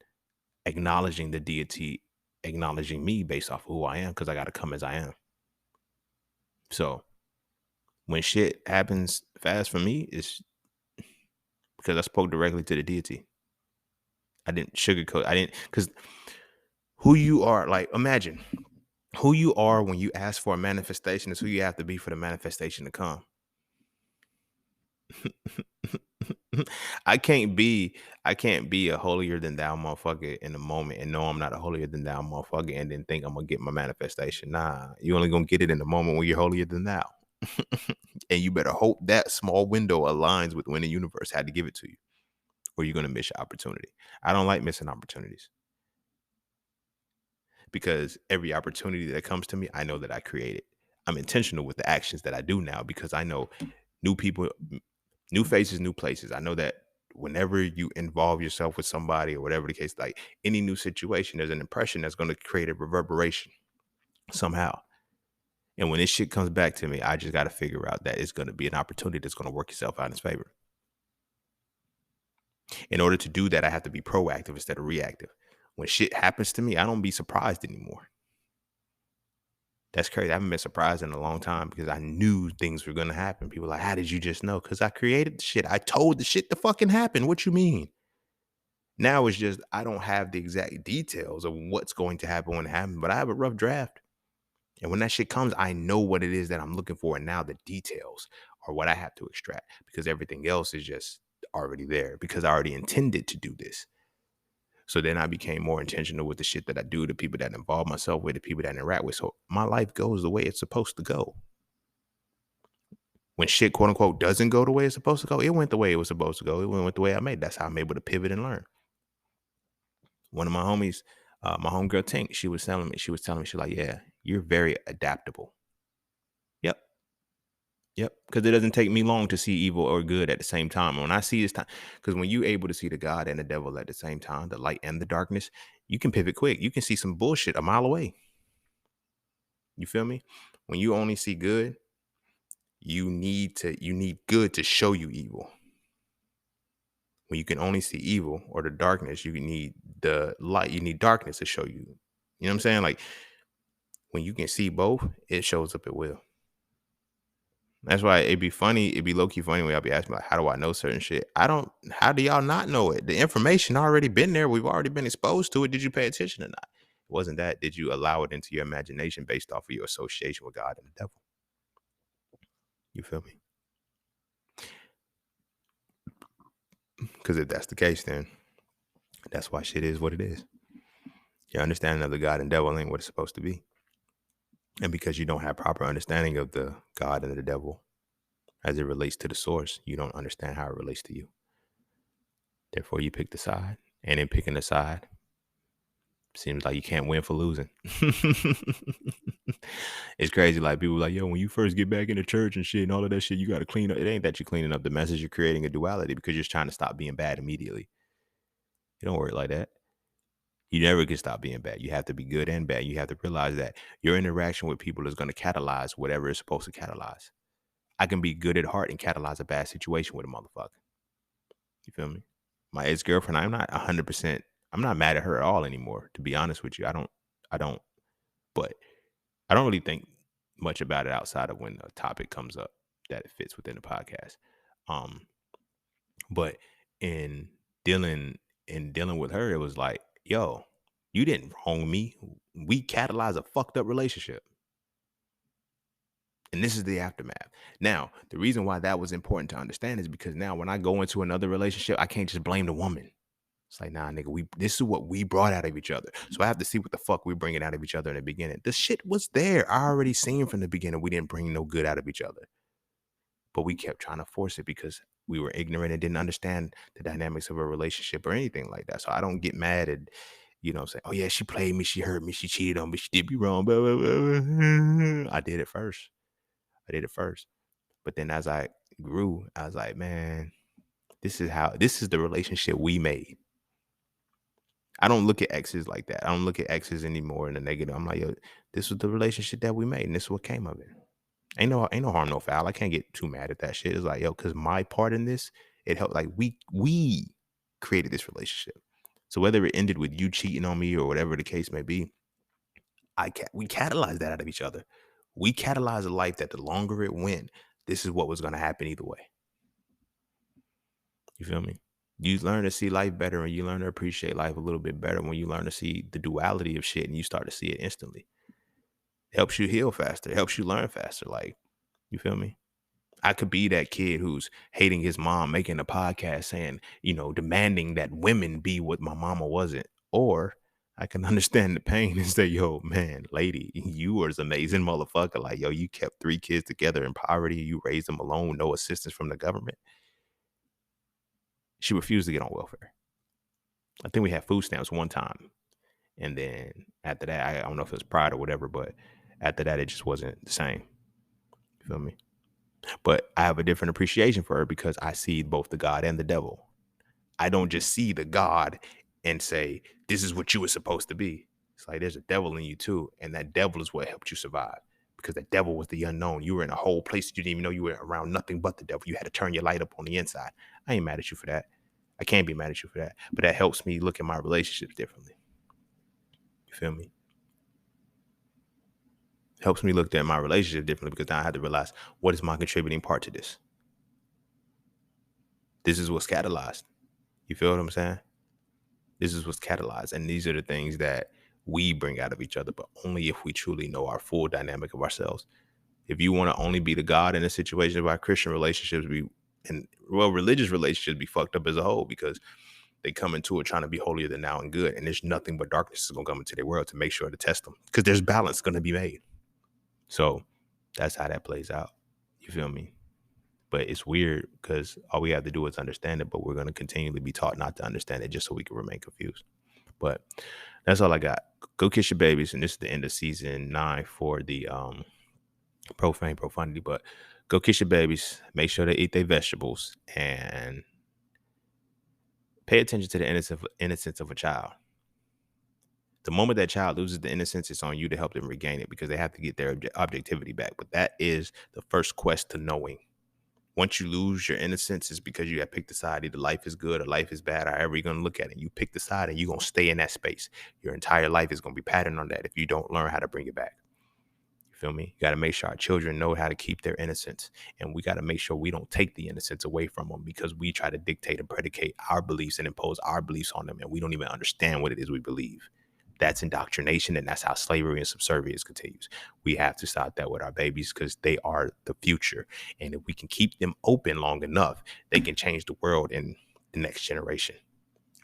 [SPEAKER 1] acknowledging the deity, acknowledging me based off of who I am, because I got to come as I am. So when shit happens fast for me, it's because I spoke directly to the deity. I didn't sugarcoat. I didn't, because who you are, like imagine who you are when you ask for a manifestation is who you have to be for the manifestation to come. I can't be a holier than thou motherfucker in the moment and know I'm not a holier than thou motherfucker and then think I'm gonna get my manifestation. Nah, you only gonna get it in the moment when you're holier than thou. And you better hope that small window aligns with when the universe had to give it to you, or you're gonna miss your opportunity. I don't like missing opportunities because every opportunity that comes to me, I know that I created. I'm intentional with the actions that I do now because I know new people, new faces, new places. I know that whenever you involve yourself with somebody or whatever the case, like any new situation, there's an impression that's going to create a reverberation somehow. And when this shit comes back to me, I just got to figure out that it's going to be an opportunity that's going to work itself out in its favor. In order to do that, I have to be proactive instead of reactive. When shit happens to me, I don't be surprised anymore. That's crazy. I haven't been surprised in a long time because I knew things were going to happen. People are like, how did you just know? Because I created the shit. I told the shit to fucking happen. What you mean? Now it's just I don't have the exact details of what's going to happen when it happens, but I have a rough draft. And when that shit comes, I know what it is that I'm looking for. And now the details are what I have to extract because everything else is just already there because I already intended to do this. So then I became more intentional with the shit that I do, the people that involve myself with, the people that I interact with. So my life goes the way it's supposed to go. When shit, quote unquote, doesn't go the way it's supposed to go, it went the way it was supposed to go. It went the way I made. That's how I'm able to pivot and learn. One of my homies, my homegirl Tink, she was telling me, she's like, yeah, you're very adaptable. Yep. Yep. Because it doesn't take me long to see evil or good at the same time. And when I see this time, because when you're able to see the God and the devil at the same time, the light and the darkness, you can pivot quick. You can see some bullshit a mile away. You feel me? When you only see good, you need good to show you evil. When you can only see evil or the darkness, you need the light. You need darkness to show you. You know what I'm saying? Like when you can see both, it shows up at will. That's why it'd be funny. It'd be low-key funny when y'all be asking like, how do I know certain shit? How do y'all not know it? The information already been there. We've already been exposed to it. Did you pay attention or not? It wasn't that. Did you allow it into your imagination based off of your association with God and the devil? You feel me? Because if that's the case, then that's why shit is what it is. Your understanding of the God and devil ain't what it's supposed to be. And because you don't have proper understanding of the God and the devil as it relates to the source, you don't understand how it relates to you. Therefore, you pick the side. And in picking the side, seems like you can't win for losing. It's crazy. Like people like, yo, when you first get back into church and shit and all of that shit, you got to clean up. It ain't that you're cleaning up the message. You're creating a duality because you're trying to stop being bad immediately. You don't work like that. You never can stop being bad. You have to be good and bad. You have to realize that your interaction with people is going to catalyze whatever it's supposed to catalyze. I can be good at heart and catalyze a bad situation with a motherfucker. You feel me? My ex-girlfriend, I'm not 100%. I'm not mad at her at all anymore, to be honest with you. But I don't really think much about it outside of when a topic comes up that it fits within the podcast. But in dealing with her, it was like, yo, you didn't wrong me. We catalyzed a fucked up relationship. And this is the aftermath. Now, the reason why that was important to understand is because now when I go into another relationship, I can't just blame the woman. It's like, nah, nigga, this is what we brought out of each other. So I have to see what the fuck we're bringing out of each other in the beginning. The shit was there. I already seen from the beginning we didn't bring no good out of each other. but we kept trying to force it because we were ignorant and didn't understand the dynamics of a relationship or anything like that. So I don't get mad at, saying, oh yeah, she played me, she hurt me, she cheated on me, she did me wrong. Blah, blah, blah, blah. I did it first. But then as I grew, I was like, man, this is the relationship we made. I don't look at exes like that. I don't look at exes anymore in the negative. I'm like, yo, this was the relationship that we made, and this is what came of it. Ain't no harm, no foul. I can't get too mad at that shit. It's like, yo, because my part in this, it helped. Like we created this relationship. So whether it ended with you cheating on me or whatever the case may be, we catalyzed that out of each other. We catalyzed a life that the longer it went, this is what was going to happen either way. You feel me? You learn to see life better and you learn to appreciate life a little bit better when you learn to see the duality of shit and you start to see it instantly. It helps you heal faster. It helps you learn faster. Like, you feel me? I could be that kid who's hating his mom, making a podcast saying, demanding that women be what my mama wasn't. Or I can understand the pain and say, yo, man, lady, you was an amazing motherfucker. Like, yo, you kept 3 kids together in poverty. You raised them alone, no assistance from the government. She refused to get on welfare. I think we had food stamps one time. And then after that, I don't know if it was pride or whatever, but after that, it just wasn't the same. You feel me? But I have a different appreciation for her because I see both the God and the devil. I don't just see the God and say, this is what you were supposed to be. It's like there's a devil in you too. And that devil is what helped you survive because the devil was the unknown. You were in a whole place you didn't even know you were around nothing but the devil. You had to turn your light up on the inside. I ain't mad at you for that. I can't be mad at you for that. But that helps me look at my relationships differently. You feel me? Helps me look at my relationship differently because now I have to realize what is my contributing part to this. This is what's catalyzed. You feel what I'm saying? This is what's catalyzed. And these are the things that we bring out of each other, but only if we truly know our full dynamic of ourselves. If you want to only be the God in a situation of our Christian relationships, religious relationships be fucked up as a whole because they come into it trying to be holier than thou and good. And there's nothing but darkness is going to come into their world to make sure to test them because there's balance going to be made. So that's how that plays out. You feel me? But it's weird because all we have to do is understand it, but we're going to continually be taught not to understand it just so we can remain confused. But that's all I got. Go kiss your babies. And this is the end of season 9 for the profanity. But go kiss your babies. Make sure they eat their vegetables and pay attention to the innocence of a child. The moment that child loses the innocence, it's on you to help them regain it because they have to get their objectivity back. But that is the first quest to knowing. Once you lose your innocence, it's because you have picked a side. Either life is good or life is bad, however you're going to look at it. You pick the side and you're going to stay in that space. Your entire life is going to be patterned on that if you don't learn how to bring it back. You feel me? You got to make sure our children know how to keep their innocence. And we got to make sure we don't take the innocence away from them because we try to dictate and predicate our beliefs and impose our beliefs on them. And we don't even understand what it is we believe. That's indoctrination, and that's how slavery and subservience continues. We have to stop that with our babies because they are the future. And if we can keep them open long enough, they can change the world in the next generation.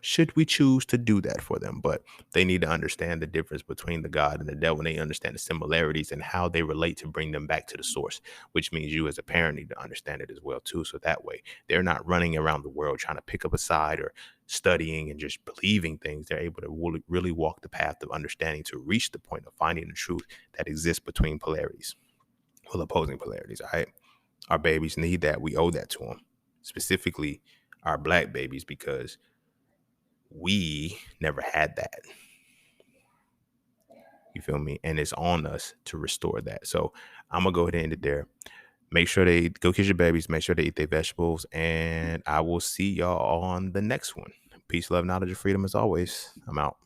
[SPEAKER 1] Should we choose to do that for them? But they need to understand the difference between the God and the devil. And they understand the similarities and how they relate to bring them back to the source, which means you as a parent need to understand it as well, too. So that way they're not running around the world trying to pick up a side or studying and just believing things. They're able to really walk the path of understanding to reach the point of finding the truth that exists between polarities, well, opposing polarities. All right. Our babies need that. We owe that to them, specifically our Black babies, because we never had that. You feel me? And it's on us to restore that. So I'm going to go ahead and end it there. Make sure they go kiss your babies. Make sure they eat their vegetables. And I will see y'all on the next one. Peace, love, knowledge, and freedom as always. I'm out.